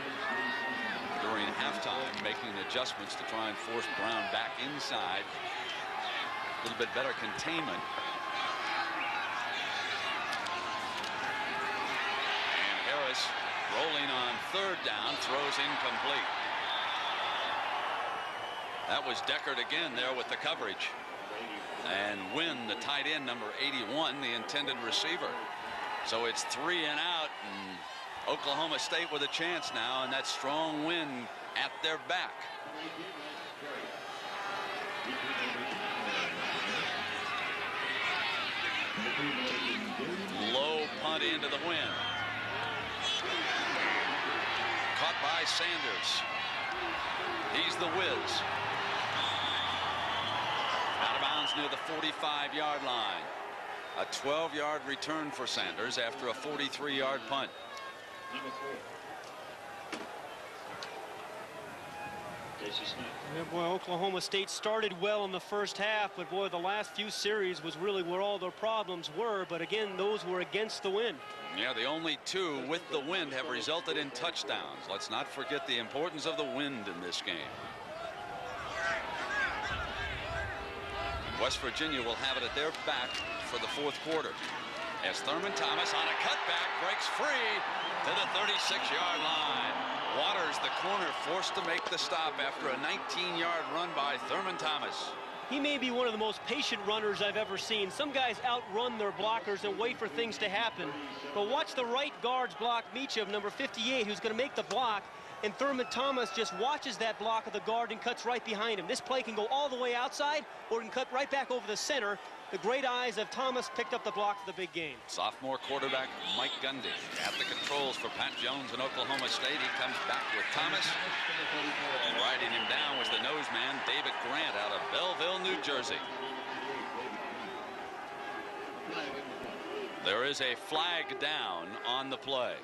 during halftime making adjustments to try and force Brown back inside. A little bit better containment. And Harris rolling on third down, throws incomplete. That was Deckard again there with the coverage. And Wynn, the tight end, number 81, the intended receiver. So it's 3 and out, and Oklahoma State with a chance now, and that strong wind at their back. Low punt into the wind. Caught by Sanders. He's the whiz. Out of bounds near the 45-yard line. A 12-yard return for Sanders after a 43-yard punt. Yeah, boy, Oklahoma State started well in the first half, but boy, the last few series was really where all their problems were. But again, those were against the wind. Yeah, the only 2 with the wind have resulted in touchdowns. Let's not forget the importance of the wind in this game. West Virginia will have it at their back for the fourth quarter, as Thurman Thomas on a cutback breaks free to the 36-yard line. Waters, the corner, forced to make the stop after a 19-yard run by Thurman Thomas. He may be one of the most patient runners I've ever seen. Some guys outrun their blockers and wait for things to happen. But watch the right guard's block Meacham, number 58, who's going to make the block. And Thurman Thomas just watches that block of the guard and cuts right behind him. This play can go all the way outside or it can cut right back over the center. The great eyes of Thomas picked up the block for the big game. Sophomore quarterback Mike Gundy at the controls for Pat Jones in Oklahoma State. He comes back with Thomas. And riding him down was the nose man, David Grant, out of Belleville, New Jersey. There is a flag down on the play.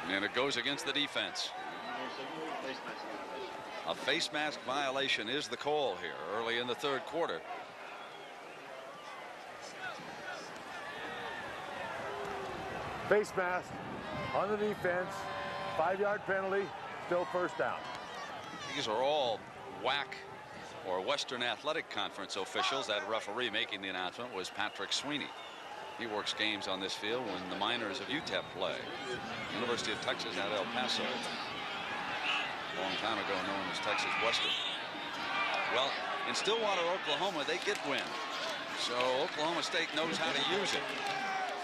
And it goes against the defense. A face mask violation is the call here early in the third quarter. Face mask on the defense. 5-yard penalty. Still first down. These are all WAC or Western Athletic Conference officials. That referee making the announcement was Patrick Sweeney. He works games on this field when the Miners of UTEP play. University of Texas at El Paso. A long time ago known as Texas Western. Well, in Stillwater, Oklahoma, they get wind. So Oklahoma State knows how to use it.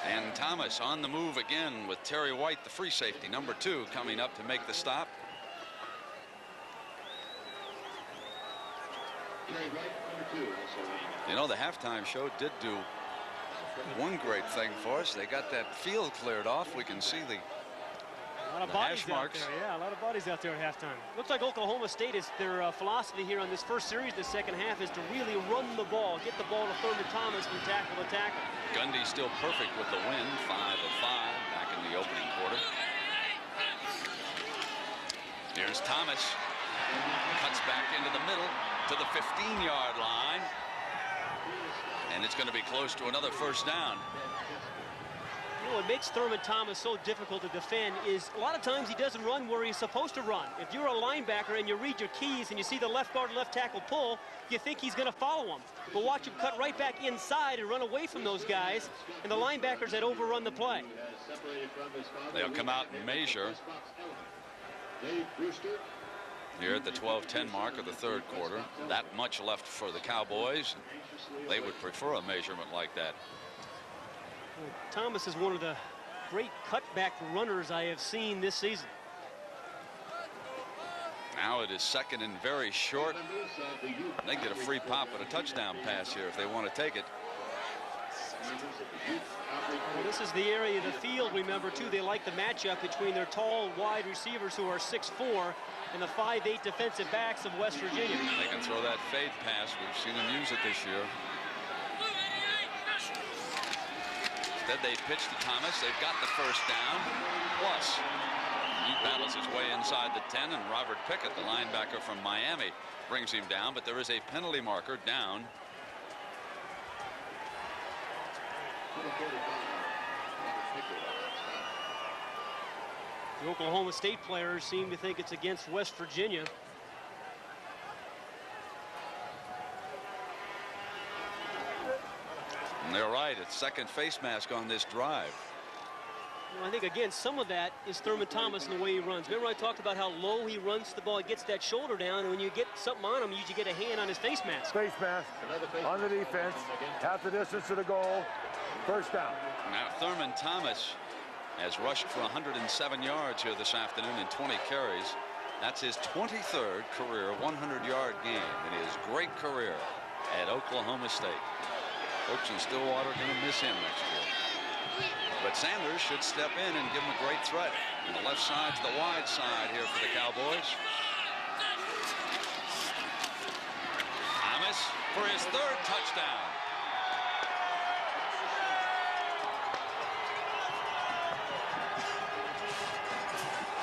And Thomas on the move again with Terry White, the free safety, number 2, coming up to make the stop. You know, the halftime show did do one great thing for us. They got that field cleared off. We can see the hash marks. Yeah, a lot of bodies out there at halftime. Looks like Oklahoma State is their philosophy here on this first series. The second half is to really run the ball, get the ball to Thurman Thomas from tackle to tackle. Gundy still perfect with the win, 5 of 5 back in the opening quarter. Here's Thomas, cuts back into the middle to the 15-yard line, and it's going to be close to another first down. You know, what makes Thurman Thomas so difficult to defend is a lot of times he doesn't run where he's supposed to run. If you're a linebacker and you read your keys and you see the left guard, left tackle pull, you think he's going to follow him. But watch him cut right back inside and run away from those guys and the linebackers that overrun the play. They'll come out and measure here at the 12:10 mark of the third quarter. That much left for the Cowboys. They would prefer a measurement like that. Thomas is one of the great cutback runners I have seen this season. Now it is second and very short. They get a free pop at a touchdown pass here if they want to take it. Well, this is the area of the field, remember, too. They like the matchup between their tall, wide receivers who are 6'4", and the 5'8" defensive backs of West Virginia. They can throw that fade pass. We've seen them use it this year. Instead, they pitch to Thomas. They've got the first down. Plus, he battles his way inside the 10, and Robert Pickett, the linebacker from Miami, brings him down. But there is a penalty marker down. The Oklahoma State players seem to think it's against West Virginia. And they're right. It's second face mask on this drive. Well, I think, again, some of that is Thurman Thomas and the way he runs. Remember I talked about how low he runs the ball, gets that shoulder down, and when you get something on him, you usually get a hand on his face mask. Face mask on the defense, half the distance to the goal, first down. Now Thurman Thomas has rushed for 107 yards here this afternoon in 20 carries. That's his 23rd career 100-yard game in his great career at Oklahoma State. Coach in Stillwater going to miss him next year. But Sanders should step in and give him a great threat. And the left side to the wide side here for the Cowboys. Thomas for his third touchdown.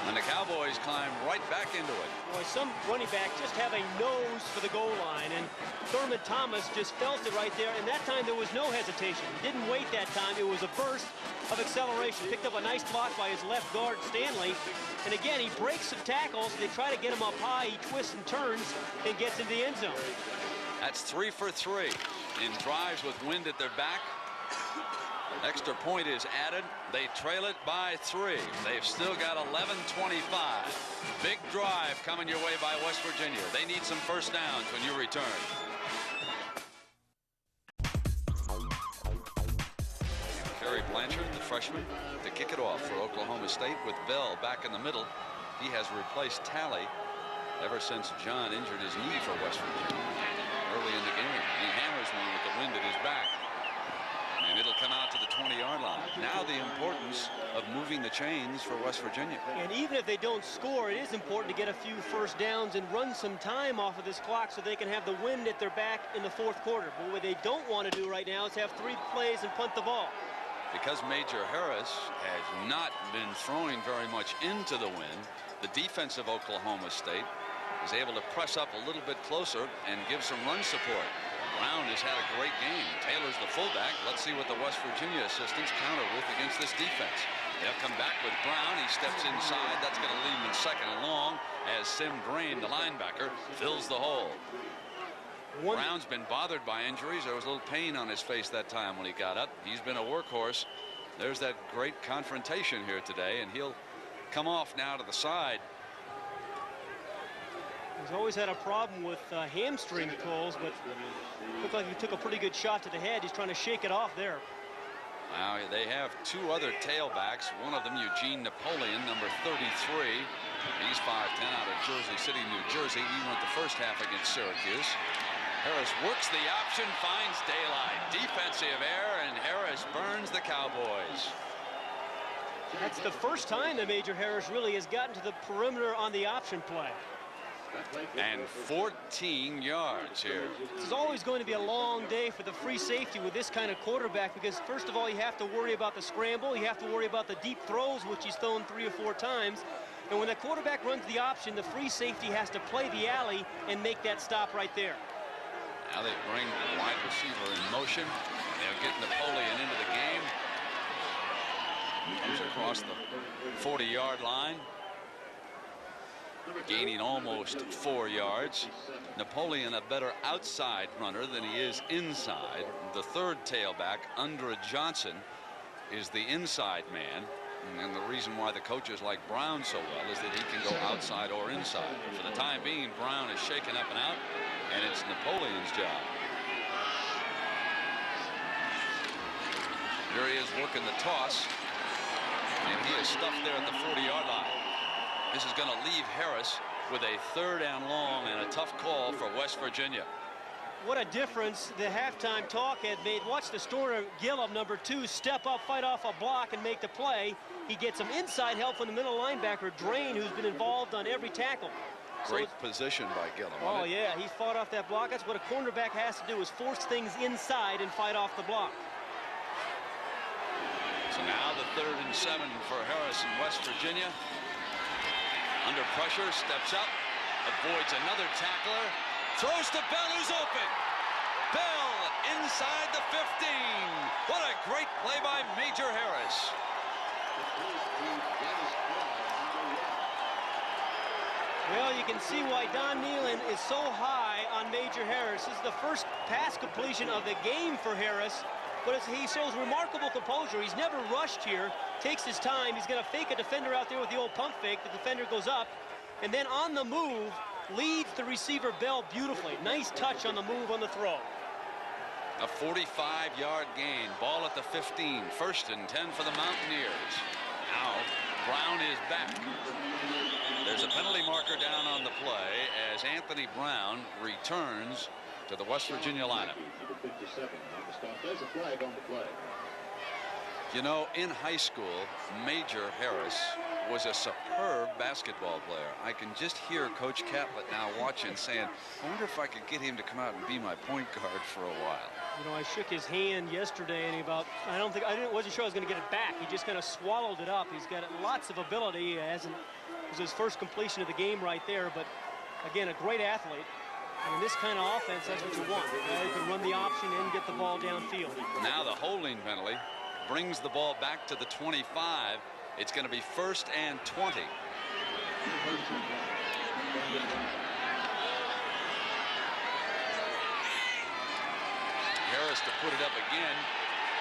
And the Cowboys climb right back into it. Boy, some running backs just have a nose for the goal line, and Thurman Thomas just felt it right there, and that time there was no hesitation. He didn't wait that time. It was a burst of acceleration. Picked up a nice block by his left guard, Stanley, and again, he breaks some tackles. They try to get him up high. He twists and turns and gets into the end zone. That's 3 for 3 in drives with wind at their back. Extra point is added. They trail it by 3. They've still got 11:25. Big drive coming your way by West Virginia. They need some first downs when you return. Kerry Blanchard, the freshman, to kick it off for Oklahoma State with Bell back in the middle. He has replaced Talley ever since John injured his knee for West Virginia early in the game. He hammers one with the wind at his back. And it'll come out to the 20-yard line. Now the importance of moving the chains for West Virginia. And even if they don't score, it is important to get a few first downs and run some time off of this clock so they can have the wind at their back in the fourth quarter. But what they don't want to do right now is have 3 plays and punt the ball. Because Major Harris has not been throwing very much into the wind, the defense of Oklahoma State is able to press up a little bit closer and give some run support. Brown has had a great game. Taylor's the fullback. Let's see what the West Virginia assistants counter with against this defense. They'll come back with Brown. He steps inside. That's going to leave him in second and long as Sim Drain, the linebacker, fills the hole. Brown's been bothered by injuries. There was a little pain on his face that time when he got up. He's been a workhorse. There's that great confrontation here today, and he'll come off now to the side. He's always had a problem with hamstring pulls, but looked like he took a pretty good shot to the head. He's trying to shake it off there. Now they have 2 other tailbacks. One of them, Eugene Napoleon, number 33. He's 5'10", out of Jersey City, New Jersey. He went the first half against Syracuse. Harris works the option, finds daylight. Defensive error, and Harris burns the Cowboys. That's the first time that Major Harris really has gotten to the perimeter on the option play. And 14 yards here. This is always going to be a long day for the free safety with this kind of quarterback, because first of all, you have to worry about the scramble. You have to worry about the deep throws, which he's thrown 3 or 4 times. And when the quarterback runs the option, the free safety has to play the alley and make that stop right there. Now they bring the wide receiver in motion. They'll get Napoleon into the game. Comes across the 40-yard line, gaining almost 4 yards. Napoleon a better outside runner than he is inside. The third tailback, Andre Johnson, is the inside man. And the reason why the coaches like Brown so well is that he can go outside or inside. But for the time being, Brown is shaken up and out, and it's Napoleon's job. Here he is working the toss, and he is stuffed there at the 40-yard line. This is going to leave Harris with a 3rd and long and a tough call for West Virginia. what a difference the halftime talk had made. Watch the Stoner Gillum, number 2, step up, fight off a block, and make the play. He gets some inside help from the middle linebacker, Drain, who's been involved on every tackle. Great position by Gillum. Oh, yeah, he fought off that block. That's what a cornerback has to do, is force things inside and fight off the block. So now the 3rd and 7 for Harris in West Virginia. Under pressure, steps up, avoids another tackler, throws to Bell, who's open. Bell inside the 15. What a great play by Major Harris. Well, you can see why Don Nehlen is so high on Major Harris. This is the first pass completion of the game for Harris, but he shows remarkable composure. He's never rushed here, takes his time. He's going to fake a defender out there with the old pump fake. The defender goes up, and then on the move, leads the receiver Bell beautifully. Nice touch on the move on the throw. A 45-yard gain. Ball at the 15. 1st and 10 for the Mountaineers. Now Brown is back. There's a penalty marker down on the play as Anthony Brown returns to the West Virginia lineup. There's a flag on the play. You know, in high school, Major Harris was a superb basketball player. I can just hear Coach Catlett now watching, saying, I wonder if I could get him to come out and be my point guard for a while. You know, I shook his hand yesterday, and he wasn't sure I was going to get it back. He just kind of swallowed it up. He's got lots of ability. It was his first completion of the game right there, but again, a great athlete. And in this kind of offense, that's what you want. A guy who can run the option and get the ball downfield. Now the holding penalty brings the ball back to the 25. It's going to be 1st and 20. Harris to put it up again.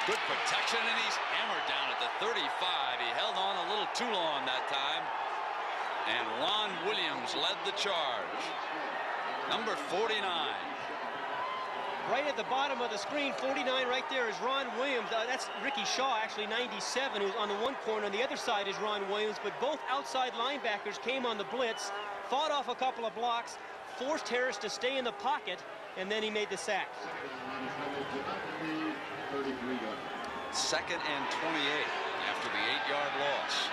Good protection, and he's hammered down at the 35. He held on a little too long that time. And Ron Williams led the charge. Number 49. Right at the bottom of the screen, 49 right there is Ron Williams. That's Ricky Shaw, actually 97, who's on the one corner. On the other side is Ron Williams, but both outside linebackers came on the blitz, fought off a couple of blocks, forced Harris to stay in the pocket, and then he made the sack. 2nd and 28 after the 8-yard loss.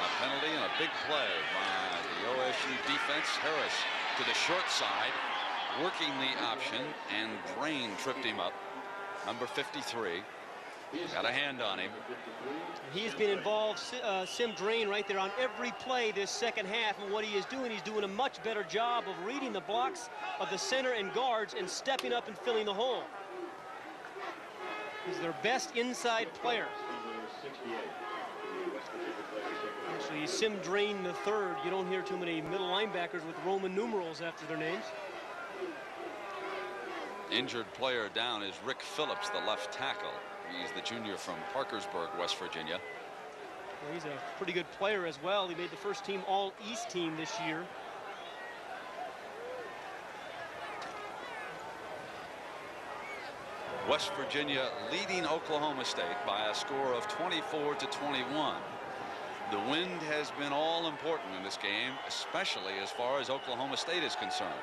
A penalty and a big play by the OSU defense. Harris to the short side, working the option, and Drain tripped him up. Number 53. Got a hand on him. He's been involved, Sim Drain, right there on every play this second half. And what he is doing, he's doing a much better job of reading the blocks of the center and guards and stepping up and filling the hole. He's their best inside player. Actually, Sim Drain the third. You don't hear too many middle linebackers with Roman numerals after their names. Injured player down is Rick Phillips, the left tackle. He's the junior from Parkersburg, West Virginia. Well, he's a pretty good player as well. He made the first team All-East team this year. West Virginia leading Oklahoma State by a score of 24-21. The wind has been all important in this game, especially as far as Oklahoma State is concerned.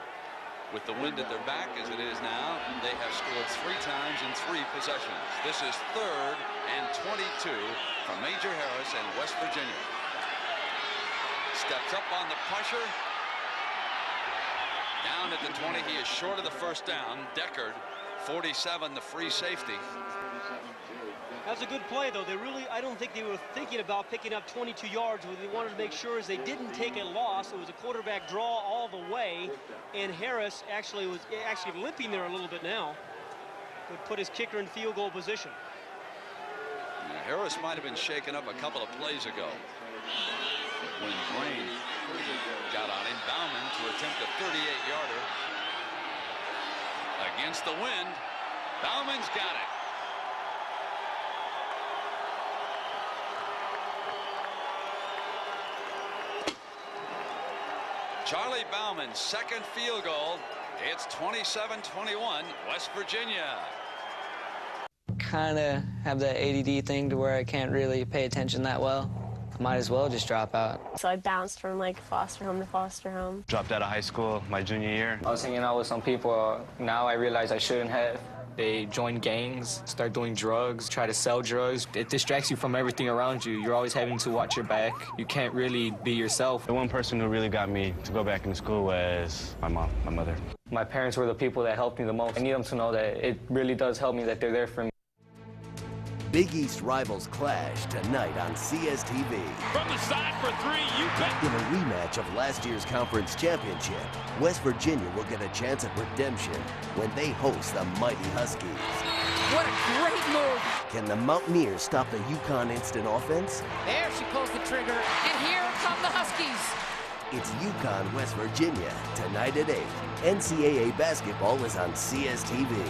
With the wind at their back as it is now, they have scored 3 times in 3 possessions. This is 3rd and 22 from Major Harris and West Virginia. Steps up on the pressure. Down at the 20, he is short of the first down. Deckard, 47, the free safety. That's a good play, though. They really, I don't think they were thinking about picking up 22 yards. What they wanted to make sure is they didn't take a loss. It was a quarterback draw all the way, and Harris actually was limping there a little bit now. Would put his kicker in field goal position. Yeah, Harris might have been shaken up a couple of plays ago when Drain got on him. Bauman to attempt a 38-yarder against the wind. Bauman's got it. Charlie Bauman's second field goal. It's 27-21, West Virginia. Kind of have that ADD thing to where I can't really pay attention that well. Might as well just drop out. So I bounced from like foster home to foster home. Dropped out of high school my junior year. I was hanging out with some people now I realize I shouldn't have. They join gangs, start doing drugs, try to sell drugs. It distracts you from everything around you. You're always having to watch your back. You can't really be yourself. The one person who really got me to go back into school was my mom, my mother. My parents were the people that helped me the most. I need them to know that it really does help me, that they're there for me. Big East rivals clash tonight on CSTV. From the side for three, you bet. In a rematch of last year's conference championship, West Virginia will get a chance at redemption when they host the mighty Huskies. What a great move. Can the Mountaineers stop the UConn instant offense? There she pulls the trigger, and here come the Huskies. It's UConn, West Virginia, tonight at 8. NCAA basketball is on CSTV.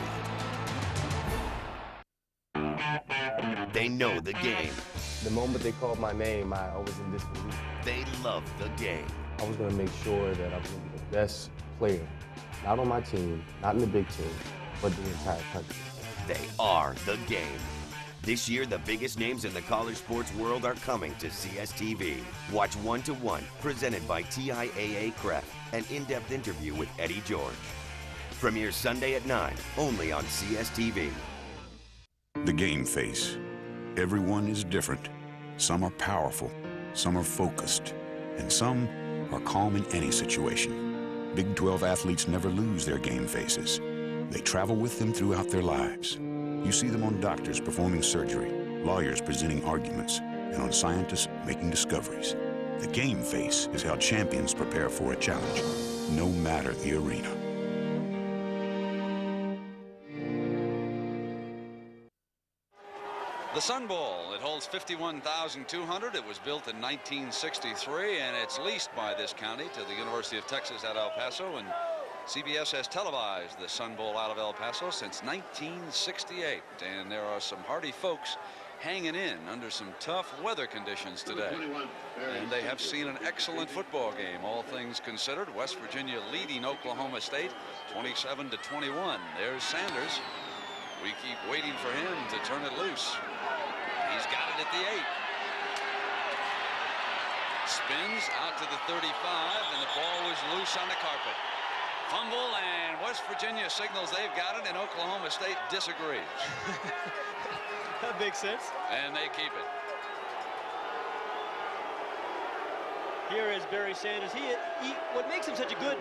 They know the game. The moment they called my name, I was in disbelief. They love the game. I was going to make sure that I was the best player, not on my team, not in the big team, but the entire country. They are the game. This year, the biggest names in the college sports world are coming to CSTV. Watch 1-to-1, presented by TIAA Cref, an in-depth interview with Eddie George. Premieres Sunday at 9, only on CSTV. The game face. Everyone is different. Some are powerful, some are focused, and some are calm in any situation. Big 12 athletes never lose their game faces. They travel with them throughout their lives. You see them on doctors performing surgery, lawyers presenting arguments, and on scientists making discoveries. The game face is how champions prepare for a challenge, no matter the arena. The Sun Bowl, it holds 51,200. It was built in 1963, and it's leased by this county to the University of Texas at El Paso, and CBS has televised the Sun Bowl out of El Paso since 1968, and there are some hardy folks hanging in under some tough weather conditions today. And they have seen an excellent football game, all things considered. West Virginia leading Oklahoma State 27-21. There's Sanders. We keep waiting for him to turn it loose. He's got it at the 8. Spins out to the 35, and the ball is loose on the carpet. Fumble, and West Virginia signals they've got it, and Oklahoma State disagrees. That makes sense. And they keep it. Here is Barry Sanders. What makes him such a good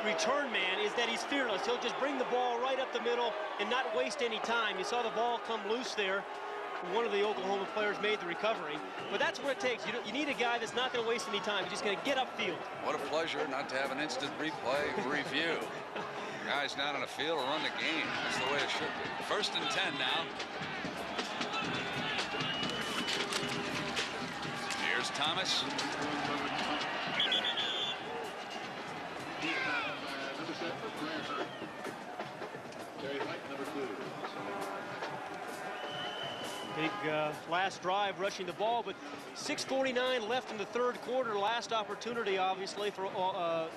return man is that he's fearless. He'll just bring the ball right up the middle and not waste any time. You saw the ball come loose there. One of the Oklahoma players made the recovery, but that's what it takes. You need a guy that's not going to waste any time. He's just going to get upfield. What a pleasure not to have an instant replay review. Guys not on the field will run the game. That's the way it should be. 1st and 10 now. Here's Thomas. Big last drive rushing the ball, but 6:49 left in the 3rd quarter. Last opportunity, obviously, for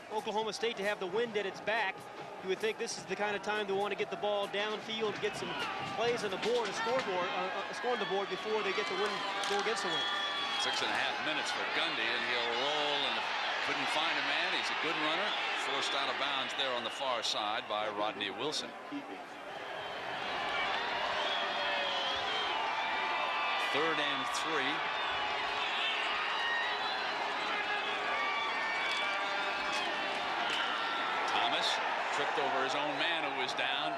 Oklahoma State to have the wind at its back. You would think this is the kind of time they want to get the ball downfield, get some plays on the board, score on the board before they get the win, go against the win. 6.5 minutes for Gundy, and he'll roll, and couldn't find a man. He's a good runner. Forced out of bounds there on the far side by Rodney Wilson. 3rd and 3. Thomas tripped over his own man who was down.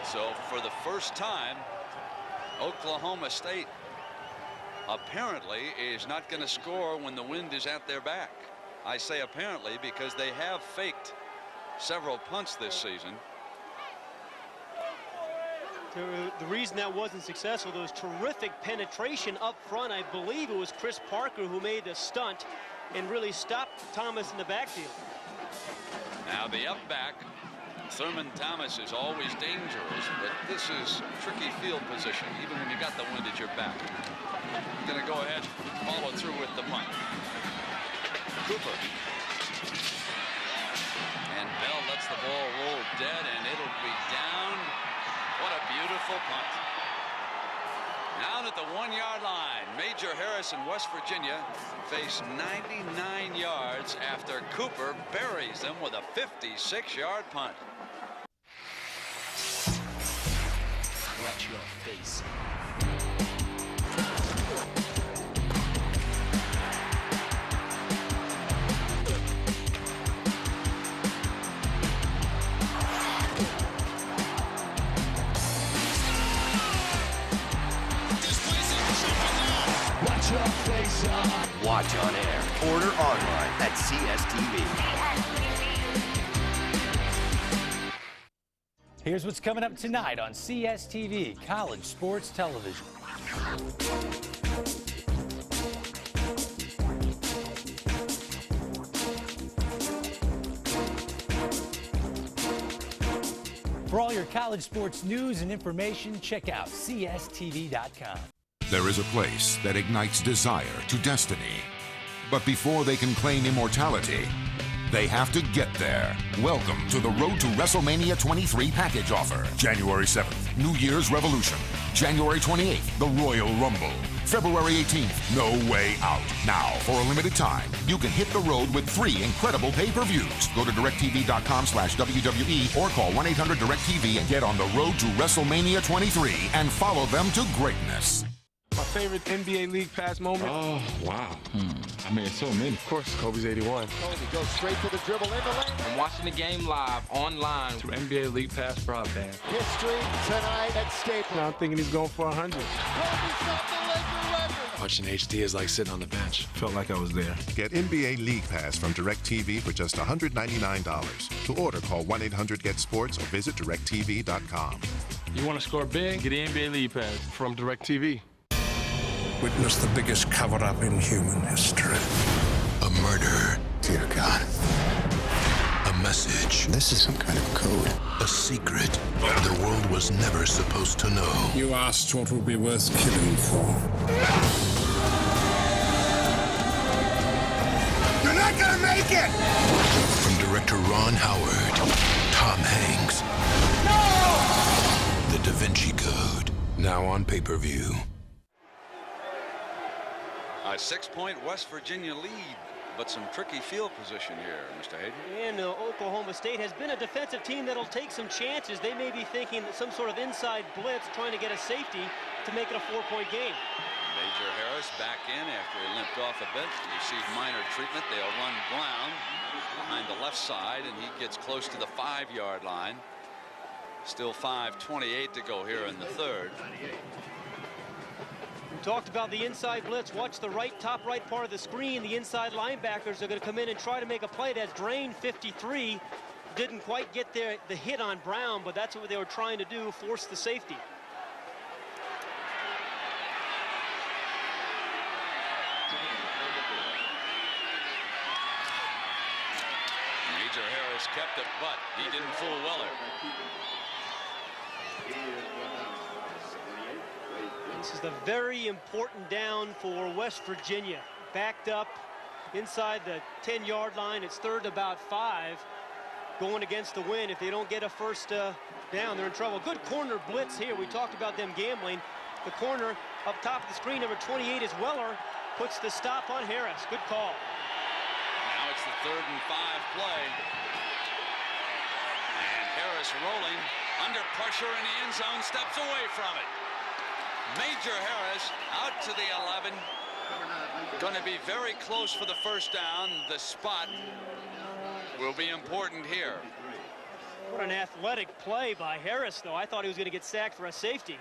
So for the first time, Oklahoma State apparently is not going to score when the wind is at their back. I say apparently because they have faked several punts this season. The reason that wasn't successful, there was terrific penetration up front. I believe it was Chris Parker who made the stunt and really stopped Thomas in the backfield. Now the up back, Thurman Thomas, is always dangerous, but this is tricky field position, even when you got the wind at your back. Going to go ahead and follow through with the punt. Cooper. And Bell lets the ball roll dead, and it'll be down. What a beautiful punt. Down at the 1-yard line, Major Harris and West Virginia face 99 yards after Cooper buries them with a 56-yard punt. Watch your face. Watch your face on. Watch on air. Order online at CSTV. Here's what's coming up tonight on CSTV, College Sports Television. For all your college sports news and information, check out CSTV.com. There is a place that ignites desire to destiny. But before they can claim immortality, they have to get there. Welcome to the Road to WrestleMania 23 package offer. January 7th, New Year's Revolution. January 28th, the Royal Rumble. February 18th, No Way Out. Now, for a limited time, you can hit the road with 3 incredible pay-per-views. Go to directtv.com/WWE or call 1-800-DIRECTV and get on the road to WrestleMania 23 and follow them to greatness. My favorite NBA League Pass moment? Oh, wow. I mean, so many. Of course, Kobe's 81. Kobe goes straight to the dribble in the lane. I'm watching the game live, online, through NBA League Pass broadband. History tonight at Staples. Now I'm thinking he's going for 100. Kobe set the Laker record. Watching HD is like sitting on the bench. Felt like I was there. Get NBA League Pass from DirecTV for just $199. To order, call 1-800-GET-SPORTS or visit directtv.com. You want to score big? Get the NBA League Pass from DirecTV. Witness the biggest cover-up in human history. A murder. Dear God. A message. This is some kind of code. A secret the world was never supposed to know. You asked what would be worth killing for. You're not gonna make it! From director Ron Howard, Tom Hanks. No! The Da Vinci Code. Now on pay-per-view. A 6-point West Virginia lead, but some tricky field position here, Mr. Hayden. And Oklahoma State has been a defensive team that'll take some chances. They may be thinking that some sort of inside blitz, trying to get a safety to make it a 4-point game. Major Harris back in after he limped off a bit. Received minor treatment. They'll run Brown behind the left side, and he gets close to the 5-yard line. Still 5:28 to go here in the third. We talked about the inside blitz. Watch the top right part of the screen. The inside linebackers are going to come in and try to make a play. That's Drain 53. Didn't quite get the hit on Brown, but that's what they were trying to do, force the safety. Major Harris kept it, but he didn't fool Weller. This is the very important down for West Virginia. Backed up inside the 10-yard line. It's third about 5. Going against the wind. If they don't get a first down, they're in trouble. Good corner blitz here. We talked about them gambling. The corner up top of the screen, number 28 is Weller. Puts the stop on Harris. Good call. Now it's the 3rd and 5 play. And Harris rolling under pressure in the end zone, steps away from it. Major Harris out to the 11. Going to be very close for the first down. The spot will be important here. What an athletic play by Harris, though. I thought he was going to get sacked for a safety.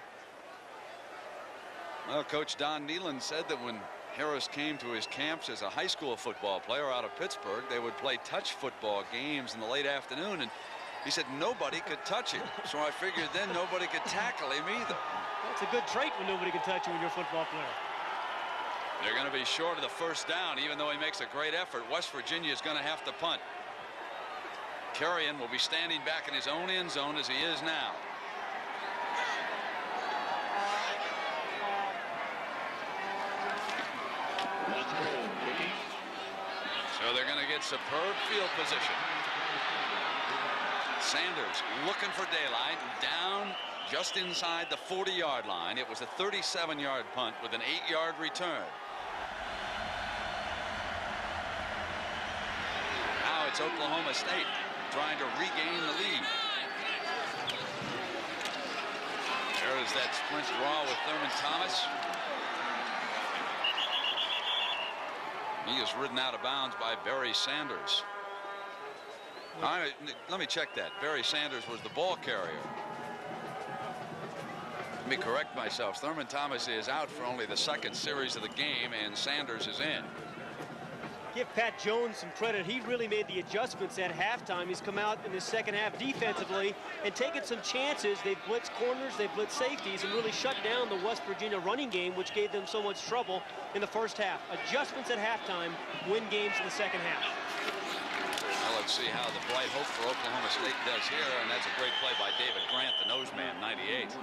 Well, Coach Don Nehlen said that when Harris came to his camps as a high school football player out of Pittsburgh, they would play touch football games in the late afternoon, and he said nobody could touch him. So I figured then nobody could tackle him either. That's a good trait when nobody can touch you when you're a football player. They're going to be short of the first down, even though he makes a great effort. West Virginia is going to have to punt. Carrion will be standing back in his own end zone as he is now. So they're going to get superb field position. Sanders looking for daylight, down just inside the 40-yard line. It was a 37-yard punt with an 8-yard return. Now it's Oklahoma State trying to regain the lead. There is that sprint draw with Thurman Thomas. He is ridden out of bounds by Barry Sanders. All right, let me check that. Barry Sanders was the ball carrier. Let me correct myself. Thurman Thomas is out for only the second series of the game, and Sanders is in. Give Pat Jones some credit. He really made the adjustments at halftime. He's come out in the second half defensively and taken some chances. They've blitzed corners, they've blitzed safeties, and really shut down the West Virginia running game, which gave them so much trouble in the first half. Adjustments at halftime win games in the second half. Well, let's see how the Bright Hope for Oklahoma State does here, and that's a great play by David Grant, the nose man, 98.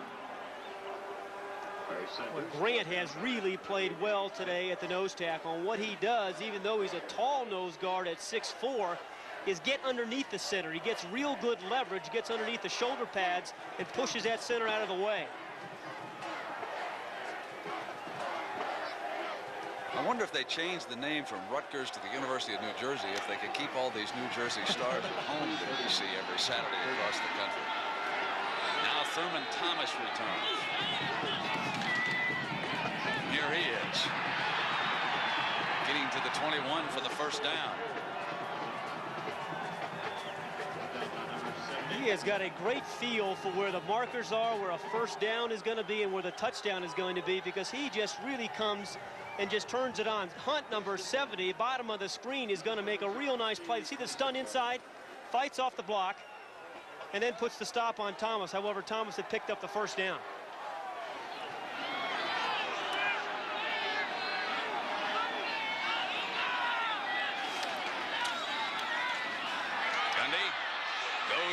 Well, Grant has really played well today at the nose tackle. And what he does, even though he's a tall nose guard at 6'4", is get underneath the center. He gets real good leverage, gets underneath the shoulder pads, and pushes that center out of the way. I wonder if they changed the name from Rutgers to the University of New Jersey, if they could keep all these New Jersey stars at home that we see every Saturday across the country. Now Thurman Thomas returns. Here he is, getting to the 21 for the first down. He has got a great feel for where the markers are, where a first down is going to be, and where the touchdown is going to be, because he just really comes and just turns it on. Hunt, number 70, bottom of the screen, is going to make a real nice play. See the stun inside, fights off the block, and then puts the stop on Thomas. However, Thomas had picked up the first down.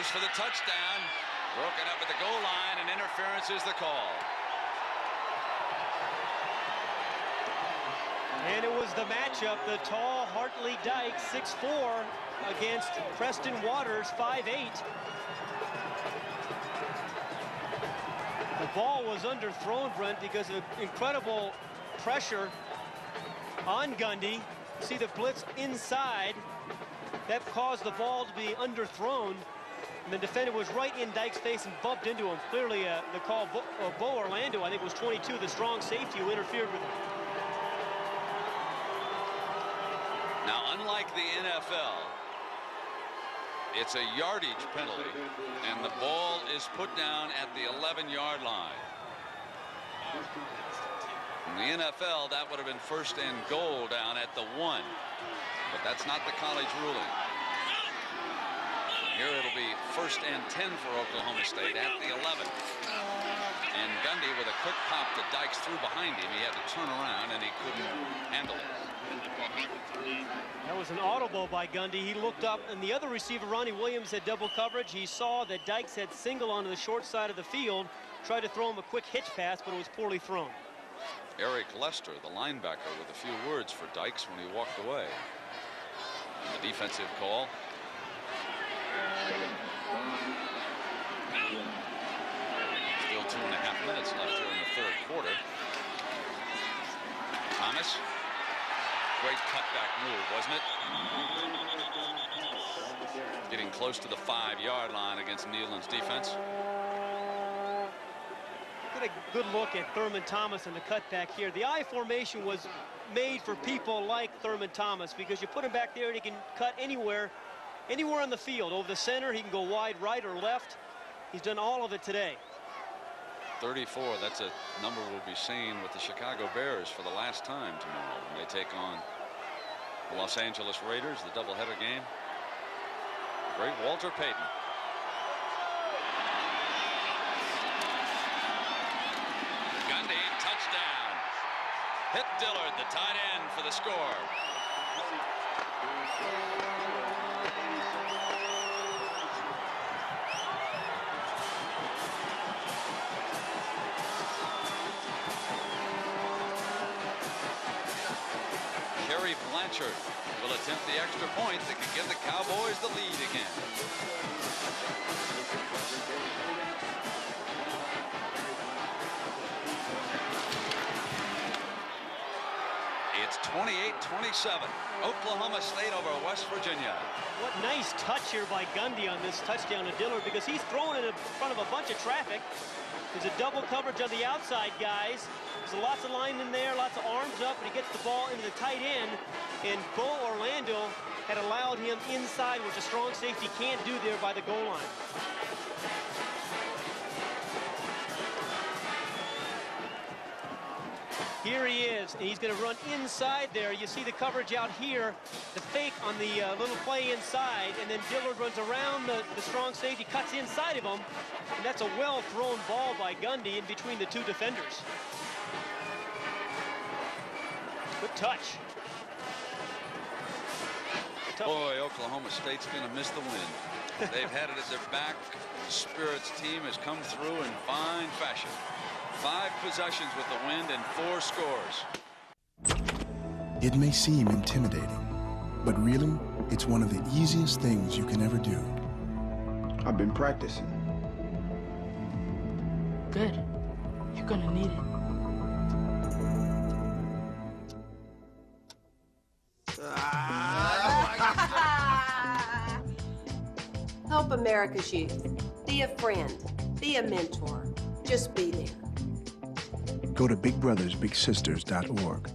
For the touchdown, broken up at the goal line, and interference is the call. And it was the matchup, the tall Hartley Dykes, 6'4", against Preston Waters, 5'8". The ball was underthrown, Brent, because of incredible pressure on Gundy. See the blitz inside. That caused the ball to be underthrown. And the defender was right in Dykes' face and bumped into him. Clearly, the call, Bo Orlando, I think, was 22, the strong safety who interfered with him. Now, unlike the NFL, it's a yardage penalty, and the ball is put down at the 11-yard line. In the NFL, that would have been first and goal down at the 1, but that's not the college ruling. Here it'll be first and 10 for Oklahoma State at the 11. And Gundy with a quick pop to Dykes threw behind him. He had to turn around and he couldn't handle it. That was an audible by Gundy. He looked up and the other receiver, Ronnie Williams, had double coverage. He saw that Dykes had single onto the short side of the field, tried to throw him a quick hitch pass, but it was poorly thrown. Eric Lester, the linebacker, with a few words for Dykes when he walked away. The defensive call. Still 2.5 minutes left here in the third quarter. Thomas, great cutback move, wasn't it? Getting close to the 5-yard line against Neyland's defense. Get a good look at Thurman Thomas and the cutback here. The I formation was made for people like Thurman Thomas because you put him back there and he can cut anywhere on the field. Over the center, he can go wide right or left. He's done all of it today. 34, that's a number we'll be seeing with the Chicago Bears for the last time tomorrow when they take on the Los Angeles Raiders, the doubleheader game. Great Walter Payton. Gundy, touchdown. Hit Dillard, the tight end, for the score. Kerry Blanchard will attempt the extra point that could give the Cowboys the lead again. It's 28-27. Oklahoma State over West Virginia. What nice touch here by Gundy on this touchdown to Dillard, because he's throwing it in front of a bunch of traffic. There's a double coverage on the outside, guys. There's lots of linemen there, lots of arms up, and he gets the ball into the tight end. And Bo Orlando had allowed him inside, which a strong safety can't do there by the goal line. Here he is, and he's going to run inside there. You see the coverage out here, the fake on the little play inside, and then Dillard runs around the strong safety, cuts inside of him, and that's a well-thrown ball by Gundy in between the two defenders. Good touch. Boy, Oklahoma State's going to miss the win. They've had it at their back. The Spirits team has come through in fine fashion. 5 possessions with the wind and 4 scores. It may seem intimidating, but really, it's one of the easiest things you can ever do. I've been practicing. Good. You're gonna need it. Help America's youth. Be a friend. Be a mentor. Just be there. Go to BigBrothersBigSisters.org.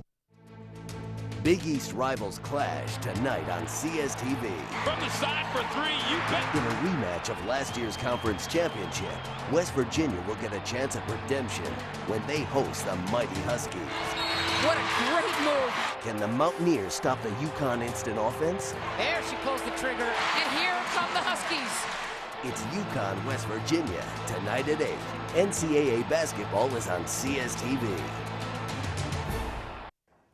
Big East rivals clash tonight on CSTV. From the side for 3, you bet. In a rematch of last year's conference championship, West Virginia will get a chance at redemption when they host the mighty Huskies. What a great move. Can the Mountaineers stop the UConn instant offense? There she pulls the trigger, and here come the Huskies. It's UConn, West Virginia, tonight at 8. NCAA basketball is on CSTV.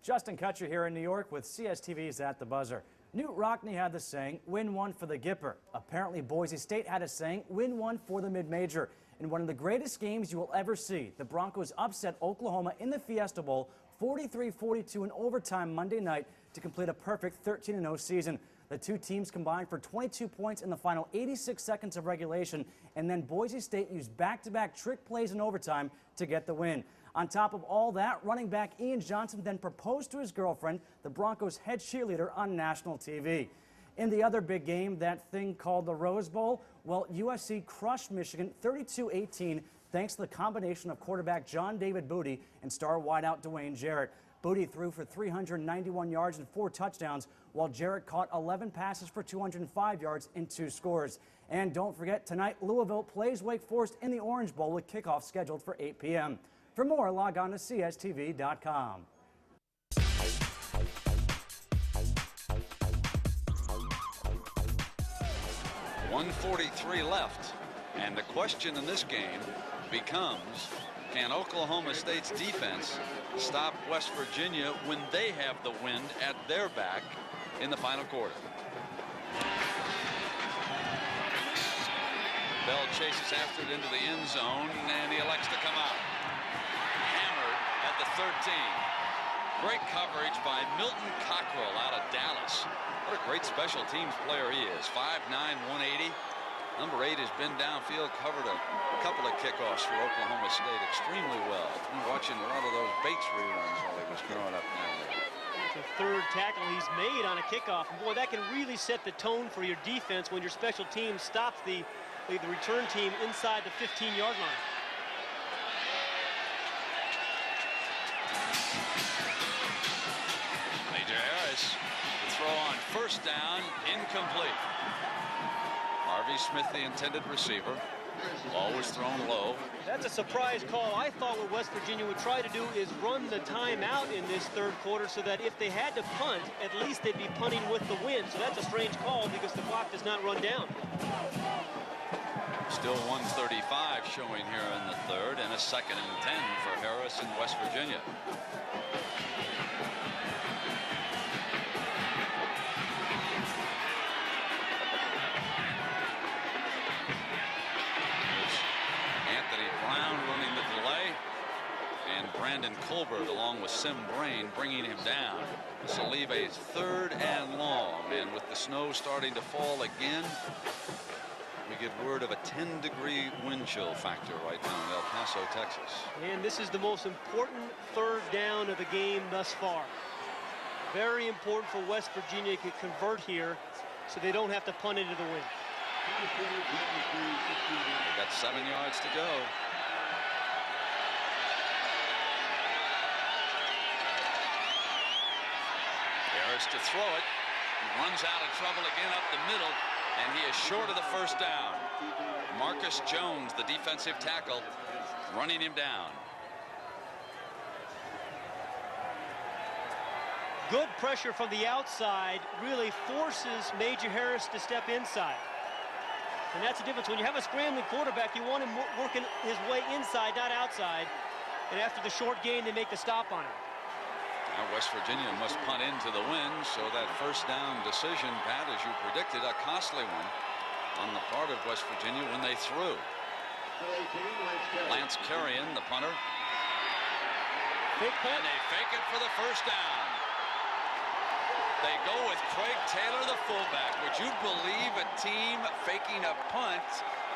Justin Kutcher here in New York with CSTV's At the Buzzer. Newt Rockne had the saying, win one for the Gipper. Apparently, Boise State had a saying, win one for the mid-major. In one of the greatest games you will ever see, the Broncos upset Oklahoma in the Fiesta Bowl 43-42 in overtime Monday night to complete a perfect 13-0 season. The two teams combined for 22 points in the final 86 seconds of regulation, and then Boise State used back-to-back trick plays in overtime to get the win. On top of all that, running back Ian Johnson then proposed to his girlfriend, the Broncos' head cheerleader, on national TV. In the other big game, that thing called the Rose Bowl, well, USC crushed Michigan 32-18 thanks to the combination of quarterback John David Booty and star wideout Dwayne Jarrett. Booty threw for 391 yards and 4 touchdowns, while Jarrett caught 11 passes for 205 yards and 2 scores. And don't forget, tonight Louisville plays Wake Forest in the Orange Bowl with kickoff scheduled for 8 p.m. For more, log on to CSTV.com. .143 left, and the question in this game becomes, can Oklahoma State's defense stop West Virginia when they have the wind at their back in the final quarter? Bell chases after it into the end zone, and he elects to come out. Hammered at the 13. Great coverage by Milton Cockrell out of Dallas. What a great special teams player he is. 5'9", 180. Number 8 has been downfield, covered a couple of kickoffs for Oklahoma State extremely well. Been watching a lot of those Bates reruns while he was growing up down there. It's the 3rd tackle he's made on a kickoff. And boy, that can really set the tone for your defense when your special team stops the return team inside the 15-yard line. Major Harris, the throw on first down, incomplete. Harvey Smith, the intended receiver. Ball was thrown low. That's a surprise call. I thought what West Virginia would try to do is run the timeout in this 3rd quarter so that if they had to punt, at least they'd be punting with the wind. So that's a strange call because the clock does not run down. Still 1:35 showing here in the 3rd, and a 2nd and 10 for Harris in West Virginia. Brandon Colbert along with Sim Brain bringing him down. This will leave a 3rd and long, and with the snow starting to fall again, we get word of a 10-degree wind chill factor right now in El Paso, Texas. And this is the most important 3rd down of the game thus far. Very important for West Virginia to convert here so they don't have to punt into the wind. They've got 7 yards to go. Harris to throw it. He runs out of trouble again up the middle, and he is short of the first down. Marcus Jones, the defensive tackle, running him down. Good pressure from the outside really forces Major Harris to step inside. And that's the difference. When you have a scrambling quarterback, you want him working his way inside, not outside. And after the short gain, they make the stop on him. Now West Virginia must punt into the wind, so that first down decision, Pat, as you predicted, a costly one on the part of West Virginia when they threw. Lance Carrion, the punter. And they fake it for the first down. They go with Craig Taylor, the fullback. Would you believe a team faking a punt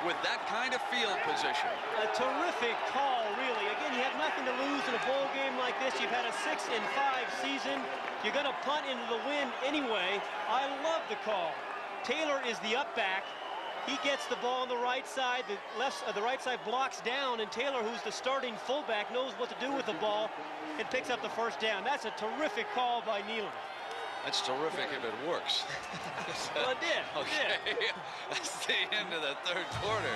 with that kind of field position? A terrific call, really. Again, you have nothing to lose in a bowl game like this. You've had a 6-5 season. You're going to punt into the wind anyway. I love the call. Taylor is the up back. He gets the ball on the right side. The right side blocks down, and Taylor, who's the starting fullback, knows what to do with the ball and picks up the first down. That's a terrific call by Nealon. That's terrific if it works. Well, it did. Okay, that's the end of the third quarter.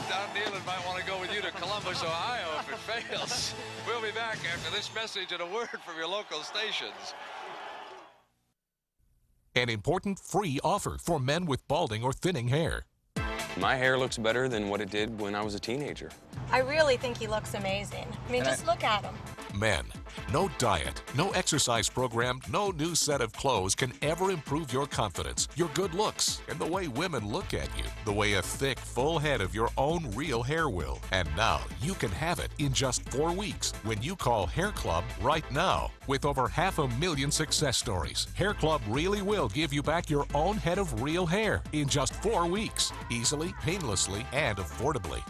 Don Nealon might want to go with you to Columbus, Ohio if it fails. We'll be back after this message and a word from your local stations. An important free offer for men with balding or thinning hair. My hair looks better than what it did when I was a teenager. I really think he looks amazing. I mean, just look at him. Men, no diet, no exercise program, no new set of clothes can ever improve your confidence, your good looks, and the way women look at you, the way a thick, full head of your own real hair will. And now you can have it in just 4 weeks when you call Hair Club right now. With over 500,000 success stories, Hair Club really will give you back your own head of real hair in just 4 weeks, easily, painlessly, and affordably.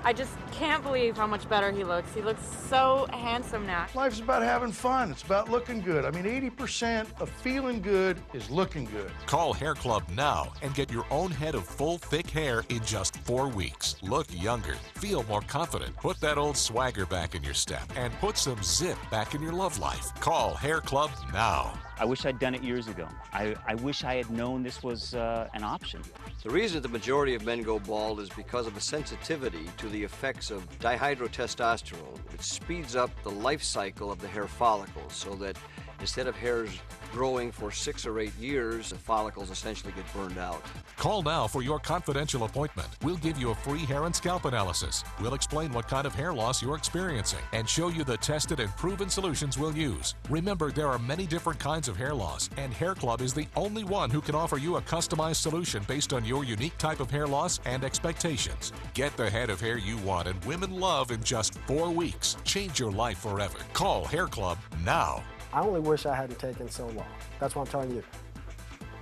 I just can't believe how much better he looks. He looks so handsome now. Life's about having fun. It's about looking good. I mean, 80% of feeling good is looking good. Call Hair Club now and get your own head of full, thick hair in just 4 weeks. Look younger, feel more confident, put that old swagger back in your step, and put some zip back in your love life. Call Hair Club now. I wish I'd done it years ago. I wish I had known this was an option. The reason the majority of men go bald is because of a sensitivity to the effects of dihydrotestosterone, which speeds up the life cycle of the hair follicles, so that instead of hairs growing for 6 or 8 years, the follicles essentially get burned out. Call now for your confidential appointment. We'll give you a free hair and scalp analysis. We'll explain what kind of hair loss you're experiencing and show you the tested and proven solutions we'll use. Remember, there are many different kinds of hair loss, and Hair Club is the only one who can offer you a customized solution based on your unique type of hair loss and expectations. Get the head of hair you want and women love in just 4 weeks. Change your life forever. Call Hair Club now. I only wish I hadn't taken so long. That's what I'm telling you.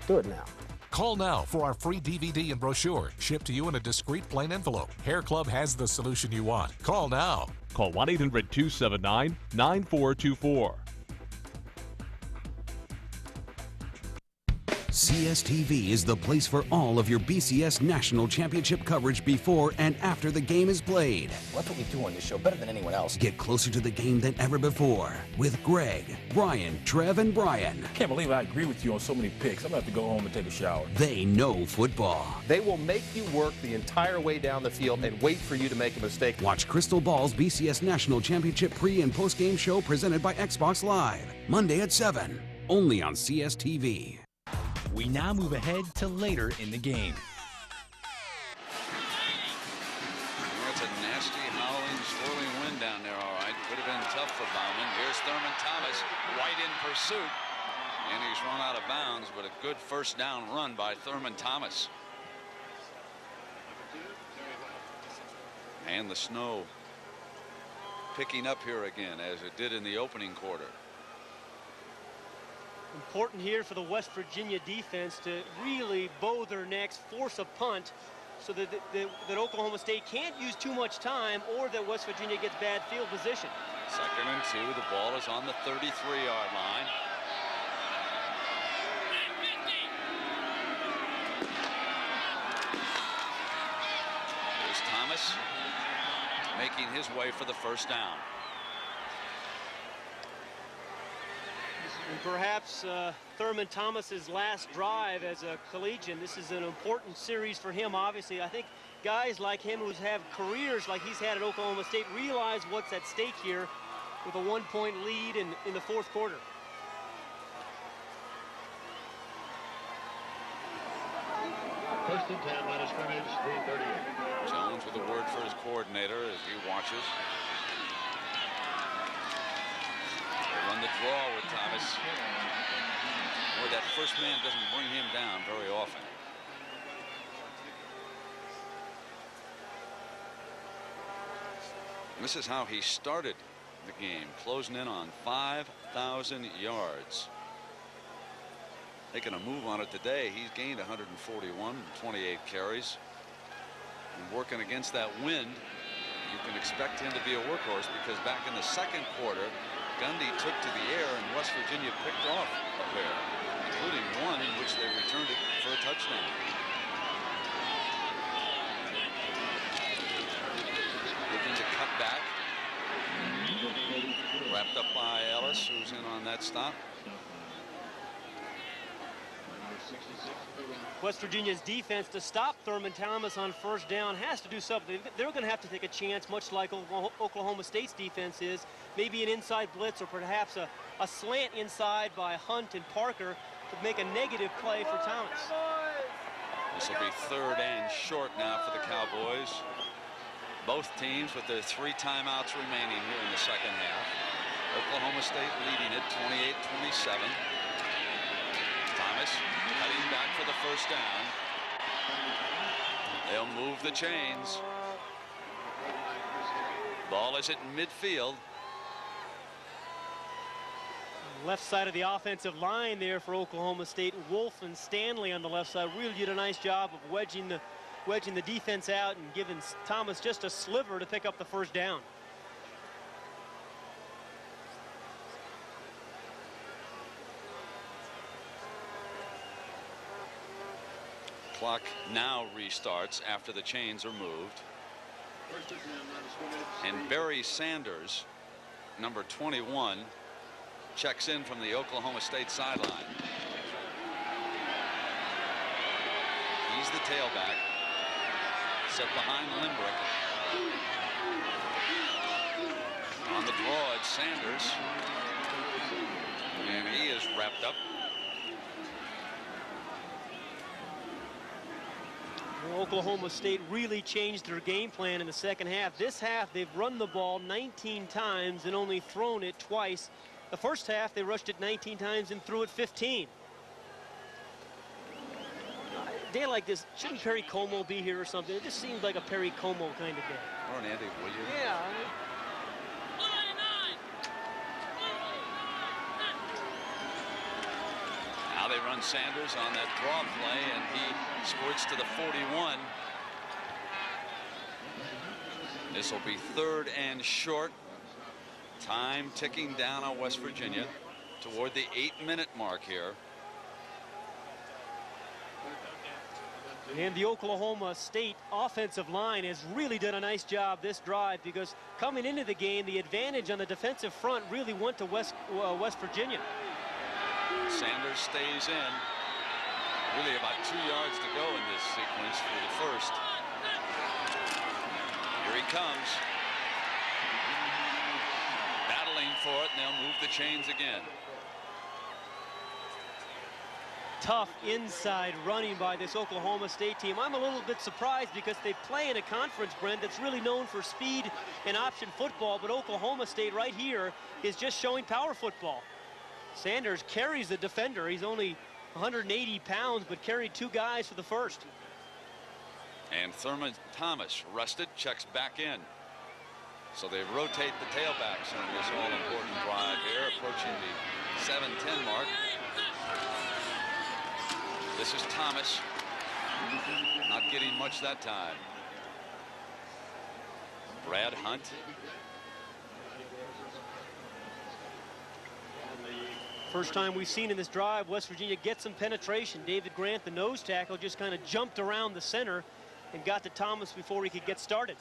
Do it now. Call now for our free DVD and brochure, shipped to you in a discreet plain envelope. Hair Club has the solution you want. Call now. Call 1-800-279-9424. CSTV is the place for all of your BCS National Championship coverage before and after the game is played. That's what we do on this show, better than anyone else. Get closer to the game than ever before with Greg, Brian, Trev, and Brian. Can't believe I agree with you on so many picks. I'm going to have to go home and take a shower. They know football. They will make you work the entire way down the field and wait for you to make a mistake. Watch Crystal Ball's BCS National Championship pre- and post-game show presented by Xbox Live, Monday at 7, only on CSTV. We now move ahead to later in the game. It's a nasty, howling, swirling wind down there, all right. Could have been tough for Bauman. Here's Thurman Thomas, right in pursuit. And he's run out of bounds, but a good first down run by Thurman Thomas. And the snow picking up here again, as it did in the opening quarter. Important here for the West Virginia defense to really bow their necks, force a punt, so that Oklahoma State can't use too much time, or that West Virginia gets bad field position. 2nd and 2. The ball is on the 33-yard line. Thomas making his way for the first down. And perhaps Thurman Thomas's last drive as a collegian. This is an important series for him, obviously. I think guys like him who have careers like he's had at Oklahoma State realize what's at stake here with a 1-point lead in the fourth quarter. First and 10, line of scrimmage, 3:38. Jones with a word for his coordinator as he watches. They run the draw with Thomas. Boy, that first man doesn't bring him down very often. This is how he started the game, closing in on 5,000 yards. Taking a move on it today. He's gained 141, 28 carries. And working against that wind, you can expect him to be a workhorse, because back in the second quarter, Gundy took to the air and West Virginia picked off a pair, including one in which they returned it for a touchdown. Looking to cut back. Wrapped up by Ellis, who's in on that stop. West Virginia's defense, to stop Thurman Thomas on first down, has to do something. They're going to have to take a chance, much like Oklahoma State's defense is. Maybe an inside blitz, or perhaps a slant inside by Hunt and Parker to make a negative play for Thomas. This will be 3rd and short now for the Cowboys. Both teams with their 3 timeouts remaining here in the second half. Oklahoma State leading it 28-27. Thomas cutting back for the first down. They'll move the chains. Ball is at midfield. Left side of the offensive line there for Oklahoma State. Wolf and Stanley on the left side really did a nice job of wedging the defense out and giving Thomas just a sliver to pick up the first down. Clock now restarts after the chains are moved. And Barry Sanders, number 21, checks in from the Oklahoma State sideline. He's the tailback, set behind Limbrick. On the draw, it's Sanders, and he is wrapped up. Oklahoma State really changed their game plan in the second half. This half, they've run the ball 19 times and only thrown it twice. The first half, they rushed it 19 times and threw it 15. A day like this, shouldn't Perry Como be here or something? It just seems like a Perry Como kind of day. Or an Andy Williams. Yeah. Now they run Sanders on that draw play, and he squirts to the 41. This will be 3rd and short. Time ticking down on West Virginia toward the 8-minute mark here. And the Oklahoma State offensive line has really done a nice job this drive, because coming into the game, the advantage on the defensive front really went to West Virginia. Sanders stays in. Really about 2 yards to go in this sequence for the first. Here he comes. Battling for it, and they'll move the chains again. Tough inside running by this Oklahoma State team. I'm a little bit surprised, because they play in a conference, Brent, that's really known for speed and option football, but Oklahoma State right here is just showing power football. Sanders carries the defender. He's only 180 pounds, but carried 2 guys for the first. And Thurman Thomas, rested, checks back in. So they rotate the tailbacks on this all-important drive here, approaching the 7:10 mark. This is Thomas, not getting much that time. Brad Hunt. First time we've seen in this drive, West Virginia get some penetration. David Grant, the nose tackle, just kind of jumped around the center and got to Thomas before he could get started.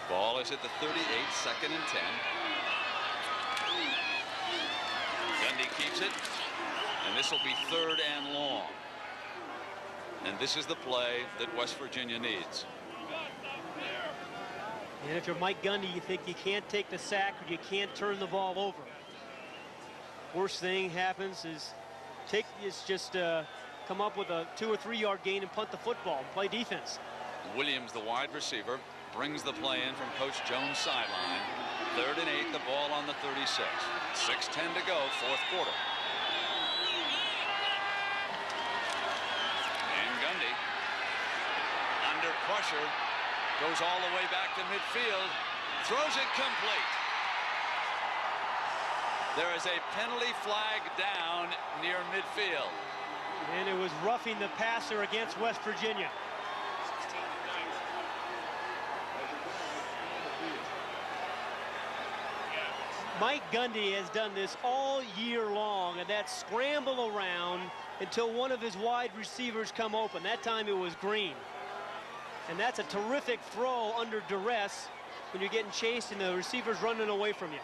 Ball is at the 38, 2nd and 10. Gundy keeps it, and this will be 3rd and long. And this is the play that West Virginia needs. And if you're Mike Gundy, you think you can't take the sack or you can't turn the ball over. Worst thing happens is just come up with a 2 or 3 yard gain and punt the football and play defense. Williams, the wide receiver, brings the play in from Coach Jones' sideline. 3rd and 8, the ball on the 36. 6:10 to go, 4th quarter. And Gundy, under pressure, goes all the way back to midfield, throws it complete. There is a penalty flag down near midfield. And it was roughing the passer against West Virginia. Mike Gundy has done this all year long, and that scramble around until one of his wide receivers come open. That time it was Green. And that's a terrific throw under duress when you're getting chased and the receiver's running away from you.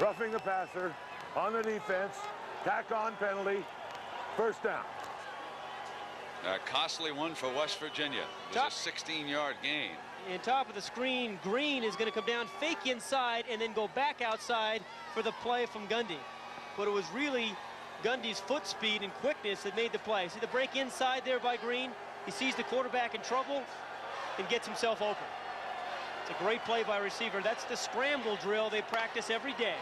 Roughing the passer on the defense, tack on penalty, 1st down. A costly one for West Virginia. It was a 16-yard gain. And top of the screen, Green is going to come down, fake inside, and then go back outside for the play from Gundy. But it was really Gundy's foot speed and quickness that made the play. See the break inside there by Green? He sees the quarterback in trouble and gets himself open. It's a great play by a receiver. That's the scramble drill they practice every day.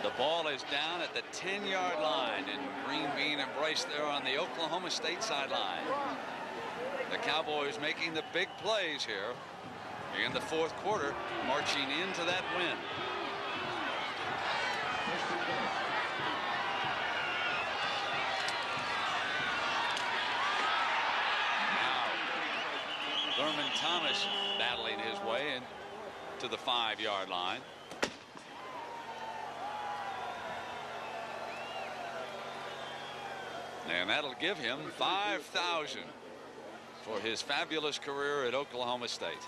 The ball is down at the 10-yard line, and Green being embraced there on the Oklahoma State sideline. The Cowboys making the big plays here in the 4th quarter, marching into that win. Now, Thurman Thomas battling his way into the 5-yard line. And that'll give him 5,000 for his fabulous career at Oklahoma State.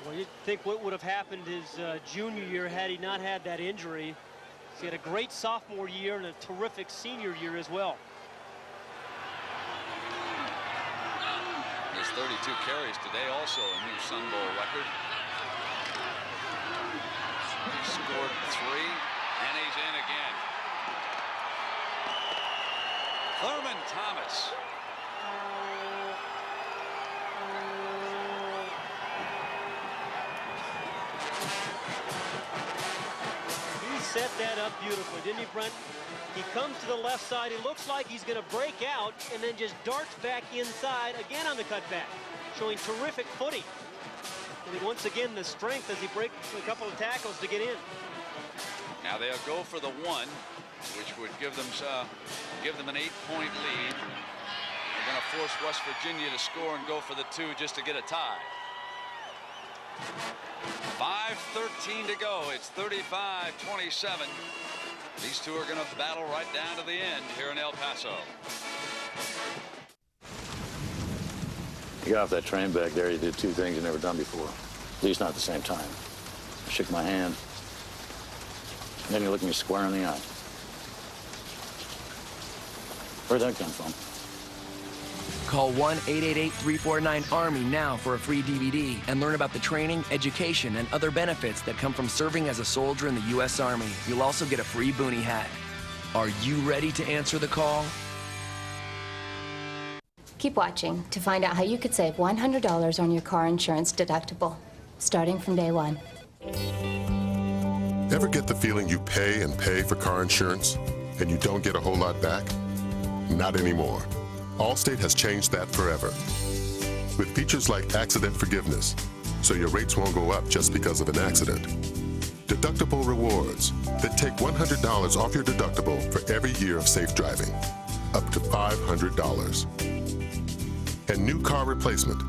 Well, you'd think what would have happened his junior year had he not had that injury. He had a great sophomore year and a terrific senior year as well. His 32 carries today, also a new Sun Bowl record. He scored 3, and he's in again. Thurman Thomas. He set that up beautifully, didn't he, Brent? He comes to the left side. It looks like he's going to break out and then just darts back inside again on the cutback, showing terrific footing. And then once again, the strength as he breaks a couple of tackles to get in. Now they'll go for the 1, which would give them an 8-point lead. They're going to force West Virginia to score and go for the 2 just to get a tie. 5:13 to go. It's 35-27. These two are going to battle right down to the end here in El Paso. You got off that train back there, you did 2 things you've never done before. At least not at the same time. You shook my hand, and then you looked me square in the eye. Where'd that come from? Call 1-888-349-ARMY now for a free DVD and learn about the training, education, and other benefits that come from serving as a soldier in the U.S. Army. You'll also get a free boonie hat. Are you ready to answer the call? Keep watching to find out how you could save $100 on your car insurance deductible, starting from day 1. Ever get the feeling you pay and pay for car insurance and you don't get a whole lot back? Not anymore. Allstate has changed that forever. With features like accident forgiveness, so your rates won't go up just because of an accident. Deductible rewards that take $100 off your deductible for every year of safe driving, up to $500. And new car replacement.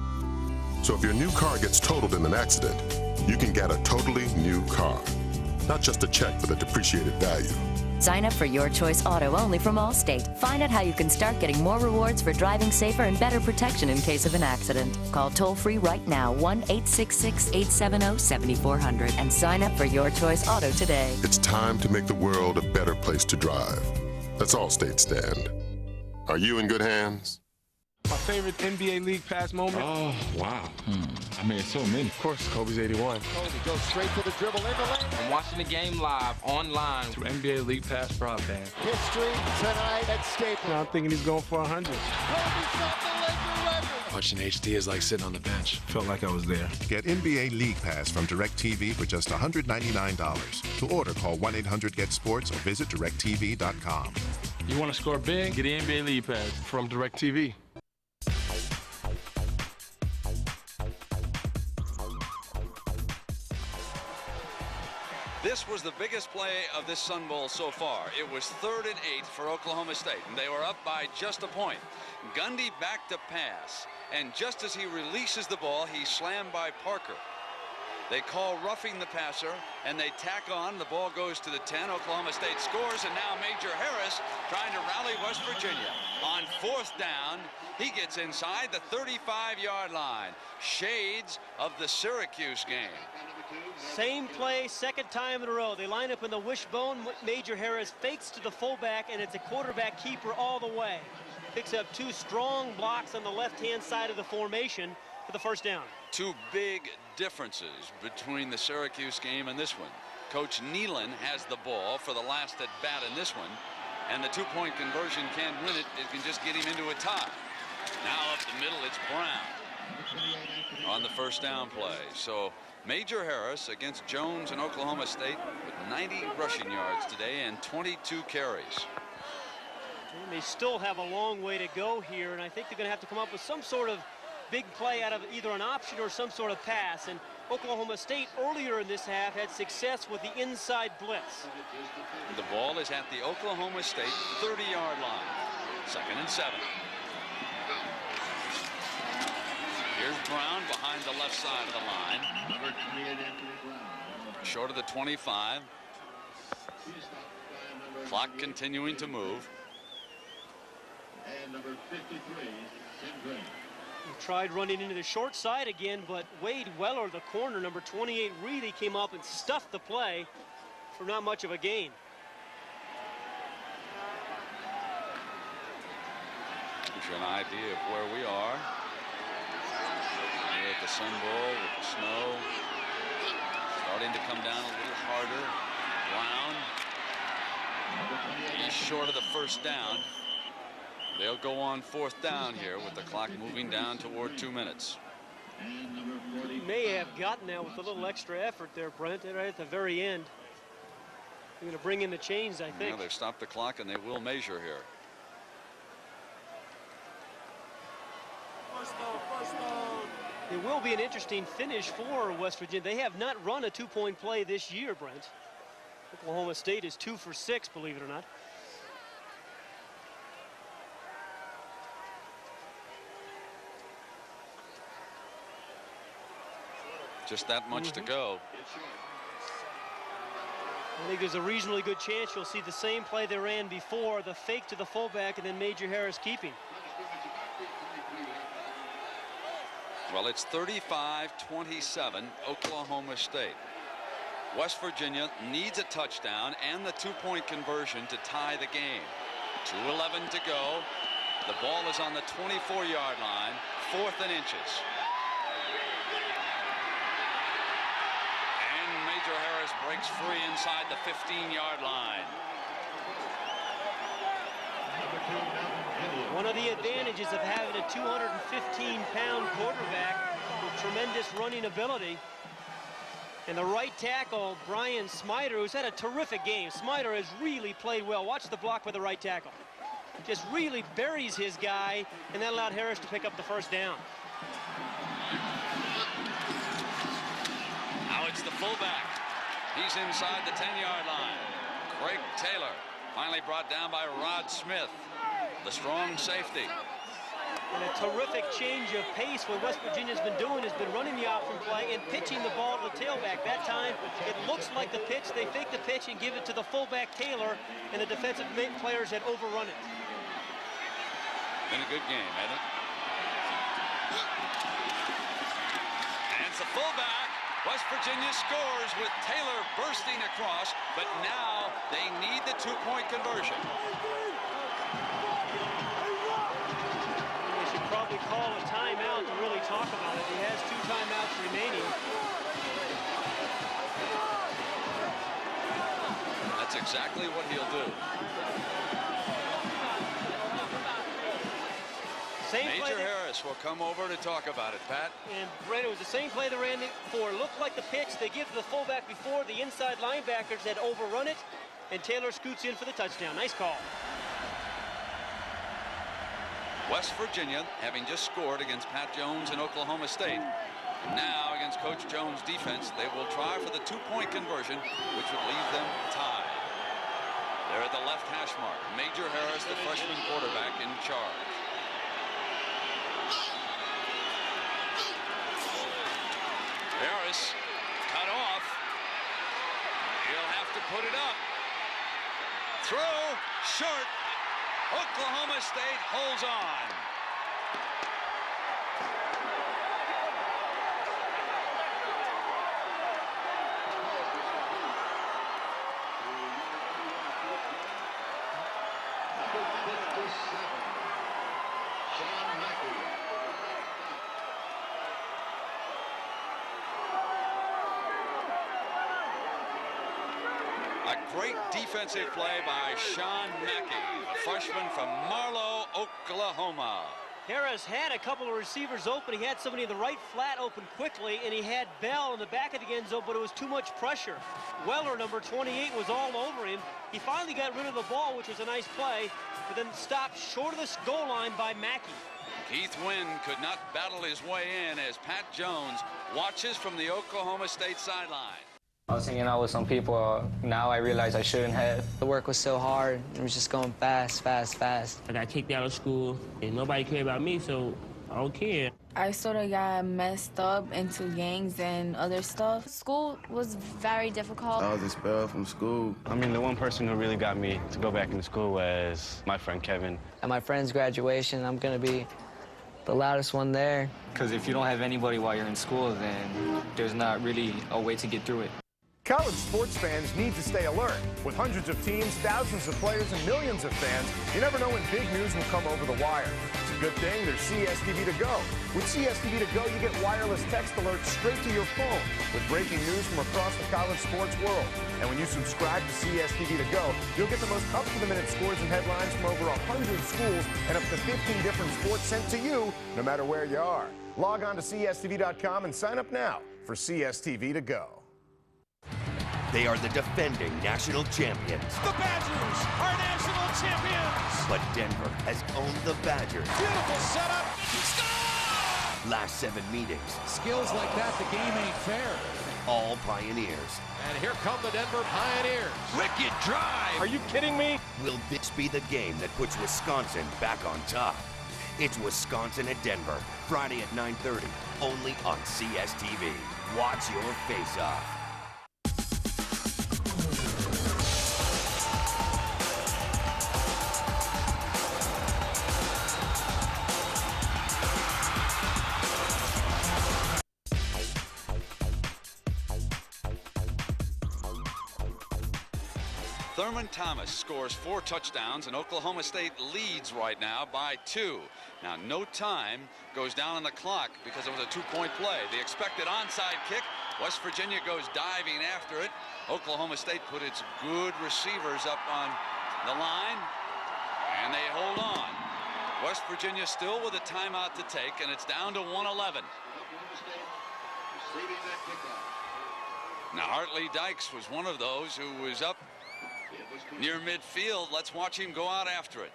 So if your new car gets totaled in an accident, you can get a totally new car, not just a check for the depreciated value. Sign up for Your Choice Auto only from Allstate. Find out how you can start getting more rewards for driving safer and better protection in case of an accident. Call toll-free right now, 1-866-870-7400, and sign up for Your Choice Auto today. It's time to make the world a better place to drive. That's Allstate stand. Are you in good hands? My favorite NBA League Pass moment? Oh, wow. I mean, so many. Of course, Kobe's 81. Kobe goes straight to the dribble in the lane. I'm watching the game live, online, through NBA League Pass broadband. History tonight at Staples. Now I'm thinking he's going for 100. Kobe set the Laker record. Watching HD is like sitting on the bench. Felt like I was there. Get NBA League Pass from DirecTV for just $199. To order, call 1-800-GET-SPORTS or visit DirecTV.com. You want to score big? Get the NBA League Pass from DirecTV. This was the biggest play of this Sun Bowl so far. It was 3rd and 8 for Oklahoma State, and they were up by just a point. Gundy back to pass, and just as he releases the ball, he's slammed by Parker. They call roughing the passer, and they tack on. The ball goes to the 10. Oklahoma State scores, and now Major Harris trying to rally West Virginia. On 4th down, he gets inside the 35-yard line. Shades of the Syracuse game. Same play, second time in a row. They line up in the wishbone. Major Harris fakes to the fullback, and it's a quarterback keeper all the way. Picks up 2 strong blocks on the left-hand side of the formation for the first down. 2 big differences between the Syracuse game and this one. Coach Nealon has the ball for the last at bat in this one, and the 2-point conversion can't win it. It can just get him into a tie. Now up the middle, it's Brown on the first down play. So Major Harris against Jones and Oklahoma State with 90 rushing yards today and 22 carries. And they still have a long way to go here, and I think they're going to have to come up with some sort of big play out of either an option or some sort of pass. And Oklahoma State earlier in this half had success with the inside blitz. The ball is at the Oklahoma State 30-yard line. 2nd and 7. Here's Brown behind the left side of the line. Short of the 25. Clock continuing to move. And number 53, Tim Green. He tried running into the short side again, but Wade Weller, the corner, number 28, really came up and stuffed the play for not much of a gain. Gives you an idea of where we are. Here at the Sun Bowl with the snow starting to come down a little harder. Brown. He's short of the first down. They'll go on 4th down here with the clock moving down toward 2 minutes. He may have gotten that with a little extra effort there, Brent, right at the very end. They're going to bring in the chains, I think. Yeah, they've stopped the clock, and they will measure here. It will be an interesting finish for West Virginia. They have not run a 2-point play this year, Brent. Oklahoma State is 2 for 6, believe it or not. Just that much to go. I think there's a reasonably good chance you'll see the same play they ran before, the fake to the fullback and then Major Harris keeping. Well, it's 35-27 Oklahoma State. West Virginia needs a touchdown and the 2-point conversion to tie the game. 2:11 to go. The ball is on the 24-yard line, 4th and inches. And Major Harris breaks free inside the 15-yard line. One of the advantages of having a 215-pound quarterback with tremendous running ability. And the right tackle, Brian Smider, who's had a terrific game. Smider has really played well. Watch the block by the right tackle. Just really buries his guy, and that allowed Harris to pick up the first down. Now it's the fullback. He's inside the 10-yard line. Craig Taylor finally brought down by Rod Smith, the strong safety. And a terrific change of pace. What West Virginia's been doing has been running the option play and pitching the ball to the tailback. That time, it looks like the pitch. They fake the pitch and give it to the fullback Taylor, and the defensive players had overrun it. Been a good game, hasn't it? And it's a fullback. West Virginia scores with Taylor bursting across, but now they need the two-point conversion. They should probably call a timeout to really talk about it. He has 2 timeouts remaining. That's exactly what he'll do. Major Harris will come over to talk about it, Pat. And Brent, it was the same play they ran before. Looked like the pitch they give to the fullback before. The inside linebackers had overrun it, and Taylor scoots in for the touchdown. Nice call. West Virginia, having just scored against Pat Jones and Oklahoma State, now against Coach Jones' defense, they will try for the two-point conversion, which would leave them tied. They're at the left hash mark. Major Harris, the freshman quarterback, in charge. Harris cut off. He'll have to put it up. Throw short. Oklahoma State holds on. A great defensive play by Sean Mackey, a freshman from Marlow, Oklahoma. Harris had a couple of receivers open. He had somebody in the right flat open quickly, and he had Bell in the back of the end zone, but it was too much pressure. Weller, number 28, was all over him. He finally got rid of the ball, which was a nice play, but then stopped short of the goal line by Mackey. Keith Wynn could not battle his way in as Pat Jones watches from the Oklahoma State sideline. I was hanging out with some people. Now I realize I shouldn't have. The work was so hard. It was just going fast, fast, fast. I got kicked out of school, and nobody cared about me, so I don't care. I sort of got messed up into gangs and other stuff. School was very difficult. I was expelled from school. I mean, the one person who really got me to go back into school was my friend Kevin. At my friend's graduation, I'm going to be the loudest one there. Because if you don't have anybody while you're in school, then there's not really a way to get through it. College sports fans need to stay alert. With hundreds of teams, thousands of players, and millions of fans, you never know when big news will come over the wire. It's a good thing there's CSTV to go. With CSTV to go, you get wireless text alerts straight to your phone with breaking news from across the college sports world. And when you subscribe to CSTV to go, you'll get the most up-to-the-minute scores and headlines from over 100 schools and up to 15 different sports sent to you, no matter where you are. Log on to CSTV.com and sign up now for CSTV to go. They are the defending national champions. The Badgers are national champions. But Denver has owned the Badgers. Beautiful setup. Score! Last 7 meetings. Skills like that, the game ain't fair. All Pioneers. And here come the Denver Pioneers. Wicked drive. Are you kidding me? Will this be the game that puts Wisconsin back on top? It's Wisconsin at Denver, Friday at 9:30, only on CSTV. Watch your face-off. Thurman Thomas scores 4 touchdowns, and Oklahoma State leads right now by 2. Now, no time goes down on the clock because it was a 2-point play. The expected onside kick. West Virginia goes diving after it. Oklahoma State put its good receivers up on the line, and they hold on. West Virginia still with a timeout to take, and it's down to 1:11. Now, Hartley Dykes was one of those who was up near midfield. Let's watch him go out after it.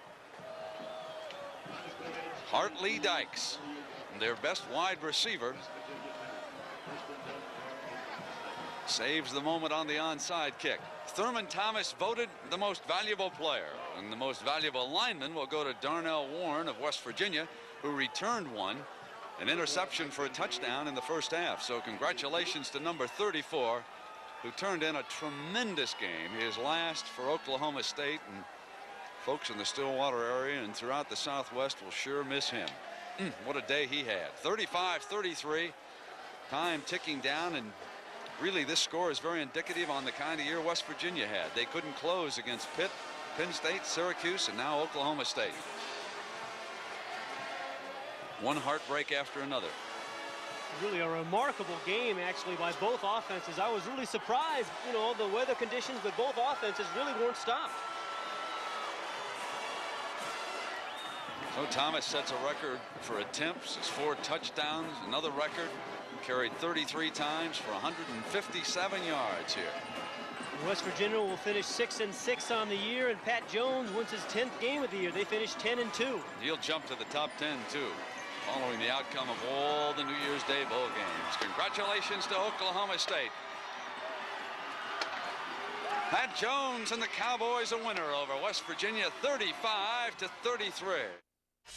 Hartley Dykes, their best wide receiver, saves the moment on the onside kick. Thurman Thomas voted the most valuable player, and the most valuable lineman will go to Darnell Warren of West Virginia, who returned one, an interception for a touchdown in the first half. So congratulations to number 34, who turned in a tremendous game, his last for Oklahoma State, and folks in the Stillwater area and throughout the Southwest will sure miss him. What a day he had. 35-33, time ticking down, and really this score is very indicative on the kind of year West Virginia had. They couldn't close against Pitt, Penn State, Syracuse, and now Oklahoma State. One heartbreak after another. Really a remarkable game, actually, by both offenses. I was really surprised, you know, the weather conditions, but both offenses really weren't stopped. So Thomas sets a record for attempts, his 4 touchdowns, another record, carried 33 times for 157 yards here. West Virginia will finish 6-6 on the year, and Pat Jones wins his 10th game of the year. They finished 10-2. He'll jump to the top 10 too, following the outcome of all the New Year's Day bowl games. Congratulations to Oklahoma State. Pat Jones and the Cowboys a winner over West Virginia, 35-33.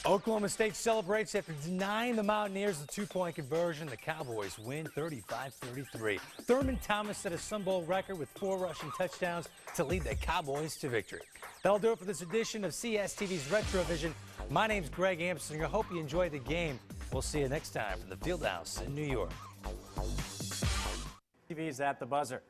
Oklahoma State celebrates after denying the Mountaineers the 2-point conversion. The Cowboys win 35-33. Thurman Thomas set a Sun Bowl record with 4 rushing touchdowns to lead the Cowboys to victory. That'll do it for this edition of CSTV's Retrovision. My name's Greg Amston. I hope you enjoyed the game. We'll see you next time from the Fieldhouse in New York. TV's at the buzzer.